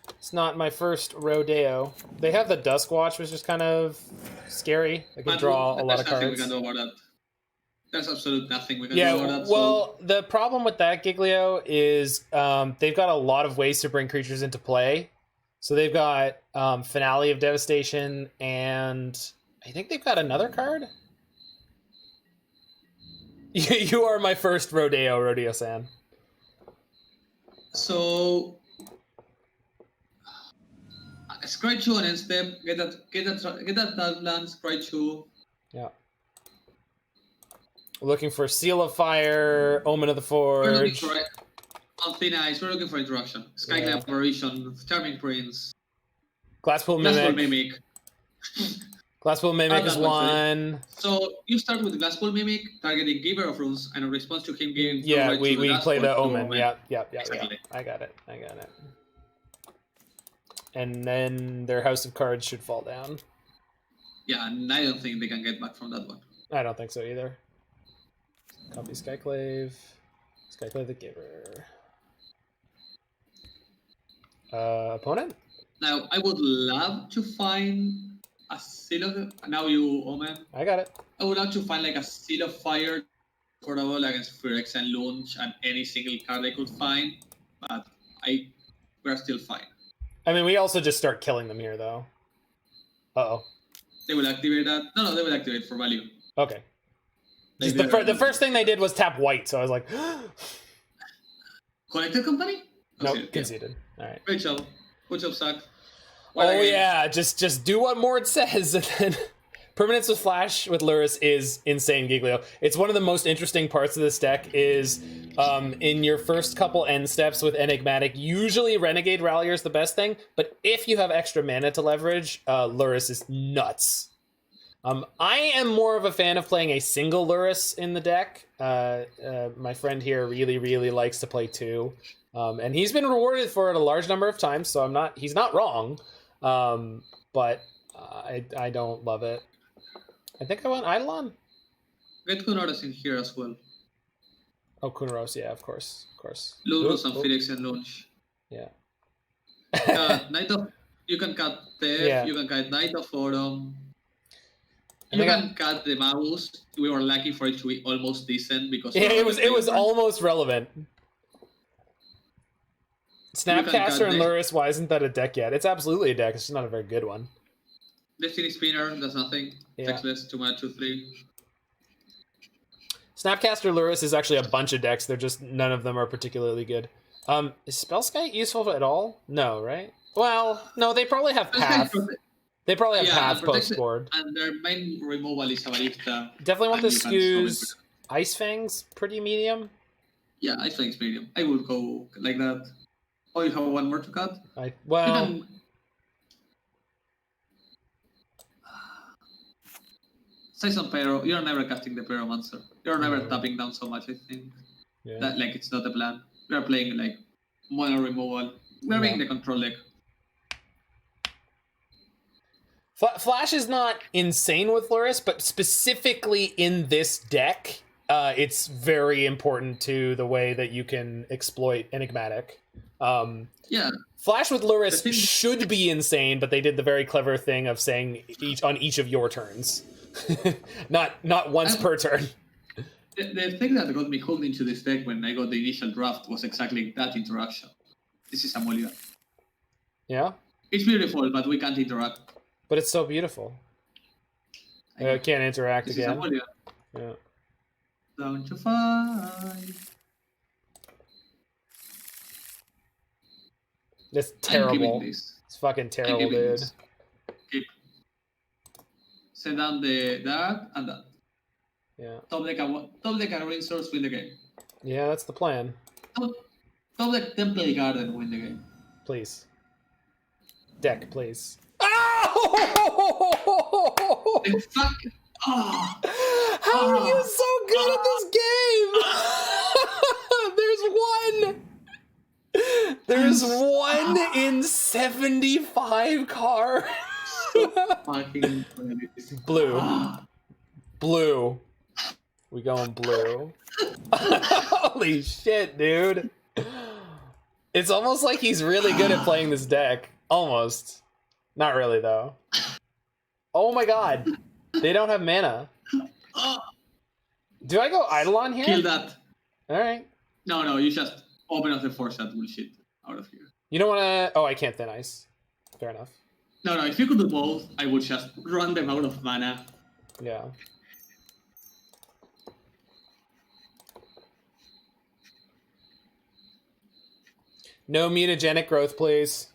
It's not my first rodeo. They have the Dusk Watch, which is kind of scary. They can draw a lot of cards. There's nothing we can do about that. There's absolutely nothing we can do about that. Well, the problem with that, Giglio, is they've got a lot of ways to bring creatures into play. So they've got Finale of Devastation, and I think they've got another card. You are my first Rodeo-san. So, scry 2 on end step, get that land, scry 2. Yeah. Looking for Seal of Fire, Omen of the Forge. On Thin Ice, we're looking for interaction. Skyclave Apparition, Charming Prince. Glasspool Mimic. Glasspool Mimic is one. So you start with Glasspool Mimic, targeting Giver of Runes, and in response to him giving... Yeah, we play the Omen. Yeah. Exactly. I got it. And then their House of Cards should fall down. Yeah, and I don't think they can get back from that one. I don't think so either. Copy Skyclave. Skyclave the Giver. Opponent? Now, I would love to find a Seal of... Now you, Omen. I got it. I would love to find like a Seal of Fire portable against Phyrex and Launch and any single card I could find, but we're still fine. I mean, we also just start killing them here, though. Uh-oh. They will activate that. No, they will activate for value. Okay. Just the first thing they did was tap white, so I was like... Collected Company? Nope, conceded. All right. Great job. Good job, Sack. Yeah, just do what Mord says, and then... Permanence with Flash with Lurrus is insane, Giglio. It's one of the most interesting parts of this deck is in your first couple end steps with Enigmatic, usually Renegade Rallier is the best thing, but if you have extra mana to leverage, Lurrus is nuts. I am more of a fan of playing a single Lurrus in the deck. My friend here really likes to play two. And he's been rewarded for it a large number of times, so he's not wrong. But I don't love it. I think I want Eidolon. Get Kunoros in here as well. Oh, Kunoros, yeah, of course. Lurrus and Phyrex and Launch. Yeah. Knight of... You can cut Theft, Yeah. you can cut Knight of Forum. I You think can cut the Magus. We were lucky for it to be almost decent because... Yeah, it was almost relevant. Snapcaster and Lurrus, why isn't that a deck yet? It's absolutely a deck, it's just not a very good one. Destiny Spinner does nothing. Yeah. Textless, 2 mana, 2/3. Snapcaster Lurrus is actually a bunch of decks, they're just, none of them are particularly good. Is Spellskite useful at all? No, right? Well, no, they probably have Path. They probably have Path post-board. And their main removal is Avarista. Definitely want the Skews. Ice-Fang's pretty medium. Yeah, Ice-Fang's medium. I would go like that. Oh, you have one more to cut? Well... Seasoned Pyro, you're never casting the Pyromancer. You're never tapping down so much, I think. Yeah. That, like, it's not a plan. We are playing, like, mono removal. We're being the control deck. Flash is not insane with Lurrus, but specifically in this deck, it's very important to the way that you can exploit Enigmatic. Yeah. Flash with Lurrus should be insane, but they did the very clever thing of saying each of your turns. not once per turn. The thing that got me hooked into this deck when I got the initial draft was exactly that interaction. This is a Mulligan. Yeah? It's beautiful, but we can't interact. But it's so beautiful. I can't interact this again. Is yeah. Down to 5. That's terrible. It's fucking terrible, dude. Keep. Send down that and that. Yeah. Top deck and Green Source win the game. Yeah, that's the plan. Top deck Temple Garden win the game. Please. Deck, please. Fuck! Oh. How are you so good at this game? There's one in 75 cards. Fucking blue. We going blue. Holy shit, dude. It's almost like he's really good at playing this deck. Almost. Not really, though. Oh my god. They don't have mana. Do I go Eidolon here? Kill that. Alright. No, you just open up the 4-shot bullshit out of here. You don't want to... Oh, I can't Thin Ice. Fair enough. No, if you could do both, I would just run them out of mana. Yeah. No mutagenic growth, please.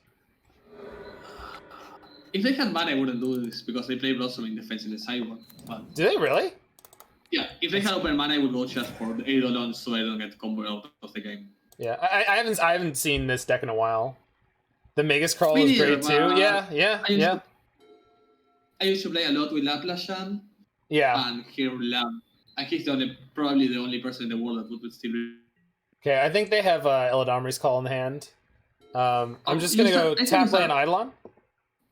If they had mana, I wouldn't do this because they play Blossoming Defense in the sideboard. But do they really? Yeah, if they had open mana, I would go just for the Eidolon so I don't get combo out of the game. Yeah, I haven't seen this deck in a while. The Magus Crawl is great too. Yeah. I used to play a lot with Laplashan. Yeah. And here Lamb. And he's probably the only person in the world that would still be. Okay, I think they have Eladamri's Call in the hand. I'm just gonna go tap land Eidolon.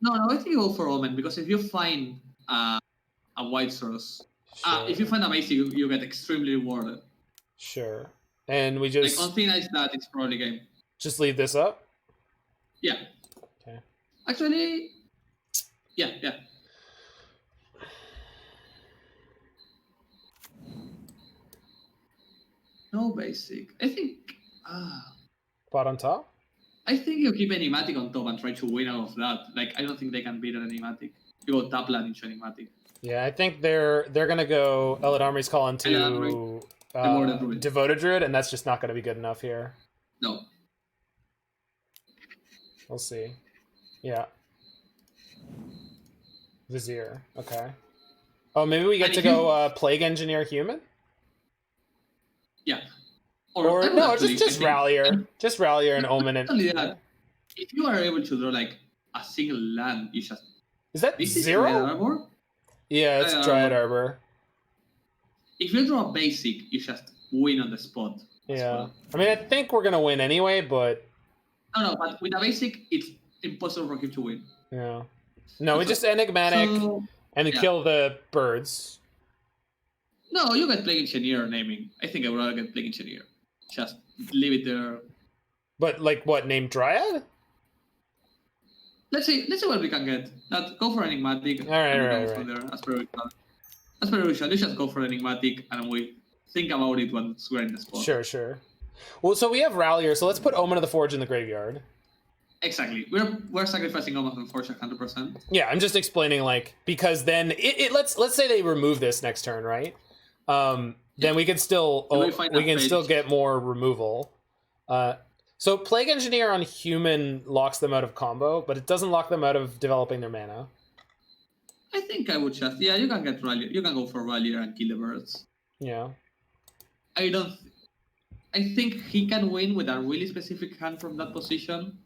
No, I think you go for Omen because if you find a White Source, if you find a Macy, you get extremely rewarded. Sure. And we just... Like, on Thin Ice that, it's probably game. Just leave this up? Yeah. Okay. Actually, yeah. No basic. I think... Pot on top? I think you keep Enigmatic on top and try to win out of that. Like, I don't think they can beat an Enigmatic. You go tap land into Enigmatic. Yeah, I think they're gonna go Eladamri's Call into Devoted Druid, and that's just not gonna be good enough here. No. We'll see. Yeah. Vizier. Okay. Oh, maybe we get to go Plague Engineer Human? Yeah. Or no, just Rallier. Just Rallier and Omen. And if you are able to draw like a single land, you just... Is that 0? Yeah, it's Dryad Arbor. If you draw a basic, you just win on the spot. Yeah. I mean, I think we're going to win anyway, but... No, but with a basic, it's impossible for him to win. Yeah. No, we just Enigmatic and kill the birds. No, you get Plague Engineer naming. I think I would rather get Plague Engineer. Just leave it there. But, like, what, name Dryad? let's see what we can get. Go for Enigmatic. All right, and all we go right, from there, as per usual, let's just go for Enigmatic and we think about it once we're in the spot. Sure. Well, so we have Rallier, so let's put Omen of the Forge in the graveyard. Exactly. We're sacrificing Omen of the Forge 100%. Yeah, I'm just explaining, like, because then let's say they remove this next turn, right? Then we can still get more removal. So Plague Engineer on human locks them out of combo, but it doesn't lock them out of developing their mana. I think I would just you can get Rallier. You can go for Rallier and kill the birds. Yeah. I think he can win with a really specific hand from that position.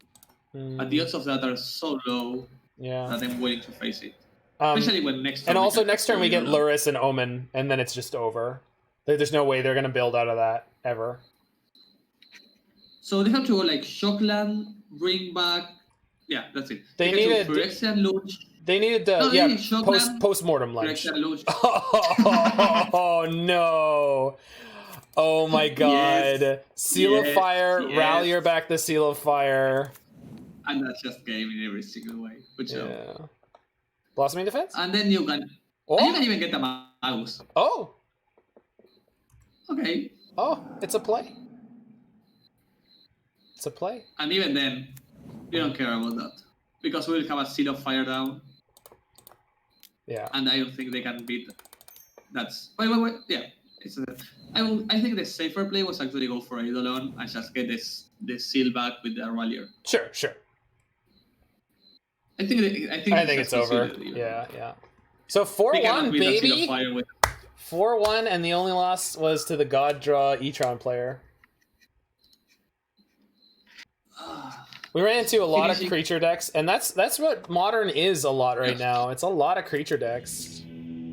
But the odds of that are so low that I'm willing to face it. Especially when next turn. And also next turn we get Lurrus and Omen, and then it's just over. There's no way they're gonna build out of that ever. So they have to go like Shockland, bring back. Yeah, that's it. They needed Phyrexian Luge. They needed post-mortem lunch. Oh no. Oh my god. Yes. Seal of Fire, Rallier back the Seal of Fire. And that's just game in every single way. Blossoming Defense? And then you can even get the Magus. Oh. Okay. Oh, it's a play. It's a play. And even then, you don't care about that. Because we will have a Seal of Fire down. Yeah. And I don't think they can beat that. Wait. Yeah. I think the safer play was actually go for Eidolon and just get the seal back with the Rallier. Sure. I think it's over. Yeah. So 4-1, baby. 4-1, and the only loss was to the God Draw E-Tron player. We ran into a lot of creature decks, and that's what Modern is a lot right now. It's a lot of creature decks.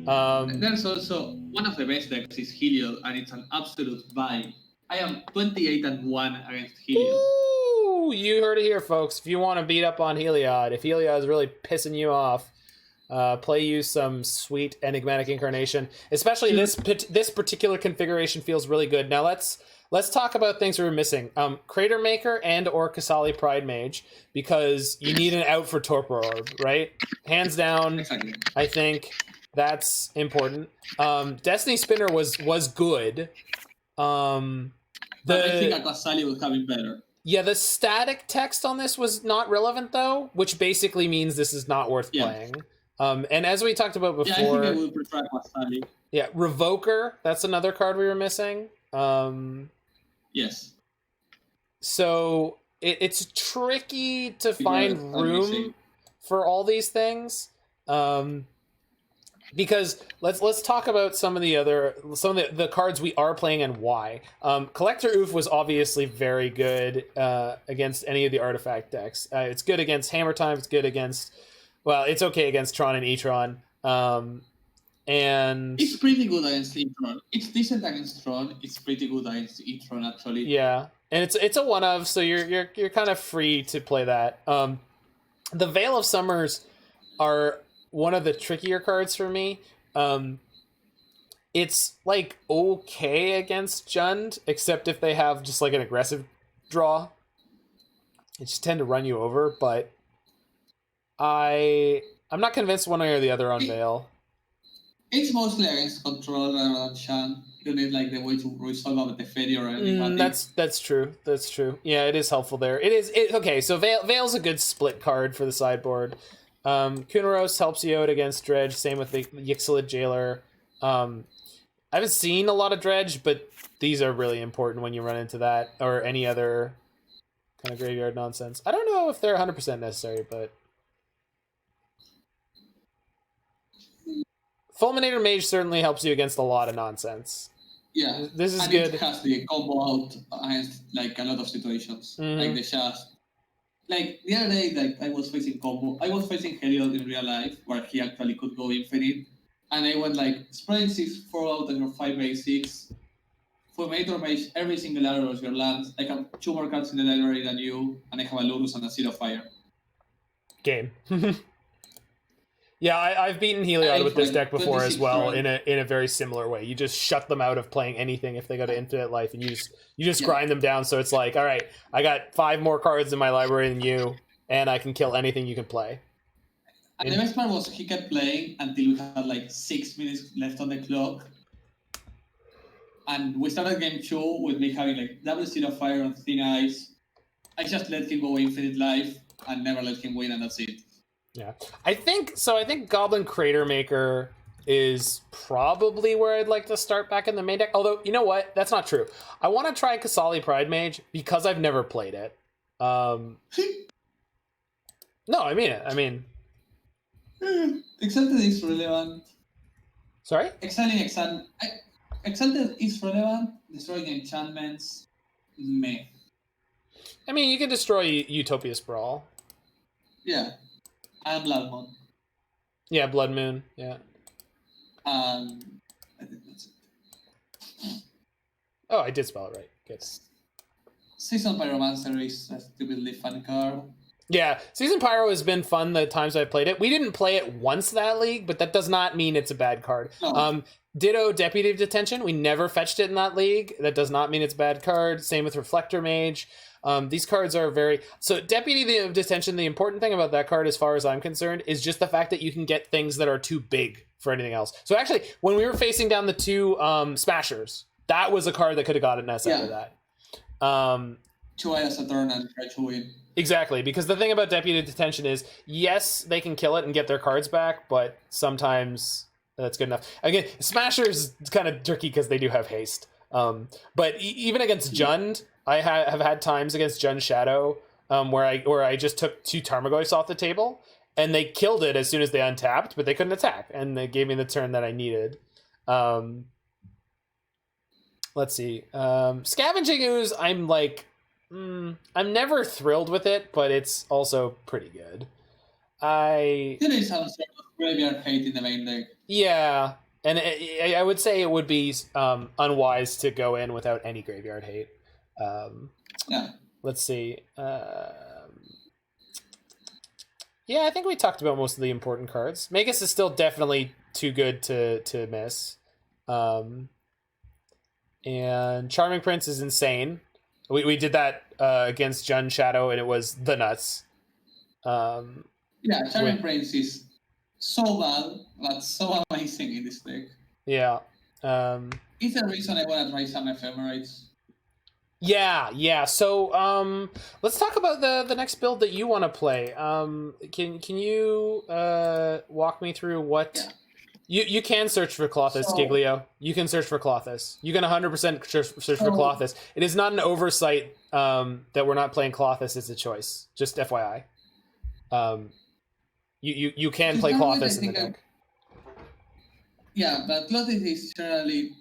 There's also one of the best decks is Heliod, and it's an absolute buy. I am 28-1 against Heliod. Ooh, you heard it here, folks. If you want to beat up on Heliod, if Heliod is really pissing you off, play you some sweet Enigmatic Incarnation. Especially this particular configuration feels really good. Now let's talk about things we were missing. Crater Maker and or Kasali Pride Mage, because you need an out for Torpor Orb, right? Hands down, exactly. I think that's important. Destiny Spinner was good. I think a Kasali will come in better. Yeah, the static text on this was not relevant, though, which basically means this is not worth playing. And as we talked about before... Yeah, I think I would prefer Kasali. Yeah, Revoker, that's another card we were missing. Yes. So it's tricky to find room for all these things. Because let's talk about some of the cards we are playing and why. Collector Oof was obviously very good against any of the artifact decks. It's good against Hammer Time. It's good against, well, it's okay against Tron and E-Tron. And it's pretty good against E-Tron. It's decent against Tron. It's pretty good against E-Tron actually. Yeah, and it's a one of, so you're kind of free to play that. The Veil of Summers are one of the trickier cards for me. It's like okay against Jund, except if they have just like an aggressive draw. They just tend to run you over, but I'm not convinced one way or the other on Veil. It's mostly against control rather than Shan. You need like the way to resolve with the Teferi or anything. That's true. That's true. Yeah, it is helpful there. Okay, so Veil's a good split card for the sideboard. Kunaros helps you out against Dredge. Same with the Yixilid Jailer. I haven't seen a lot of Dredge, but these are really important when you run into that or any other kind of graveyard nonsense. I don't know if they're 100% necessary, but Fulminator Mage certainly helps you against a lot of nonsense. Yeah, this is and good. It has the combo out against like a lot of situations, like the Shaz. Like the other day, like I was facing Heliod in real life, where he actually could go infinite, and I went like spreading 6-4 out of your 5/6. Fulminator Mage every single arrow of your lands. I have 2 more cards in the library than you, and I have a Lurrus and a Seal of Fire. Game. Yeah, I've beaten Heliod with this deck before as well, in a very similar way. You just shut them out of playing anything if they go to infinite life, and you just grind them down. So it's like, all right, I got 5 more cards in my library than you, and I can kill anything you can play. And the best part was he kept playing until we had like 6 minutes left on the clock. And we started game 2 with me having like double Seal of Fire on Thin Ice. I just let him go infinite life and never let him win, and that's it. Yeah, I think Goblin Crater Maker is probably where I'd like to start back in the main deck. Although, you know what? That's not true. I want to try Kasali Pride Mage because I've never played it. No, I mean it. I mean... Exalted is relevant. Sorry? Exalted is relevant. Destroying enchantments, meh. I mean, you can destroy Utopia Sprawl. Yeah. And Blood Moon. Yeah, Blood Moon. Yeah. I think that's it. Oh, I did spell it right. Good. Seasoned Pyromancer is a stupidly fun card. Yeah, Season Pyro has been fun the times I've played it. We didn't play it once that league, but that does not mean it's a bad card. No. Ditto Deputy of Detention. We never fetched it in that league. That does not mean it's a bad card. Same with Reflector Mage. These cards are very... So Deputy of Detention, the important thing about that card, as far as I'm concerned, is just the fact that you can get things that are too big for anything else. So actually, when we were facing down the two Smashers, that was a card that could have gotten us out of that. 2 as a turn and try to win. Exactly, because the thing about Deputy Detention is, yes, they can kill it and get their cards back, but sometimes that's good enough. Again, Smashers is kind of tricky because they do have haste. But even against Jund, I have had times against Jund Shadow where I just took 2 Tarmogoyfs off the table, and they killed it as soon as they untapped, but they couldn't attack, and they gave me the turn that I needed. Let's see. Scavenging Ooze, I'm like... I'm never thrilled with it, but it's also pretty good. There is some sort of graveyard hate in the main deck. Yeah, and I would say it would be unwise to go in without any graveyard hate. Yeah. Let's see. Yeah, I think we talked about most of the important cards. Magus is still definitely too good to miss. And Charming Prince is insane. We did that against Jund Shadow, and it was the nuts. Yeah, Charming Prince is so bad, but so amazing in this deck. Yeah. It's the reason I want to try some Ephemerides. Yeah. So let's talk about the next build that you want to play. Can you walk me through what... Yeah. You can search for Klothys, Giglio. You can search for Klothys. You can 100% search for Klothys. It is not an oversight that we're not playing Klothys. It's a choice. Just FYI. You can play Klothys in the deck. Yeah, but Klothys is generally...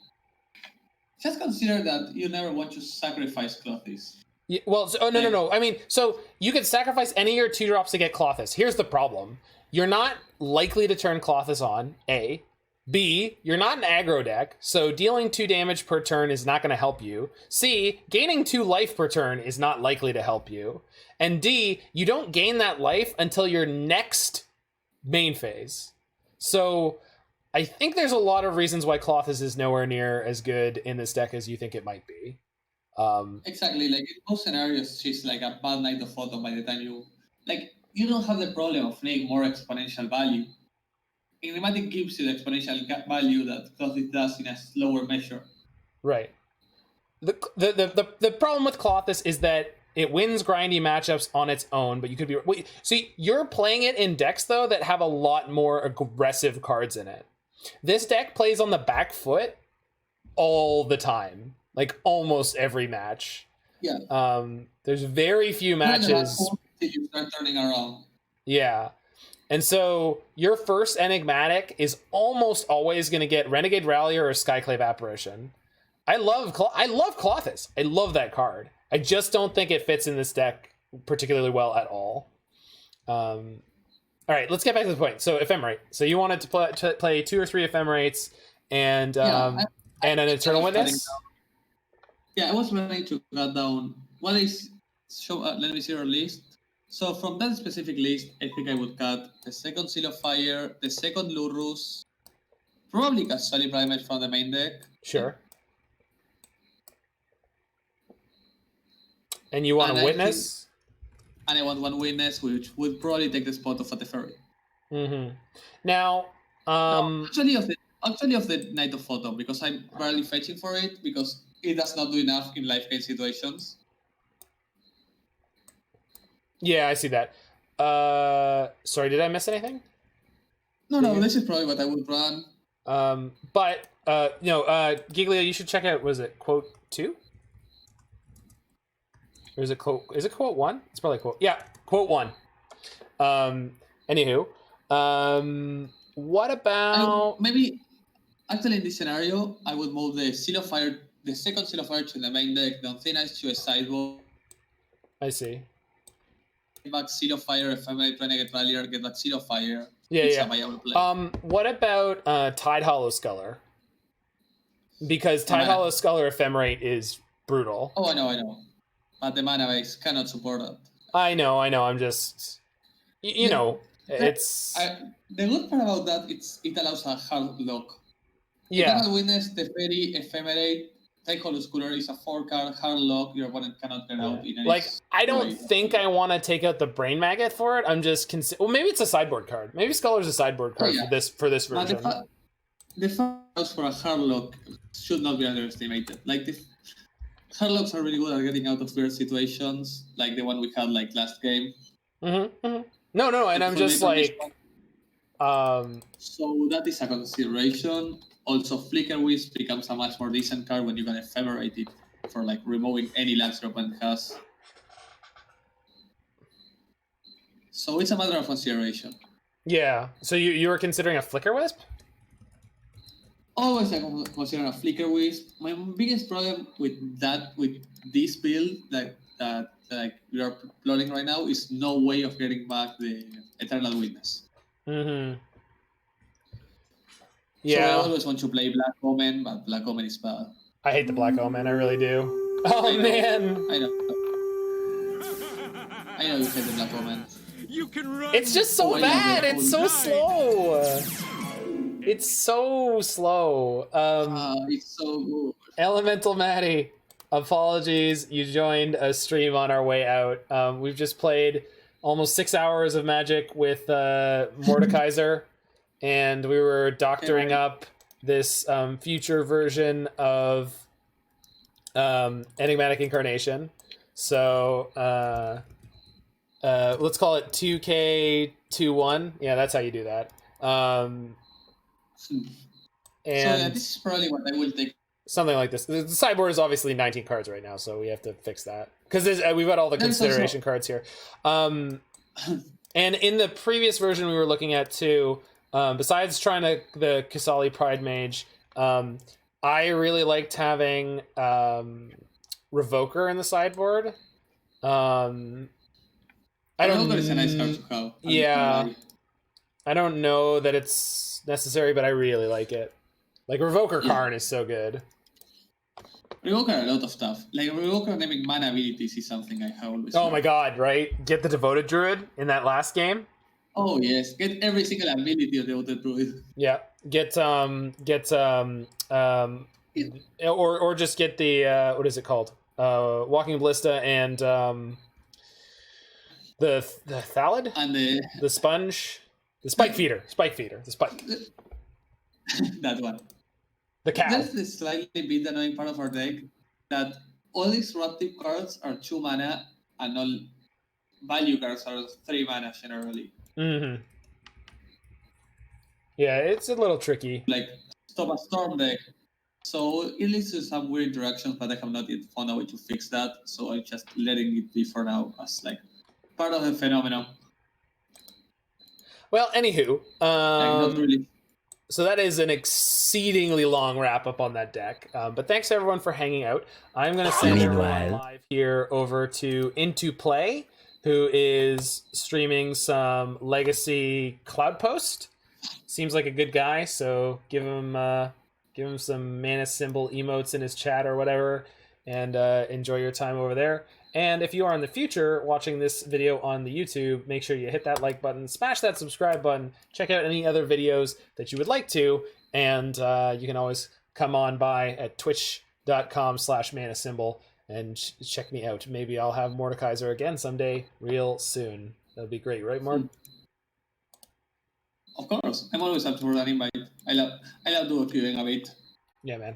Just consider that you never want to sacrifice Klothys. Yeah, well, no. I mean, so you could sacrifice any of your 2-drops to get Klothys. Here's the problem. You're not likely to turn Klothys on, A. B, you're not an aggro deck, so dealing 2 damage per turn is not going to help you. C, gaining 2 life per turn is not likely to help you. And D, you don't gain that life until your next main phase. So I think there's a lot of reasons why Klothys is nowhere near as good in this deck as you think it might be. Exactly, like in most scenarios, she's like a bad Knight of Autumn by the time you... Like, you don't have the problem of needing more exponential value. Enigmatic gives you the exponential value that Klothys does in a slower measure. Right. The problem with Klothys is that it wins grindy matchups on its own, but you could be... See, you're playing it in decks, though, that have a lot more aggressive cards in it. This deck plays on the back foot all the time. Like, almost every match. Yeah. There's very few matches... You start turning around. Yeah. And so your first Enigmatic is almost always going to get Renegade Rallier or Skyclave Apparition. I love Klothys. I love that card. I just don't think it fits in this deck particularly well at all. All right, let's get back to the point. So Ephemerate. So you wanted to play 2 or 3 Ephemerates and and an Eternal Witness? Yeah, I was planning to cut down. What is... let me see our list. So from that specific list, I think I would cut the second Seal of Fire, the second Lurrus, probably Kasali Pride Mage from the main deck. Sure. And you want a Witness? and I want one witness, which would probably take the spot of a Teferi. Mm-hmm. Now, No, actually of the Knight of Photon, because I'm barely fetching for it, because it does not do enough in life game situations. Yeah, I see that. Sorry, did I miss anything? No, this is probably what I would run. But Giglio, you should check out. Was it quote 2? Or is it quote 1? It's probably quote 1. Anywho, what about maybe actually in this scenario I would move the second Seal of Fire to the main deck, then Thin Ice to a sideboard. I see. Get back Seal of Fire, Ephemerate, Renegade Rallier, get back Seal of Fire. It's a viable play. What about Tide Hollow Sculler? Because Tide Hollow Sculler Ephemerate is brutal. Oh, I know. But the mana base cannot support that. I know. I'm just, it's... the good part about that, it allows a hard lock. Yeah. Eternal Witness, Teferi, Ephemerate, Tide Hollow Sculler is a 4-card hard lock. Your opponent cannot get out in any I don't think I want to take out the Brain Maggot for it. I'm just maybe it's a sideboard card. Maybe Sculler's a sideboard card for this version. The fact for a hard lock should not be underestimated. The hard locks are really good at getting out of weird situations, like the one we had last game. Mm-hmm. No, and I'm just so that is a consideration. Also, Flicker Wisp becomes a much more decent card when you can ephemerate it for removing any lands your opponent has. So it's a matter of consideration. Yeah. So you were considering a Flicker Wisp? Always I consider a Flicker Wisp. My biggest problem with this build that we are plotting right now is no way of getting back the Eternal Witness. Mm-hmm. Yeah. So I always want to play Black Omen, but Black Omen is bad. I hate the Black Omen, I really do. Oh, man! I know you hate the Black Omen. It's just so bad! It's so slow! It's so slow. It's so good. Elemental Maddie, apologies. You joined a stream on our way out. We've just played almost 6 hours of Magic with Mordeka1ser, and we were doctoring up this future version of Enigmatic Incarnation. So let's call it 2K21. Yeah, that's how you do that. And this is probably what I will take. Something like this. The sideboard is obviously 19 cards right now, so we have to fix that. Because we've got all the consideration cards here. And in the previous version we were looking at too, besides trying the Kasali Pride Mage, I really liked having Revoker in the sideboard. I don't know. It's a nice card to have. Yeah. I don't know that it's necessary, but I really like it. Revoker Karn is so good. Revoker a lot of stuff. Revoker naming mana abilities is something I have always. Oh my god, right? Get the Devoted Druid in that last game. Oh yes, get every single ability of the Devoted Druid. Yeah, or just get the what is it called? Walking Ballista and the Thallid and the Sponge. The Spike Feeder. The Spike. That one. The cow. That's the slightly bit annoying part of our deck, that all these disruptive cards are 2 mana, and all value cards are 3 mana generally. Mm-hmm. Yeah, it's a little tricky. Stop a Storm deck. So it leads to some weird interactions, but I have not yet found a way to fix that, so I'm just letting it be for now as part of the phenomenon. Well, anywho, not really. So that is an exceedingly long wrap up on that deck. But thanks everyone for hanging out. I'm going to send everyone live here over to Into Play, who is streaming some Legacy Cloud Post. Seems like a good guy, so give him some mana symbol emotes in his chat or whatever, and enjoy your time over there. And if you are in the future watching this video on the YouTube, make sure you hit that like button, smash that subscribe button, check out any other videos that you would like to, and you can always come on by at twitch.com/mana symbol and check me out. Maybe I'll have Mordeka1ser again someday, real soon. That'd be great, right, Mord? Of course, I'm always up for an invite. I love duo queuing a bit. Yeah, man.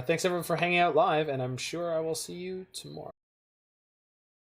Thanks everyone for hanging out live, and I'm sure I will see you tomorrow.